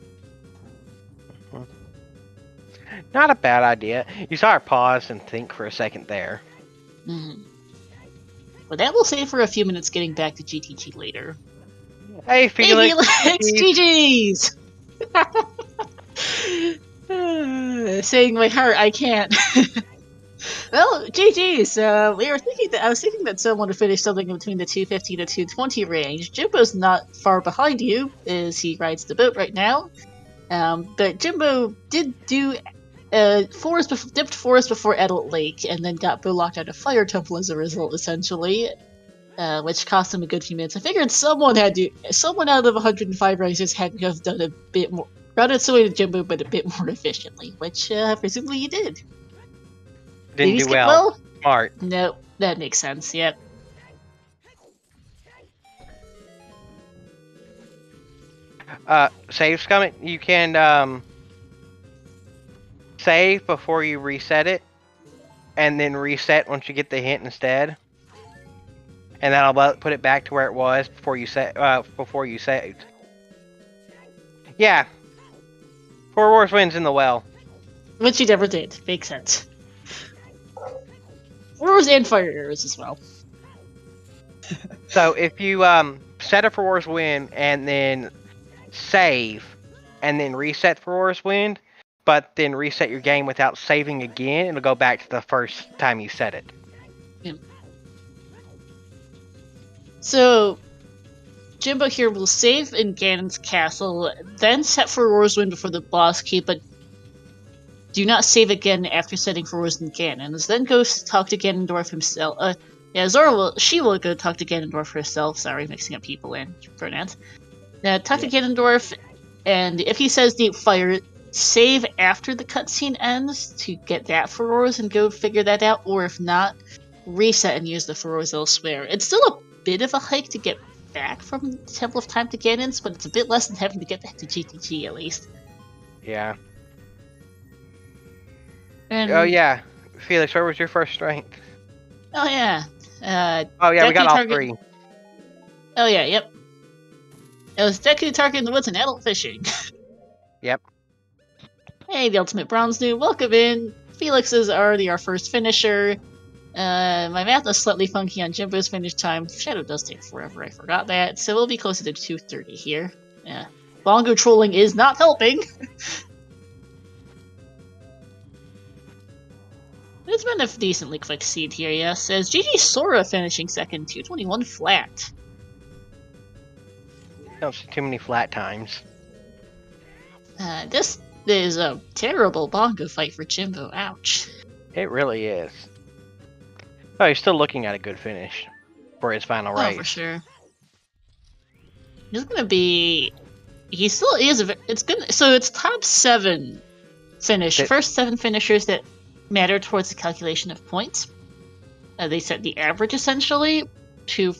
Not a bad idea. You saw her pause and think for a second there. But that will save her a few minutes getting back to GTG later. Hey, Felix! GG's! Saying my heart, I can't. Well, GG's. I was thinking that someone would finish something between the 2:15 to 2:20 range. Jimbo's not far behind you, as he rides the boat right now. But Jimbo did do dipped Forest before Adult Lake, and then got locked out of Fire Temple as a result, essentially, which cost him a good few minutes. I figured someone out of 105 races had to have done a bit more, routed its way to Jimbo, but a bit more efficiently, which presumably you did. Didn't do well. Smart. Nope, that makes sense. Yep. Save's coming. You can save before you reset it, and then reset once you get the hint instead, and that'll put it back to where it was before you saved. Yeah. 4 Wars wins in the well. Which you never did. Makes sense. Wars and fire arrows as well. So if you set a 4 Wars win and then save and then reset 4 Wars win, but then reset your game without saving again, it'll go back to the first time you set it. Yeah. So Jimbo here will save in Ganon's castle, then set for Win before the boss key, but do not save again after setting for in Ganon. Then go talk to Ganondorf himself. Zora will go talk to Ganondorf herself. Sorry, mixing up people and pronouns. Talk to Ganondorf, and if he says the fire, save after the cutscene ends to get that Furores and go figure that out, or if not, reset and use the Furores elsewhere. It's still a bit of a hike to get back from Temple of Time to Ganon's, but it's a bit less than having to get back to GTG at least. Yeah. And, oh yeah, Felix, where was your first strength? Oh yeah. We got all 3. Oh yeah, yep. It was Deku, Tarkin, the Woods, and Adult Fishing. Yep. Hey, the Ultimate Bronze Noob, welcome in. Felix is already our first finisher. My math is slightly funky on Jimbo's finish time. Shadow does take forever, I forgot that. So we'll be closer to 2:30 here. Bongo trolling is not helping. It's been a decently quick seed here, yes. As GG Sora finishing second, 221 flat. Don't see too many flat times. This is a terrible bongo fight for Jimbo. Ouch. It really is. Oh, he's still looking at a good finish for his final race. Oh, for sure. He's gonna be. He still is. It's gonna. So it's top 7 finish. First 7 finishers that matter towards the calculation of points. They set the average essentially to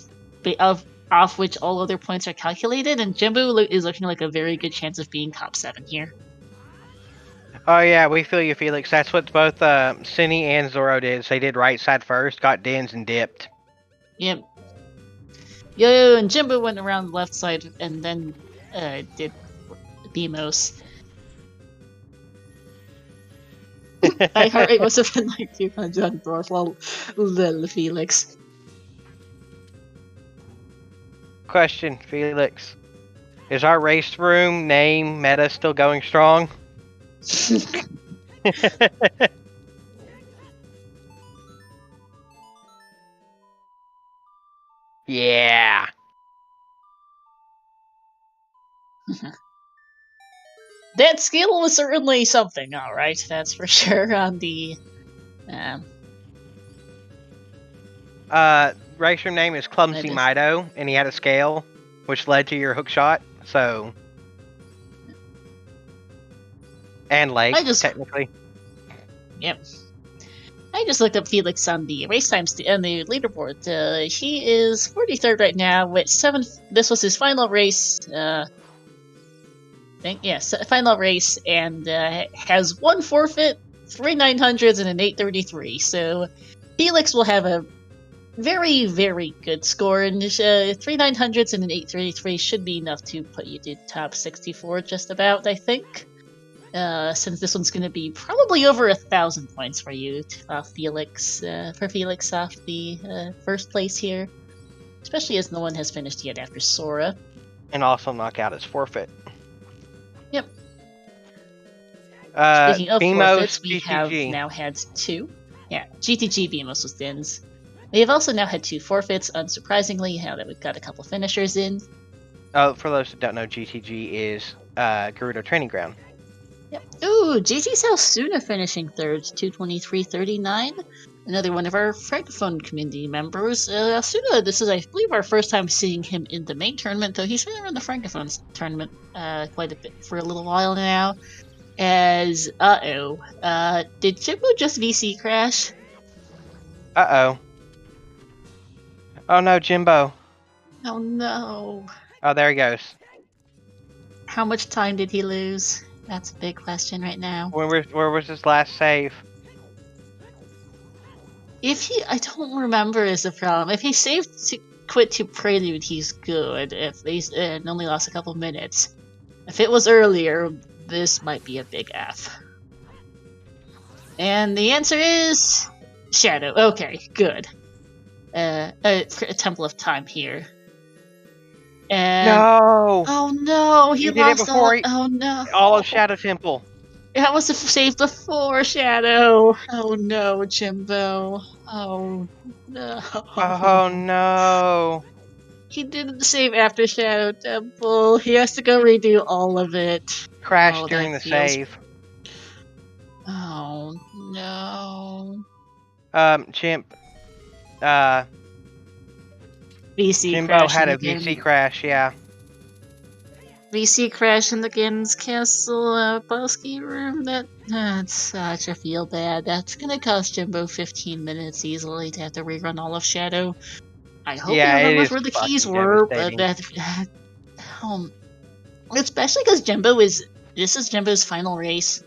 off which all other points are calculated, and Jimbo is looking like a very good chance of being top 7 here. Oh yeah, we feel you, Felix. That's what both Cinny and Zoro did. So they did right side first, got dens, and dipped. Yep. Yo, and Jimbo went around the left side and then did BMOS. My heart rate must have been like 200 while little Felix. Question, Felix. Is our race room name meta still going strong? Yeah. That skill was certainly something, alright, that's for sure on the... race room name is Clumsy Mido, and he had a scale, which led to your hook shot, so... And leg, technically. Yep. I just looked up Felix on the race times on the leaderboard. He is 43rd right now with 7. This was his final race. Final race, and has 1 forfeit, 3 900s, and an 833. So Felix will have a very, very good score, and 3 900s and an 833 should be enough to put you to top 64 just about, I think. Since this one's going to be probably over 1,000 points for you, Felix, off the first place here. Especially as no one has finished yet after Sora. And also knock out his forfeit. Yep. Speaking of BMOS, forfeits, we have now had 2. Yeah, GTG BMOS was Dins. We have also now had 2 forfeits, unsurprisingly, now that we've got a couple finishers in. Oh, for those who don't know, GTG is Gerudo Training Ground. Yep. Ooh, GG Salsuna finishing 3rd, 223.39. Another one of our Francophone community members. Asuna, this is, I believe, our first time seeing him in the main tournament, though he's been around the Francophone tournament quite a bit for a little while now. As, did Jimbo just VC crash? Uh-oh. Oh no, Jimbo. Oh no. Oh, there he goes. How much time did he lose? That's a big question right now. Where was his last save? I don't remember is the problem. If he saved to quit to Prelude, he's good. If he's only lost a couple minutes. If it was earlier, this might be a big F. And the answer is Shadow. Okay, good. A Temple of Time here. And no! Oh no! He did lost it before oh no! All of Shadow Temple. That was a save before Shadow. Oh no, Jimbo. Oh no. Oh no. He didn't save after Shadow Temple. He has to go redo all of it. Crashed during the save. Oh no. Chimp. VC Jimbo had a VC crash, yeah. VC crash in the Garen's Castle Bosky room. That's such a feel bad. That's gonna cost Jimbo 15 minutes easily to have to rerun all of Shadow. I hope he remembers where the keys were, but especially because this is Jimbo's final race.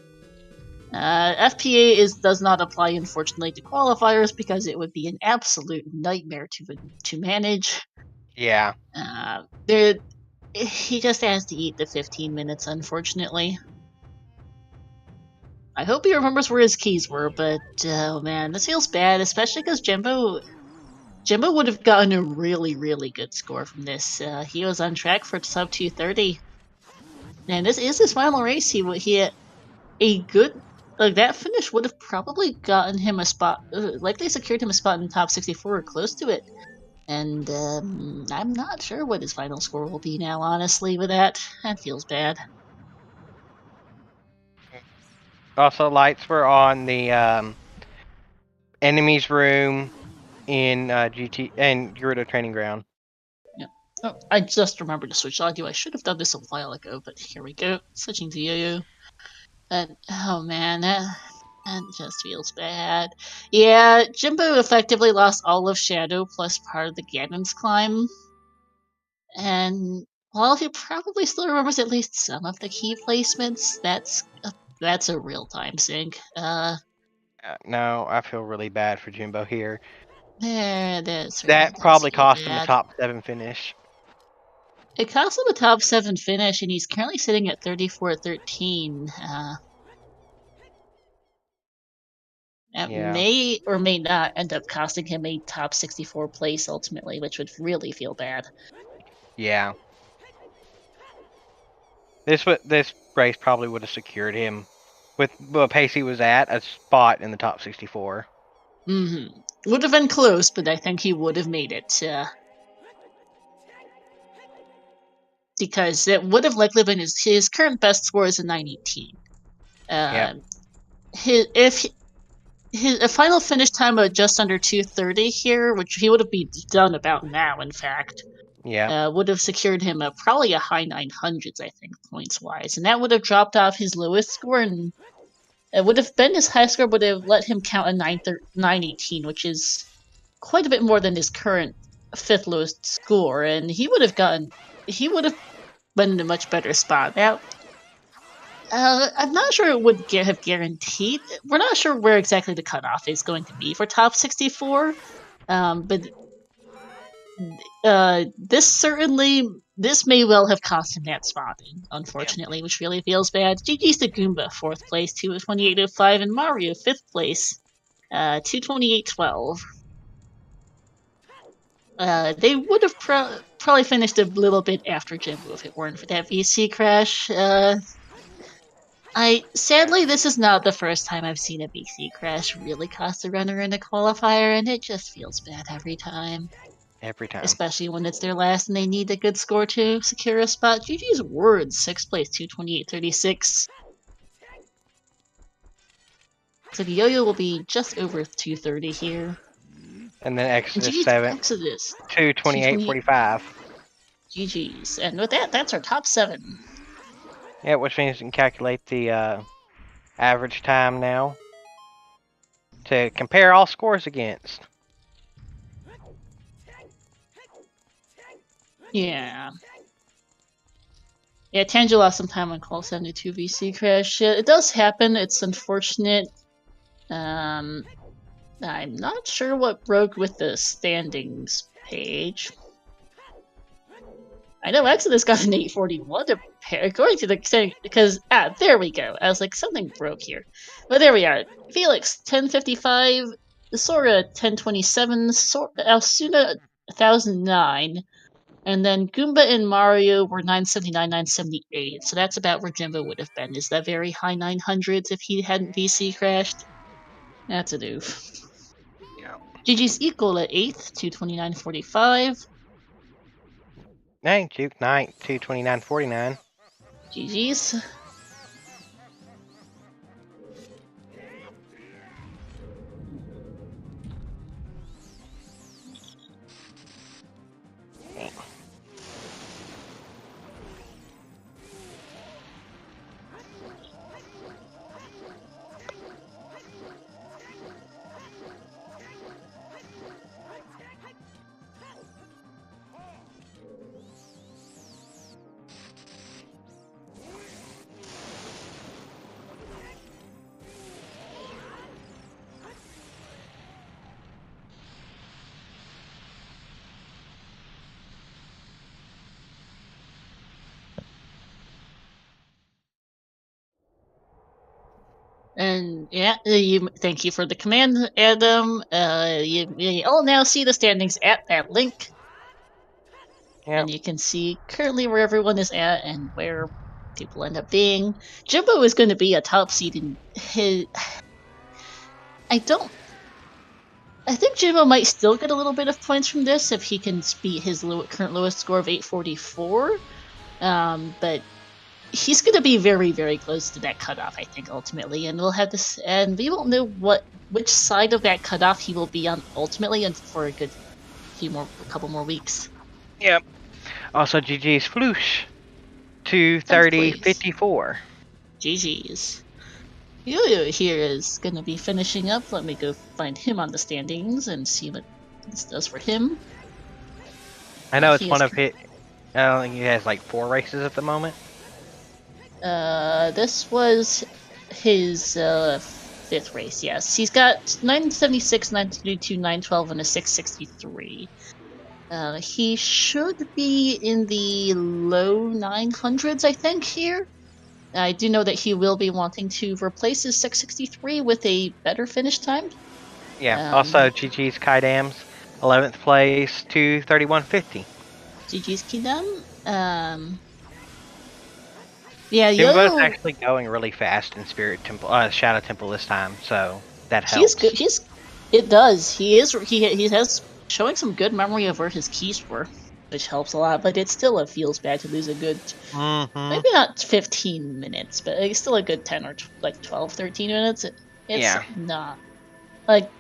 FPA does not apply, unfortunately, to qualifiers because it would be an absolute nightmare to manage. Yeah. he just has to eat the 15 minutes, unfortunately. I hope he remembers where his keys were, but oh man, this feels bad, especially because Jimbo would have gotten a really, really good score from this. He was on track for sub 230. And this is his final race. He had a good, like, that finish would have probably gotten him a spot, likely secured him a spot in the top 64 or close to it. And I'm not sure what his final score will be now, honestly, with that. That feels bad. Also, lights were on the enemies room in GT and Gerudo Training Ground. Yeah. Oh, I just remembered to switch audio. I should have done this a while ago, but here we go. Switching to Yo-Yo. And, oh man, that just feels bad. Yeah, Jimbo effectively lost all of Shadow plus part of the Ganon's climb. And while he probably still remembers at least some of the key placements, that's a real time sink. No, I feel really bad for Jimbo here. That certainly That does probably feel cost him a bad. top 7 finish. It cost him a top 7 finish, and he's currently sitting at 34-13. That Yeah. may or may not end up costing him a top 64 place ultimately, which would really feel bad. Yeah. This race probably would have secured him, with the pace he was at, a spot in the top 64. Would have been close, but I think he would have made it. Because it would have likely been his current best score is a 918. Yep. A final finish time of just under 230 here, which he would have been done about now, in fact, Yeah. would have secured him probably a high 900s, I think, points wise, and that would have dropped off his lowest score, and it would have been his high score, would have let him count a 918, which is quite a bit more than his current fifth lowest score, and he would have been in a much better spot. Now, I'm not sure it would have guaranteed. We're not sure where exactly the cutoff is going to be for top 64, but this may well have cost him that spot, unfortunately, which really feels bad. GG's to Goomba, 4th place, 228.05, and Mario, 5th place, 228.12. They would have probably finished a little bit after Jimbo if it weren't for that VC crash. Sadly, this is not the first time I've seen a VC crash really cost a runner in a qualifier, and it just feels bad every time. Every time. Especially when it's their last and they need a good score to secure a spot. GG's Words, 6th place, 228.36. So the Yo-Yo will be just over 230 here. And then Exodus GG's 7. Exodus, 228.45. GG's. And with that, that's our top 7. Yeah, which means you can calculate the average time now to compare all scores against. Yeah. Yeah, Tangia lost some time on Call 72 VC crash. Yeah, it does happen. It's unfortunate. I'm not sure what broke with the standings page. I know Exodus got an 841 according to the thing, because there we go. I was like, something broke here. But there we are. Felix 1055, Sora 1027, Alsuna 1009, and then Goomba and Mario were 979, 978. So that's about where Jimbo would have been. Is that very high 900s if he hadn't VC crashed? That's a doof. Yeah. GG's equal at 8th, 229.45. Hey, Juke Knight, 229.49. GG's. And yeah, thank you for the command, Adam. You all now see the standings at that link. Yep. And you can see currently where everyone is at and where people end up being. Jimbo is going to be a top seed in his. I think Jimbo might still get a little bit of points from this if he can beat his current lowest score of 844. But he's going to be very, very close to that cutoff, I think, ultimately, and we'll have this, and we won't know which side of that cutoff he will be on ultimately, and for a couple more weeks. Yep. Also, GG's Floosh, 230.54. GG's. Yo-Yo here is going to be finishing up. Let me go find him on the standings and see what this does for him. I know it's one of his. I don't think he has like 4 races at the moment. This was his 5th race. Yes, he's got 976, 932, 912, and a 663. He should be in the low 900s, I think, here. I do know that he will be wanting to replace his 663 with a better finish time. Yeah. Also, GG's Kaidams, 11th place, 231.50. GG's Kidam. Yeah, Jimbo's actually going really fast in Spirit Temple, Shadow Temple this time, so that helps. He's good. It does. He has showing some good memory of where his keys were, which helps a lot. But it still feels bad to lose a good, maybe not 15 minutes, but it's still a good 10 or 12, 13 minutes. It's not like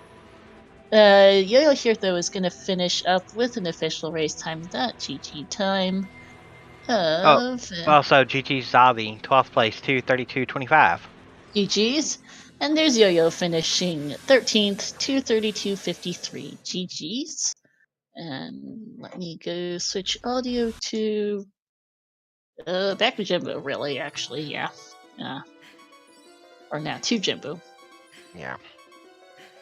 Yo-Yo here though is going to finish up with an official race time. That GG time. Also, GG's Zavi, 12th place, 232.25. GG's. And there's Yo-Yo finishing 13th, 232.53. GG's. And let me go switch audio to back to Jimbo, really, actually, yeah. Or now to Jimbo. Yeah.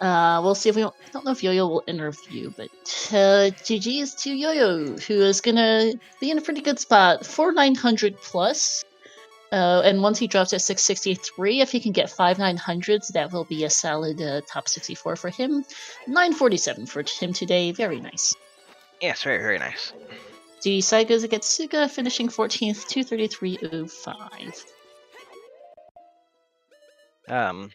We'll see if I don't know if Yo-Yo will interview, but GG's to Yo-Yo, who is gonna be in a pretty good spot. 4900 plus. And once he drops at 663, if he can get 5 900s, that will be a solid top 64 for him. 947 for him today. Very nice. Yes, very, very nice. The side goes against Suga, finishing 14th, 233.05.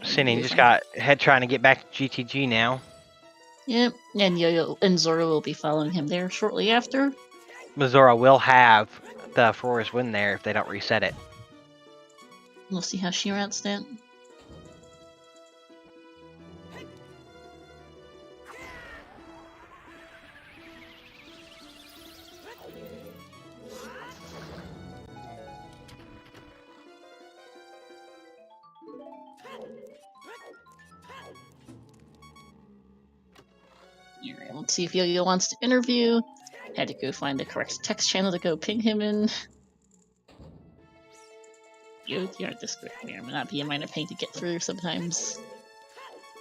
Sinning just got trying to get back to GTG now. Yep, and Yo-Yo and Zora will be following him there shortly after. Zora will have the Ferrora's win there if they don't reset it. We'll see how she routes that. Alright, let's see if Yo-Yo wants to interview. Had to go find the correct text channel to go ping him in. OoTR Discord may or may not be a minor pain to get through sometimes.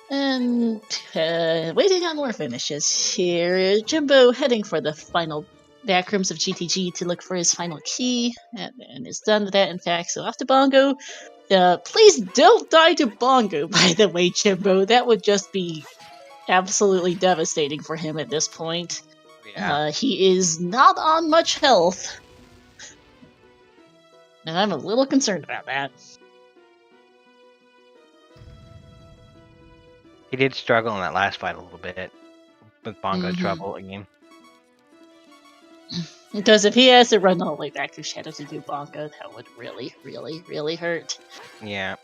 And waiting on more finishes. Here, Jimbo heading for the final backrooms of GTG to look for his final key, and is done with that, in fact. So off to Bongo. Please don't die to Bongo, by the way, Jimbo. That would just be absolutely devastating for him at this point. Yeah. He is not on much health. And I'm a little concerned about that. He did struggle in that last fight a little bit with Bongo trouble again. Because if he has to run all the way back to Shadow to do Bongo, that would really, really, really hurt. Yeah.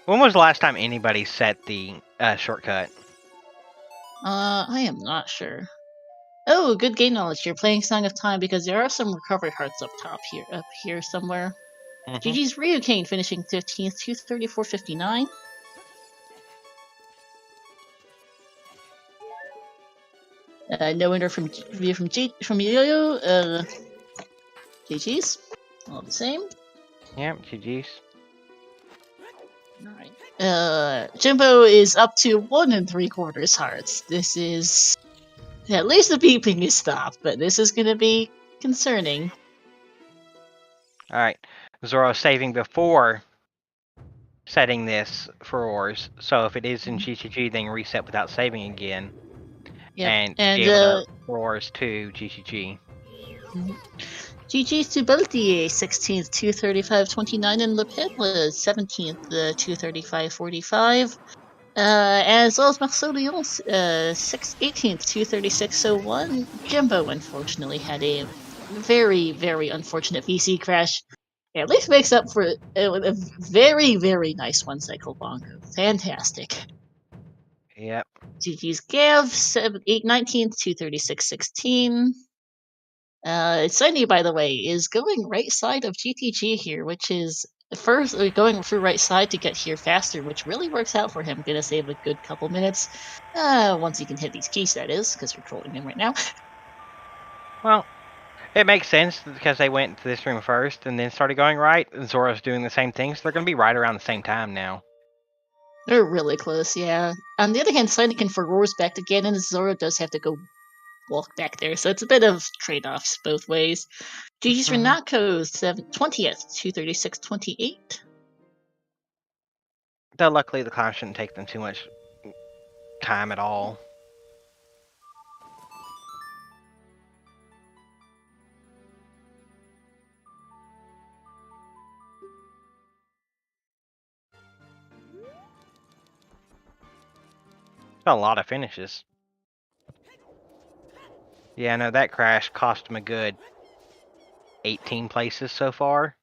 When was the last time anybody set the shortcut? I am not sure. Oh, good game knowledge. You're playing Song of Time because there are some recovery hearts up here somewhere. GG's Ryukane finishing 15th, 234.59. No winner from Yo-Yo. GG's. All the same. Yep, GG's. Alright. Jimbo is up to 1 3/4 hearts. This is... At least the beeping is stopped, but this is going to be concerning. Alright. Zoro's saving before setting this for Ors. So if it is in GGG, then reset without saving again. Yep. And be able to Ors to GGG. GG's to both the 16th, 235.29, and Lepid 17th, 235.45. As well as Maxodion's 18th, 236.01. Jimbo, unfortunately, had a very, very unfortunate VC crash. At least makes up for it with a very, very nice one cycle bongo. Fantastic. Yep. GG's Gav, 19th, 236.16. Sunny, by the way, is going right side of GTG here, which is first going through right side to get here faster, which really works out for him. Gonna save a good couple minutes. Once he can hit these keys, that is, because we're trolling him right now. Well, it makes sense because they went to this room first and then started going right. And Zoro's doing the same thing, so they're going to be right around the same time now. They're really close, yeah. On the other hand, Sunny can roars back again, and Zoro does have to go walk back there, so it's a bit of trade-offs both ways. GG's Renatko's 20th, 236.28. Though luckily the climb shouldn't take them too much time at all. A lot of finishes. Yeah, no, that crash cost him a good 18 places so far.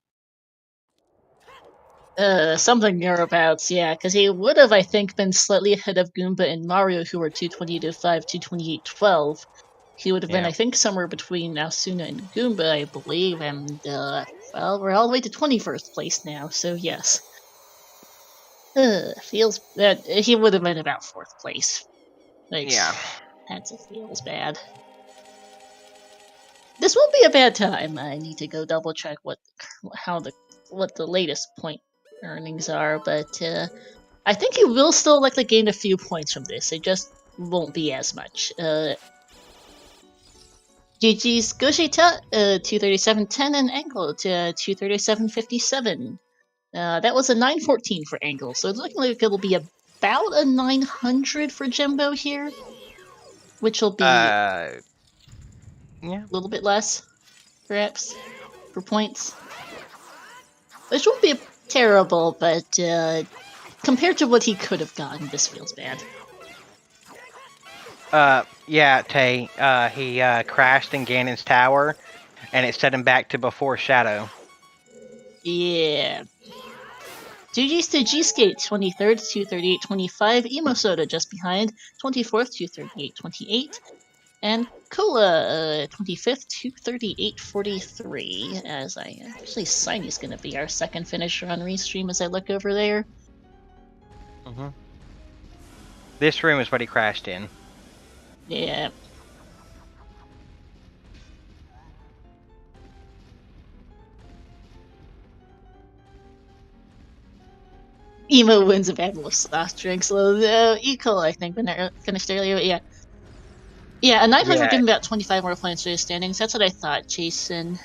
Something thereabouts, yeah, because he would have, I think, been slightly ahead of Goomba and Mario, who were 220.5, 228.12. He would have been, I think, somewhere between Asuna and Goomba, I believe, and, well, we're all the way to 21st place now, so yes. Feels that he would have been about 4th place. Like, yeah. That feels bad. This won't be a bad time. I need to go double check what the latest point earnings are, but I think he will still likely gain a few points from this. It just won't be as much. GG's Goshita 237.10 and Angle to 237.57. That was a 914 for Angle, so it's looking like it'll be about a 900 for Jimbo here, which will be yeah, a little bit less, perhaps, for points. Which won't be terrible, but compared to what he could have gotten, this feels bad. Yeah, Tay, he crashed in Ganon's tower, and it set him back to before Shadow. Yeah. GG's to G-Skate, 23rd, 238.25. Emo Soda just behind, 24th, 238.28. And Cola, 25th, 238.43. As actually, Signey's going to be our second finisher on Restream as I look over there. This room is what he crashed in. Yeah. Emo wins a battle of soft drinks. So, Eco, I think, finished earlier. Yeah. Yeah, a 900 give him about 25 more points for his standings. That's what I thought, Jason.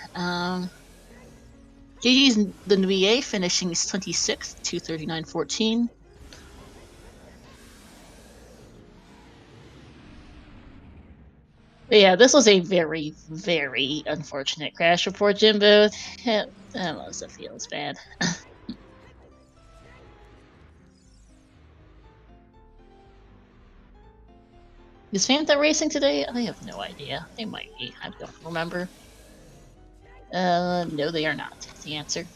GG's the Nuie finishing 26th, 239.14. Yeah, this was a very, very unfortunate crash report, Jimbo. That also feels bad. Is Fanta racing today? I have no idea. They might be. I don't remember. No, they are not. The answer.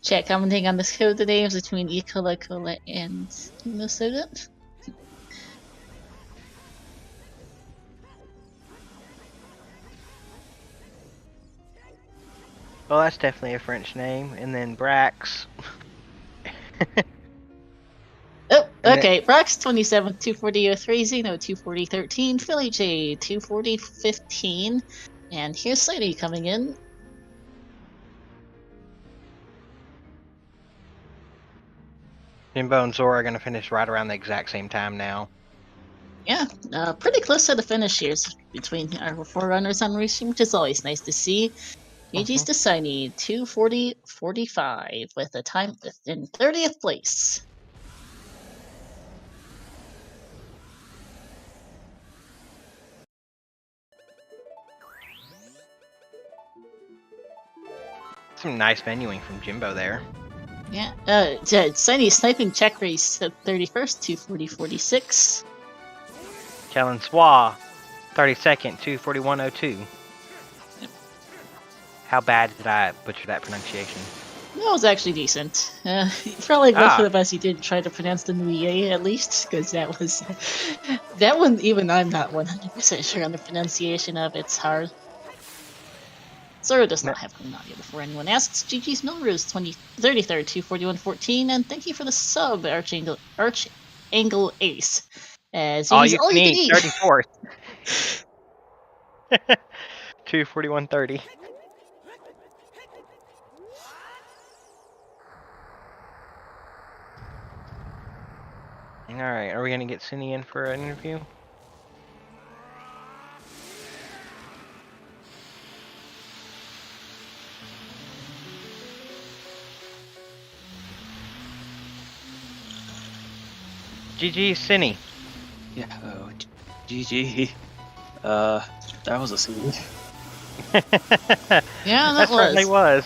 Chat commenting on this code today is between E. Cola, Cola, and Emo Soda. Well, that's definitely a French name. And then Brax. Oh, okay. Brax 27th, 240.03, Xeno 240.13, Philly J 240.15, and here's Sadie coming in. Jimbo and Zora are going to finish right around the exact same time now. Yeah, pretty close to the finish here between our four runners on Restream, which is always nice to see. GG's to Siny, 2:40:45 with a time in 30th place. Some nice menuing from Jimbo there. Yeah, Siny sniping check race at 31st, 2:40:46. Kellen Swa, 32nd, 2:41:02. Yep. How bad did I butcher that pronunciation? That was actually decent. Probably one for the best he did try to pronounce the new EA at least, because that was that one. Even I'm not 100% sure on the pronunciation of. It's hard. Zoro does not have clean audio before anyone asks. GG's Milrose 33rd, 2:41:14, and thank you for the sub, Archangel Ace. All you can eat, 34th. 2:41:30. Alright, are we gonna get Cindy in for an interview? GG, Cindy. Yeah, GG. That was a scene. Yeah, that certainly was.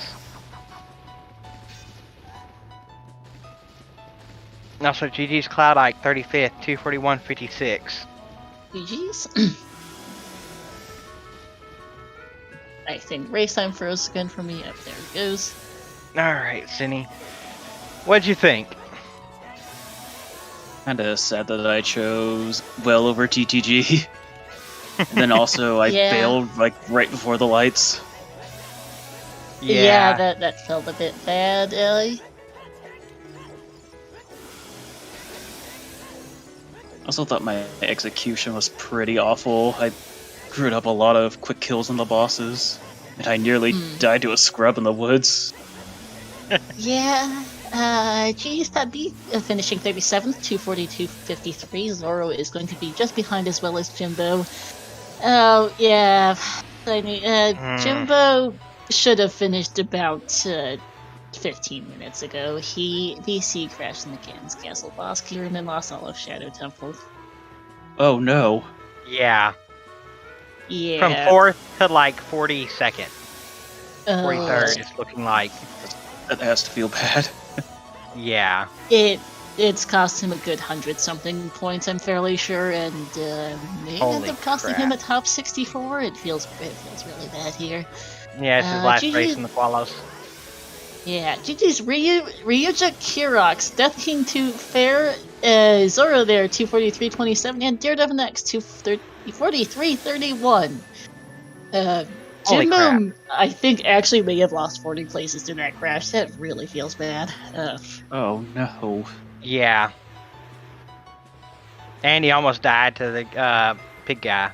Also, GG's Cloud Ike, 35th, 2:41:56. GG's. I think race time froze again for me. Up there it goes. Alright, Cindy. What'd you think? Kinda sad that I chose well over TTG. And then also I failed like right before the lights. Yeah, that felt a bit bad, I also thought my execution was pretty awful. I screwed up a lot of quick kills on the bosses, and I nearly died to a scrub in the woods. Yeah, GG's Tabby finishing 37th, 2:42:53. Zoro is going to be just behind as well as Jimbo. Oh, yeah. I mean, Jimbo should have finished about 15 minutes ago. He PC crashed in the Cannon's Castle boss clear and then lost all of Shadow Temple. Oh no. Yeah. Yeah. From 4th to like 42nd. 43rd is looking like. That has to feel bad. Yeah. It's cost him a good 100-something points, I'm fairly sure, and may end up costing him a top 64. It feels really bad here. Yeah, it's his last race in the Qualos. Yeah, GG's Ryuja Kirox, Death King 2 Fair, Zoro there 2:43:27, and Daredevil X 2:43:31. Jimbo, I think, actually may have lost 40 places to that crash. That really feels bad. Oh no. Yeah. And he almost died to the pig guy.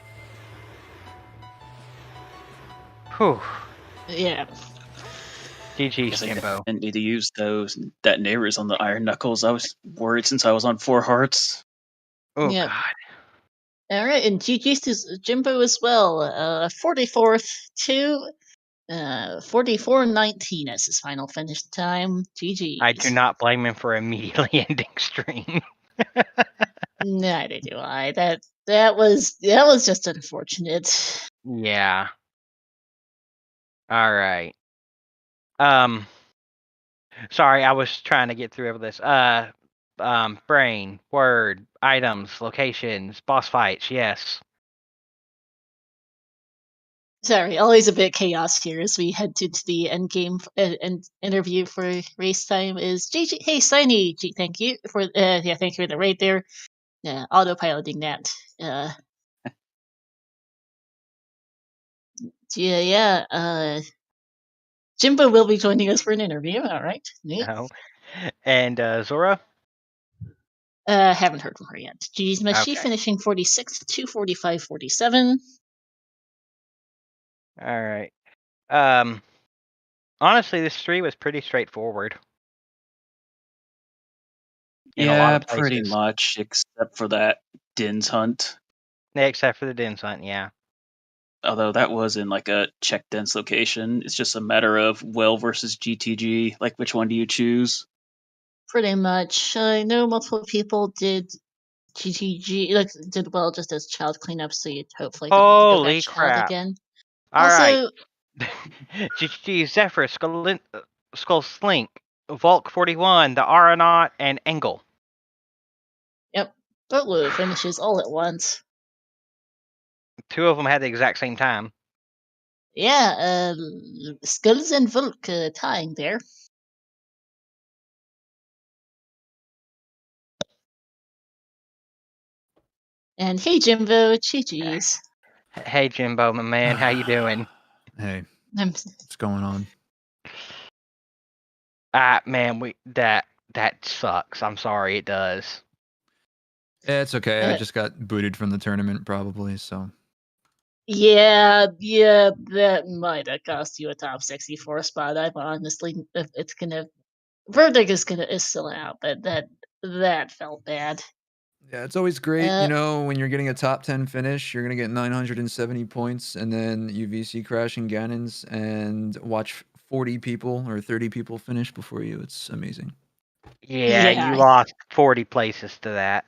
Whew. Yeah. GG, Jimbo. I didn't need to use those detonators on the Iron Knuckles. I was worried since I was on 4 hearts. Oh, God. Alright, and GG's to Jimbo as well. 44th to 44:19 as his final finish time. GG's. I do not blame him for immediately ending stream. Neither do I. That was just unfortunate. Yeah. All right. Sorry, I was trying to get through all this. Brain, word, items, locations, boss fights. Yes. Sorry, always a bit chaos here as we head to the end game and interview for race time. Is GG? Hey, Siny, thank you for thank you for the raid there. Autopiloting that. Jimbo will be joining us for an interview. All right. Neat. No. And Zora? Haven't heard from her yet. GG's Machi finishing 46th, 2:45:47. All right. Honestly, this 3 was pretty straightforward. Yeah, pretty much, except for that Din's Hunt. Yeah, except for the Din's Hunt, yeah. Although that was in like a check dense location. It's just a matter of well versus GTG. Like, which one do you choose? Pretty much. I know multiple people did GTG, like did well just as child cleanup, so you'd hopefully don't have to go back Holy child crap. again. Alright. Also, GG, Zephyr, Skull Slink, Volk 41, the Aeronaut, and Engel. yep, boatload of finishes all at once. 2 of them had the exact same time. Yeah, Skulls and Volk tying there. And hey, Jimbo, GG's. Hey, Jimbo, my man, how you doing? Hey, I'm what's going on? Man, that sucks. I'm sorry, it does. Yeah, it's okay. I Uh, just got booted from the tournament, probably. So yeah, that might have cost you a top 64 spot. I'm honestly, if it's gonna, verdict is still out, but that felt bad. yeah, it's always great, Uh, when you're getting a top 10 finish, you're gonna get 970 points, and then you VC crash in Ganon's and watch 40 people or 30 people finish before you. It's amazing. Yeah, Yeah, you lost 40 places to that.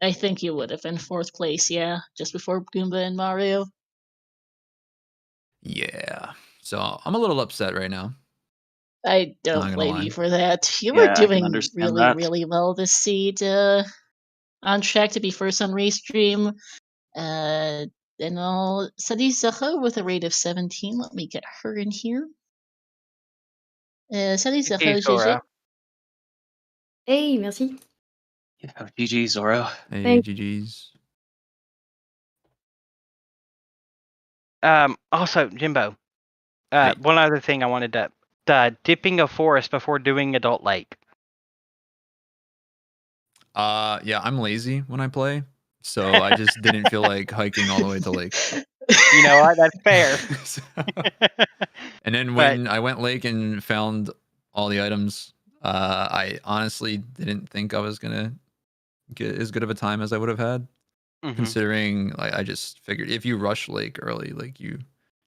I think you would have in 4th place, yeah, just before Goomba and Mario. Yeah. So I'm a little upset right now. I Not don't gonna blame lie. you for that. You were Yeah, I can doing understand really, that. really well this seed. On track to be first on Restream. And I'll Sadi Zaha with a rate of 17. Let me get her in here. Sadi GG, Zaha, GG. Sora. Hey, merci. Yeah, GG, Zoro. Hey, Thank- GG's. Also, Jimbo, Hey. one other thing I wanted to dipping a forest before doing Adult Lake. Yeah, I'm lazy when I play, so I just didn't feel like hiking all the way to lake. You know what? That's fair. So- and then when I went lake and found all the items, I honestly didn't think I was gonna get as good of a time as I would have had, considering like I just figured if you rush lake early, like you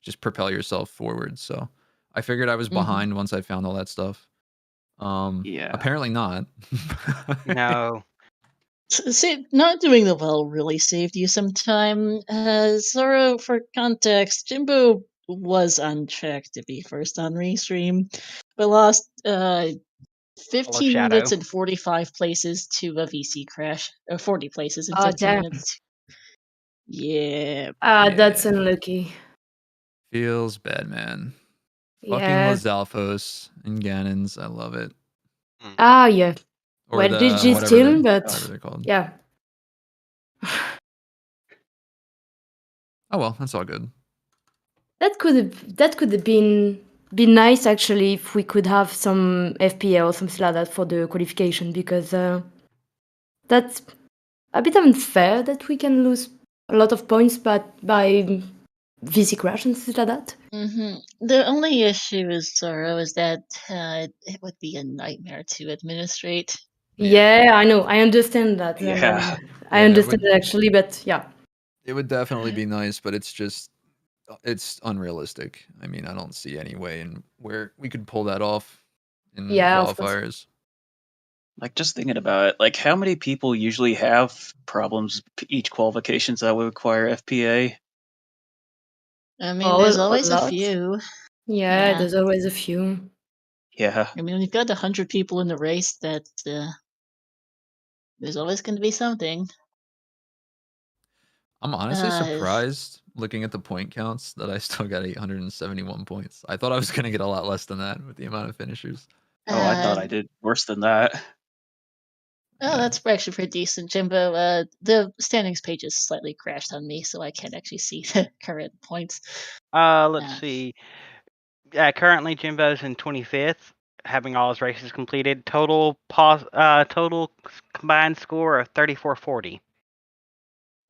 just propel yourself forward. So I figured I was behind once I found all that stuff. Yeah. Apparently not. No. See, not doing the well really saved you some time. Zoro, for context, Jimbo was on track to be first on Restream, but lost 15 Shadow. minutes and 45 places to a VC crash. 40 places in Oh, 15 damn. minutes. Yeah. That's Yeah. unlucky. Feels bad, man. Fucking Yeah. Los Alfos and Ganons. I love it. Ah, yeah. Or Well, the GG whatever still, they're, but whatever they're called. yeah. Oh well, that's all good. That could have been nice actually if we could have some FPA or something like that for the qualification, because that's a bit unfair that we can lose a lot of points but by VC crash and stuff like that. The only issue with Zoro is that it would be a nightmare to administrate. Yeah, I know. I understand that. Yeah. I Yeah, understand it actually, but yeah. It would definitely be nice, but it's unrealistic. I mean, I don't see any way in where we could pull that off in Yeah, of course. qualifiers. Like, just thinking about it, like, how many people usually have problems each qualifications that would require FPA? I mean, Oh, there's a always a lot. few. Yeah, Yeah. there's always a few. Yeah. I mean, when you've got 100 people in the race, that there's always going to be something. I'm honestly surprised looking at the point counts that I still got 871 points. I thought I was gonna get a lot less than that with the amount of finishers. Oh, I thought I did worse than that. Oh, that's actually pretty decent, Jimbo. The standings page is slightly crashed on me, so I can't actually see the current points. Let's see. Currently Jimbo's in 25th, having all his races completed. Total combined score of 3440.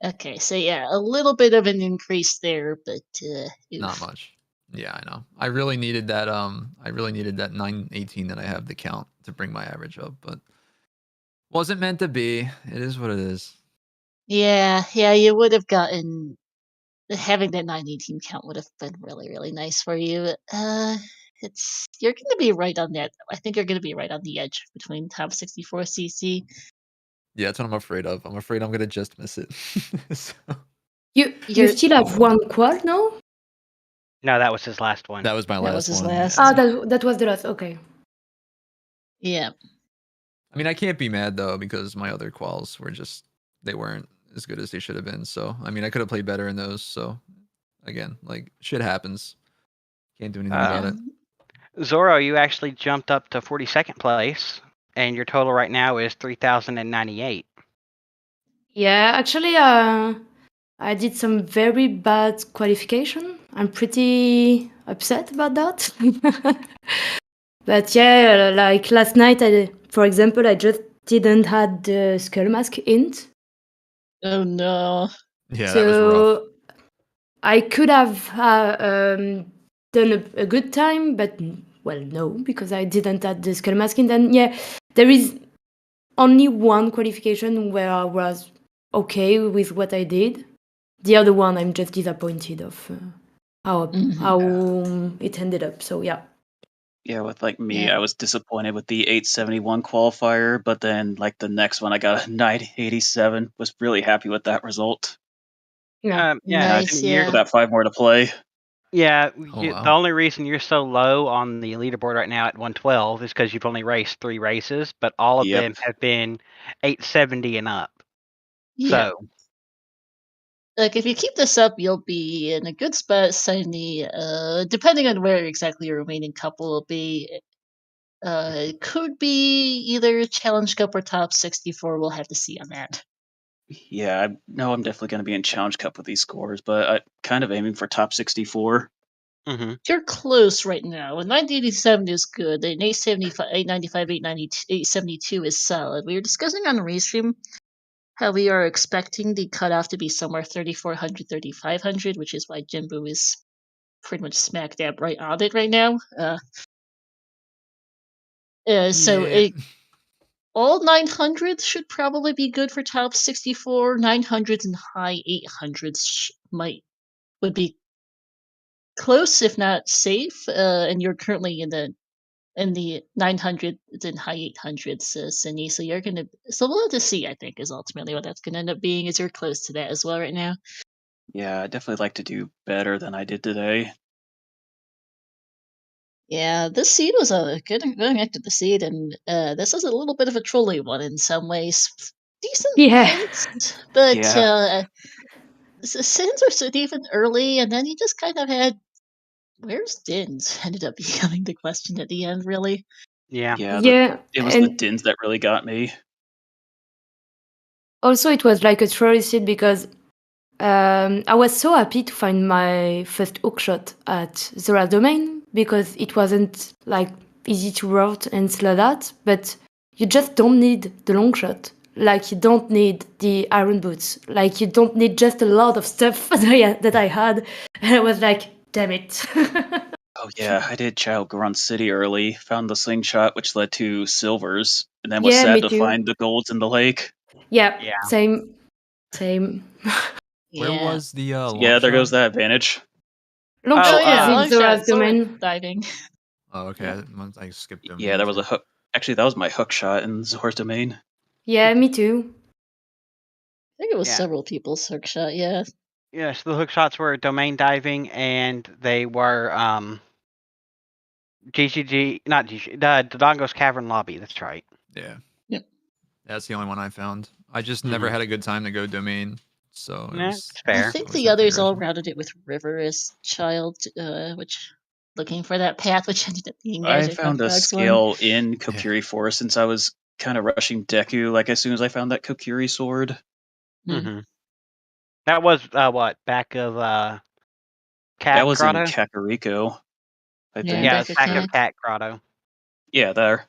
Okay, so yeah, a little bit of an increase there, but Not much. Yeah, I know. I really needed that 918 that I have to count to bring my average up, but wasn't meant to be. It is what it is. Yeah, you would have gotten having that 918 count would have been really, really nice for you. You're going to be right on that. I think you're going to be right on the edge between top 64 CC. Yeah, that's what I'm afraid of. I'm afraid I'm gonna just miss it. So, You still have one qual now? No, that was his last one. that was my That last was his one. last. Ah, that was the last. Okay. Yeah. I mean, I can't be mad though because my other quals they weren't as good as they should have been. So, I mean, I could have played better in those. So, again, like shit happens. Can't do anything about it. Zoro, you actually jumped up to 42nd place, and your total right now is 3,098. Yeah, actually, I did some very bad qualification. I'm pretty upset about that. But yeah, like last night, for example, I just didn't had the skull mask int. Oh no. Yeah, so that was rough. I could have done a good time, but well, no, because I didn't add the skull mask int. And yeah, there is only one qualification where I was okay with what I did. The other one, I'm just disappointed of how it ended up. So yeah. Yeah, with like me, Yeah. I was disappointed with the 871 qualifier, but then like the next one, I got a 987. Was really happy with that result. Yeah. Yeah, Nice, yeah. Got 5 more to play. Yeah, wow. the only reason you're so low on the leaderboard right now at 112 is because you've only raced 3 races, but all of them have been 870 and up. Yeah. So, Like, if you keep this up, you'll be in a good spot. Depending on where exactly your remaining couple will be, it could be either Challenge Cup or top 64. We'll have to see on that. Yeah, I know I'm definitely going to be in Challenge Cup with these scores, but I'm kind of aiming for top 64. You're close right now. A 987 is good. An 875, 895, 872 is solid. We were discussing on Restream how we are expecting the cutoff to be somewhere 3,400, 3,500, which is why Jinbu is pretty much smack dab right on it right now. So all 900s should probably be good for top 64. 900s and high 800s would be close, if not safe. And you're currently in the 900s and high 800s, Cindy. So we'll have to see. I think is ultimately what that's gonna end up being. Is you're close to that as well right now. Yeah, I'd definitely like to do better than I did today. Yeah, this seed was a good going back to the seed, and this is a little bit of a trolly one in some ways. Decent points, but Sins were so even early, and then you just kind of had where's Dins ended up becoming the question at the end, really. Yeah. It was the Dins that really got me. Also, it was like a trolley seed because I was so happy to find my first hookshot at Zora domain because it wasn't like easy to route and slow that, but you just don't need the long shot. Like you don't need the iron boots. Like you don't need just a lot of stuff that I had. And I was like, damn it. Oh yeah, I did Child Garand City early, found the slingshot, which led to silvers, and then was sad to find the golds in the lake. Yeah. Same. Where was the long there shot? goes that advantage. Long shot is in Zora's domain. Diving. Oh, okay. I skipped them. Yeah, there was a hook. Actually, that was my hook shot in Zora's domain. Yeah, me too. I think it was several people's hook shot, yeah. Yes, the hook shots were domain diving, and they were GGG, not GGG, the Dodongo's Cavern Lobby. That's right. Yeah. Yep. That's the only one I found. I just never had a good time to go domain, so it's fair. I think the others all routed it with River as child, which looking for that path, which ended up being Magic. I found a scale in Kokiri Forest since I was kind of rushing Deku. Like as soon as I found that Kokiri sword. That was what back of Cat That was Grotto? in Kakariko, I think. Yeah, back of Cat Grotto. Yeah, there.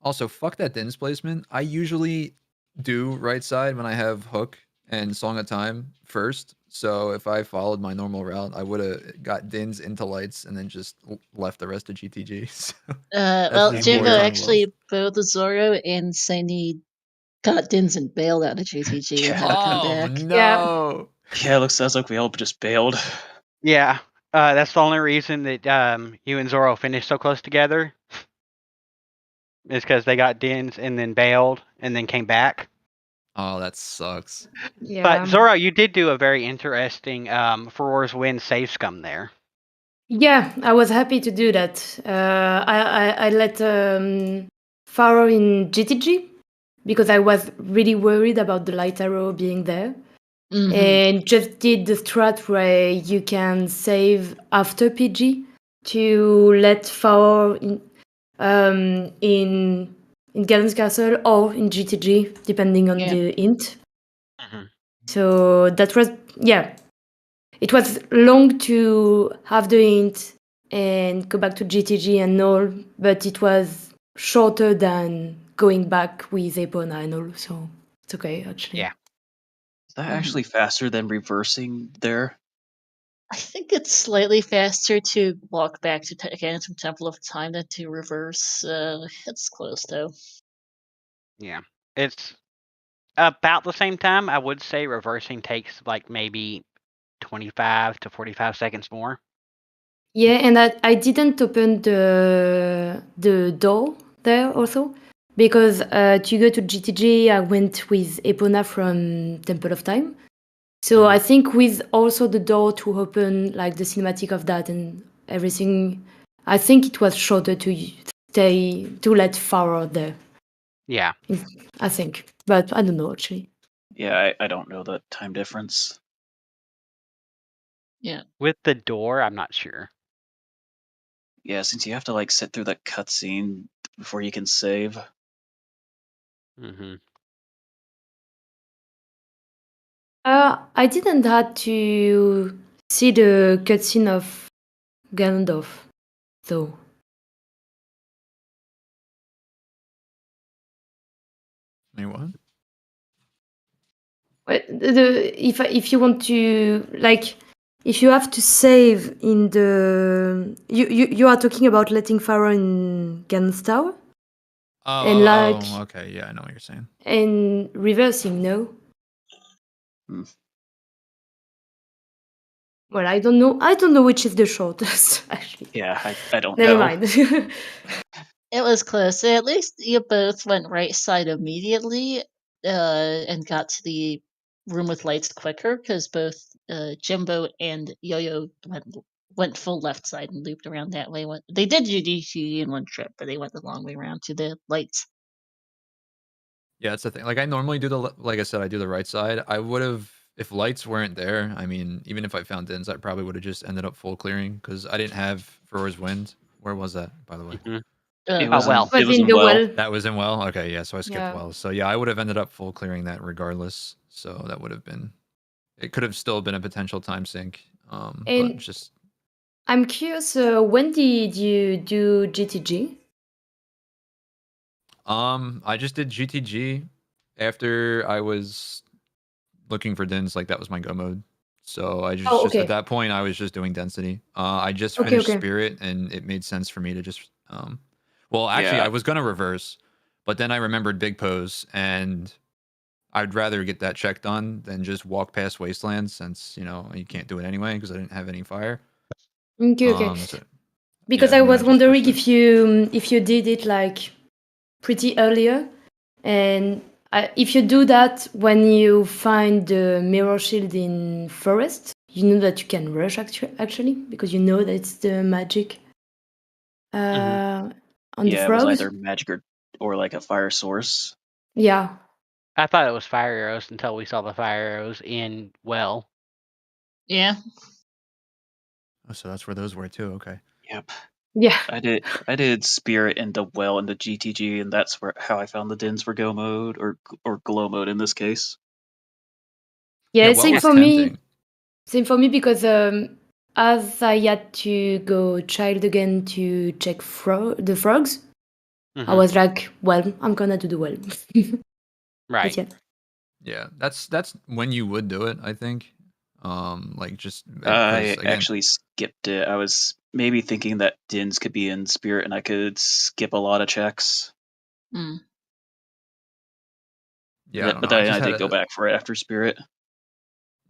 Also, fuck that Dins placement. I usually do right side when I have hook and Song of Time first. So if I followed my normal route, I would have got Dins into lights and then just left the rest of GTG. So well, Jimbo actually both Zoro and Saini got Dins and bailed out of GTG and had to come back. No. Yeah, sounds like we all just bailed. Yeah, that's the only reason that you and Zoro finished so close together. Is because they got dins and then bailed and then came back. Oh, that sucks. Yeah. But Zoro, you did do a very interesting Furor's Win save scum there. Yeah, I was happy to do that. I let Pharaoh in GTG because I was really worried about the light arrow being there. And just did the strat where you can save after PG to let Pharaoh in Galen's Castle or in GTG, depending on the int. So that was, yeah. It was long to have the int and go back to GTG and all, but it was shorter than going back with Epona and all, so it's okay, actually. Yeah. Is that actually faster than reversing there? I think it's slightly faster to walk back to Phantom Temple of Time than to reverse. It's close though. Yeah, it's about the same time. I would say reversing takes like maybe 25 to 45 seconds more. Yeah, and I didn't open the door there also because to go to GTG I went with Epona from Temple of Time. So I think with also the door to open like the cinematic of that and everything, I think it was shorter to let Pharaoh there. Yeah. I think. But I don't know actually. Yeah, I don't know the time difference. Yeah. With the door, I'm not sure. Yeah, since you have to like sit through that cutscene before you can save. I didn't have to see the cutscene of Ganondorf, though. Wait, what? If you want to like, if you have to save in the you are talking about letting Pharaoh in Ganon's Tower. Oh, okay. Yeah, I know what you're saying. And reversing, no. Well, I don't know. I don't know which is the shortest. Actually. Yeah, I don't Never know. mind. It was close. At least you both went right side immediately, and got to the room with lights quicker because both Jimbo and Yo-Yo went full left side and looped around that way. They did GDC in one trip, but they went the long way around to the lights. Yeah, it's the thing. Like I normally do like I said, I do the right side. I would have, if lights weren't there. I mean, even if I found dins, I probably would have just ended up full clearing because I didn't have Furor's Wind. Where was that, by the way? It was Was in the well. That was in well. Okay, yeah. So I skipped Yeah. wells. So yeah, I would have ended up full clearing that regardless. So that would have been. It could have still been a potential time sink. But And just. I'm curious. When did you do GTG? I just did GTG after I was looking for dins. Like that was my go mode. So I just at that point I was just doing density. I just finished Spirit and it made sense for me to just well actually I was gonna reverse, but then I remembered Big Pose and I'd rather get that check done than just walk past Wastelands since you know you can't do it anyway because I didn't have any fire. Okay. So, because yeah, I and was just wondering pushed if you did it like pretty earlier, and if you do that when you find the mirror shield in forest, you know that you can rush actually because you know that it's the magic on the Yeah, it frogs. was either magic or like a fire source. Yeah. I thought it was fire arrows until we saw the fire arrows in well. Yeah. Oh, so that's where those were too. Okay. Yep. Yeah. I did Spirit and the well in the GTG, and that's how I found the dins for go mode or glow mode in this case. Yeah, well same was for me. tempting. Same for me because as I had to go child again to check the frogs, I was like, well, I'm gonna do the well. Right. Yeah, that's when you would do it, I think. Like just I again, actually skipped it. I was maybe thinking that dins could be in Spirit and I could skip a lot of checks. Yeah, But then I did go back for it after Spirit.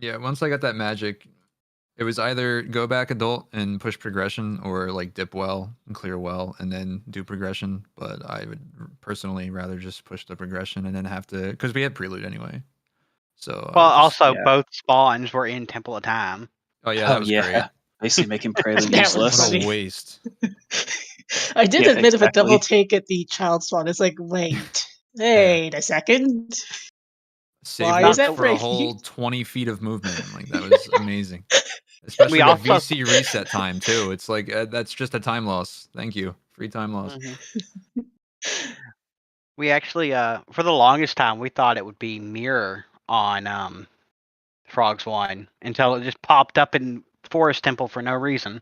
Yeah, once I got that magic, it was either go back adult and push progression, or like dip well and clear well and then do progression. But I would personally rather just push the progression and then have to, because we had prelude anyway. So Well, I just, also yeah. both spawns were in Temple of Time. oh yeah, that was great. Basically making Prelude That was useless. What funny. a waste. I did Yeah, a bit of a double exactly. take at the child spawn. It's like, wait a second. Saved Why is up that for a breaking? whole 20 feet of movement. Like that was amazing. Especially We with also- VC reset time too. It's like that's just a time loss. Thank you, free time loss. We actually, for the longest time, we thought it would be Mirror on Frogs 1 until it just popped up in Forest Temple for no reason.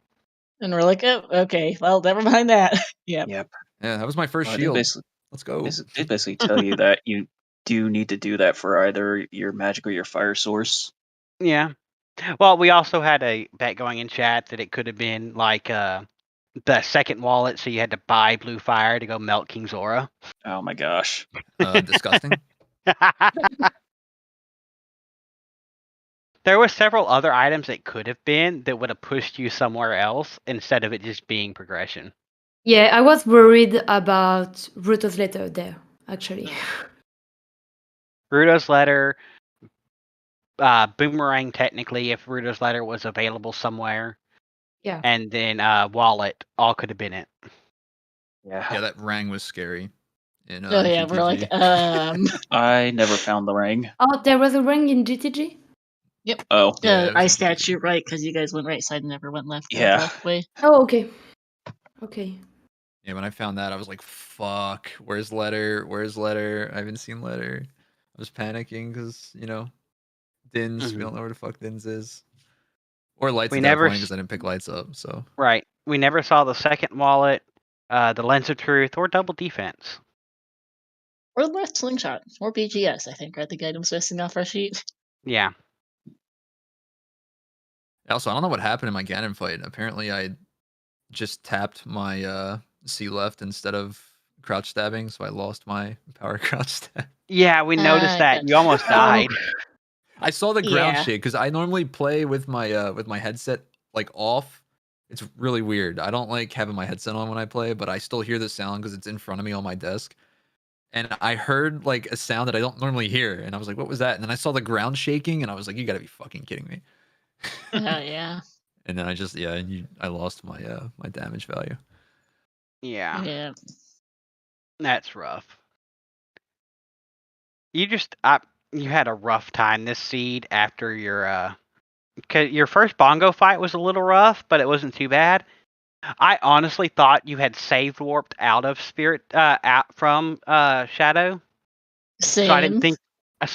And we're like, oh, okay, well, never mind that. Yep. Yep. Yeah, that was my first Well, shield. Let's go. They basically tell you that you do need to do that for either your magic or your fire source. Yeah. Well, we also had a bet going in chat that it could have been like the second wallet, so you had to buy blue fire to go melt King Zora. Oh my gosh. Disgusting. There were several other items it could have been that would have pushed you somewhere else instead of it just being progression. Yeah, I was worried about Ruto's letter there, actually. Ruto's letter, Boomerang technically, if Ruto's letter was available somewhere. Yeah. And then Wallet, all could have been it. Yeah, that rang was scary. In, Oh yeah, GTG. we're like, I never found the ring. Oh, there was a ring in GTG? Yep. Oh. Yeah, I stat you right because you guys went right side and never went left. Yeah. Both way. Oh, okay. Okay. Yeah, when I found that, I was like, fuck, where's letter? Where's letter? I haven't seen letter. I was panicking because, you know, Dins, we don't know where the fuck Dins is. Or lights at that point because I didn't pick lights up, so. Right. We never saw the second wallet, the Lens of Truth, or double defense. Or left slingshot. Or BGS, I think, are the items missing off our sheet. Yeah. Also, I don't know what happened in my Ganon fight. Apparently, I just tapped my C left instead of crouch stabbing, so I lost my power crouch stab. Yeah, we noticed that. You almost died. I saw the ground shake because I normally play with my headset like off. It's really weird. I don't like having my headset on when I play, but I still hear the sound because it's in front of me on my desk. And I heard like a sound that I don't normally hear, and I was like, "What was that?" And then I saw the ground shaking, and I was like, "You gotta be fucking kidding me!" Oh yeah. And then I just I lost my my damage value. Yeah. Yeah. That's rough. You had a rough time this seed after your first bongo fight was a little rough, but it wasn't too bad. I honestly thought you had saved warped out of Spirit out from Shadow. Same. So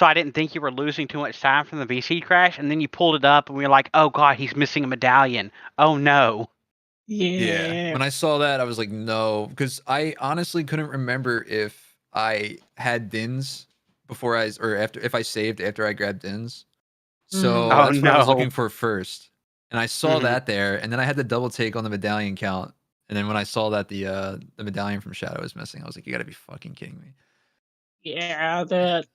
I didn't think you were losing too much time from the VC crash, and then you pulled it up and we were like, "Oh god, he's missing a medallion. Oh no." Yeah. When I saw that, I was like, no, because I honestly couldn't remember if I had Dins before if I saved after I grabbed Dins. So that's what I was looking for first. And I saw that there, and then I had the double take on the medallion count. And then when I saw that the medallion from Shadow was missing, I was like, you gotta be fucking kidding me. Yeah, that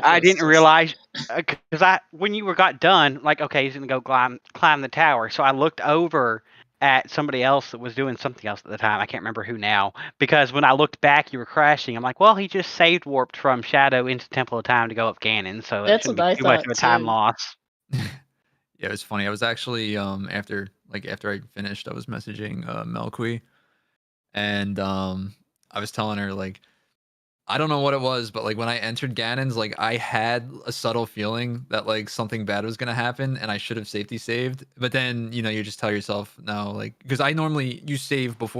I didn't realize because when you got done, like, okay, he's gonna go climb the tower. So I looked over at somebody else that was doing something else at the time. I can't remember who now, because when I looked back, you were crashing. I'm like, well, he just saved warped from Shadow into Temple of Time to go up Ganon, so that's shouldn't what I be too much thought of a time too. loss. Yeah, it was funny. I was actually after I finished, I was messaging Melqui, and I was telling her like, I don't know what it was, but like when I entered Ganon's, like I had a subtle feeling that like something bad was gonna happen, and I should have safety saved. But then you just tell yourself no, like because I normally you save when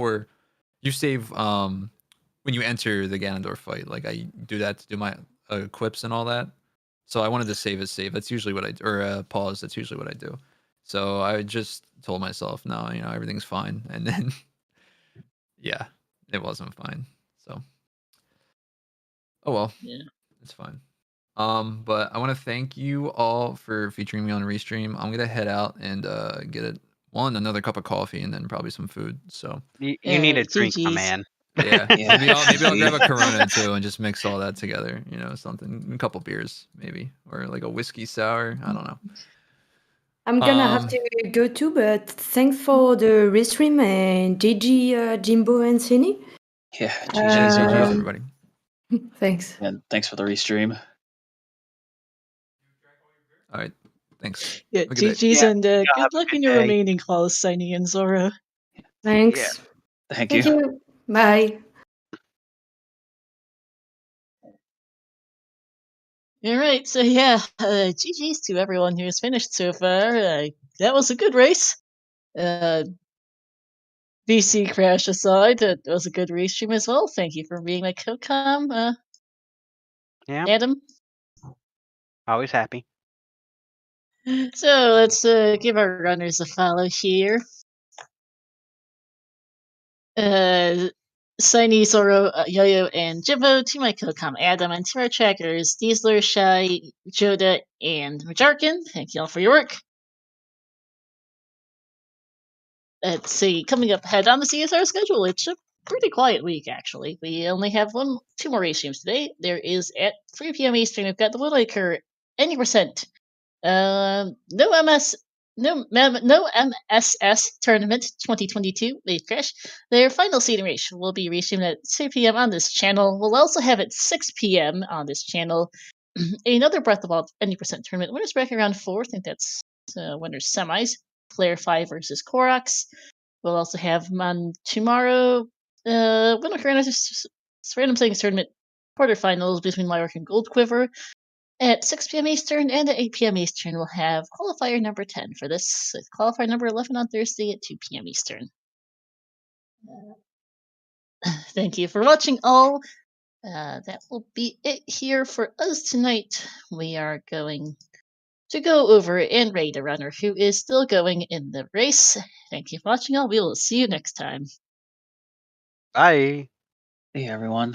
you enter the Ganondorf fight. Like I do that to do my equips and all that. So I wanted to save as save. That's usually what I do, or pause. That's usually what I do. So I just told myself no, everything's fine, and then yeah, it wasn't fine. So. Oh well, yeah, it's fine. But I want to thank you all for featuring me on Restream. I'm gonna head out and get another cup of coffee and then probably some food. So you need a drink, my man. Yeah. Yeah. Maybe I'll grab a Corona too and just mix all that together. You know, something, a couple beers maybe, or like a whiskey sour. I don't know. I'm gonna have to go too, but thanks for the restream and GG, Jimbo and Cine. Yeah, GG's GG's, everybody. Thanks. and thanks for the restream. All right. Thanks. Yeah, Have a good day. GG's, Yeah, and have good a luck good in your day. remaining calls, Signy and Zora. Thanks. Thank Thank you. you. Bye. All right, so yeah, GG's to everyone who has finished so far. That was a good race. BC crash aside, it was a good restream as well. Thank you for being my co-com, Yeah, Adam. always happy. So let's give our runners a follow here. Signy, Zoro, Yo-Yo, and Jimbo, to my co-com Adam, and to our trackers, Diesler, Shy, Joda, and Majarkin. Thank you all for your work. Let's see, coming up ahead on the CSR schedule, it's a pretty quiet week, actually. We only have two more race streams today. There is at 3 p.m. Eastern, we've got the Will Occur any percent. No MSS tournament 2022 Wave Crash. Their final seeding race will be restreamed at 2 p.m. on this channel. We'll also have at 6 p.m. on this channel another Breath of Wild any percent tournament. Winners bracket round 4. I think that's winners semis. Player 5 versus Koroks. We'll also have on tomorrow Winter Corona's Random Things Tournament quarterfinals between Lyric and Gold Quiver. At 6 p.m. Eastern and at 8 p.m. Eastern, we'll have qualifier number 10 for this. Qualifier number 11 on Thursday at 2 p.m. Eastern. Thank you for watching, all. That will be it here for us tonight. We are going to go over and raid a runner who is still going in the race. Thank you for watching, all. We will see you next time. Bye. Hey, everyone.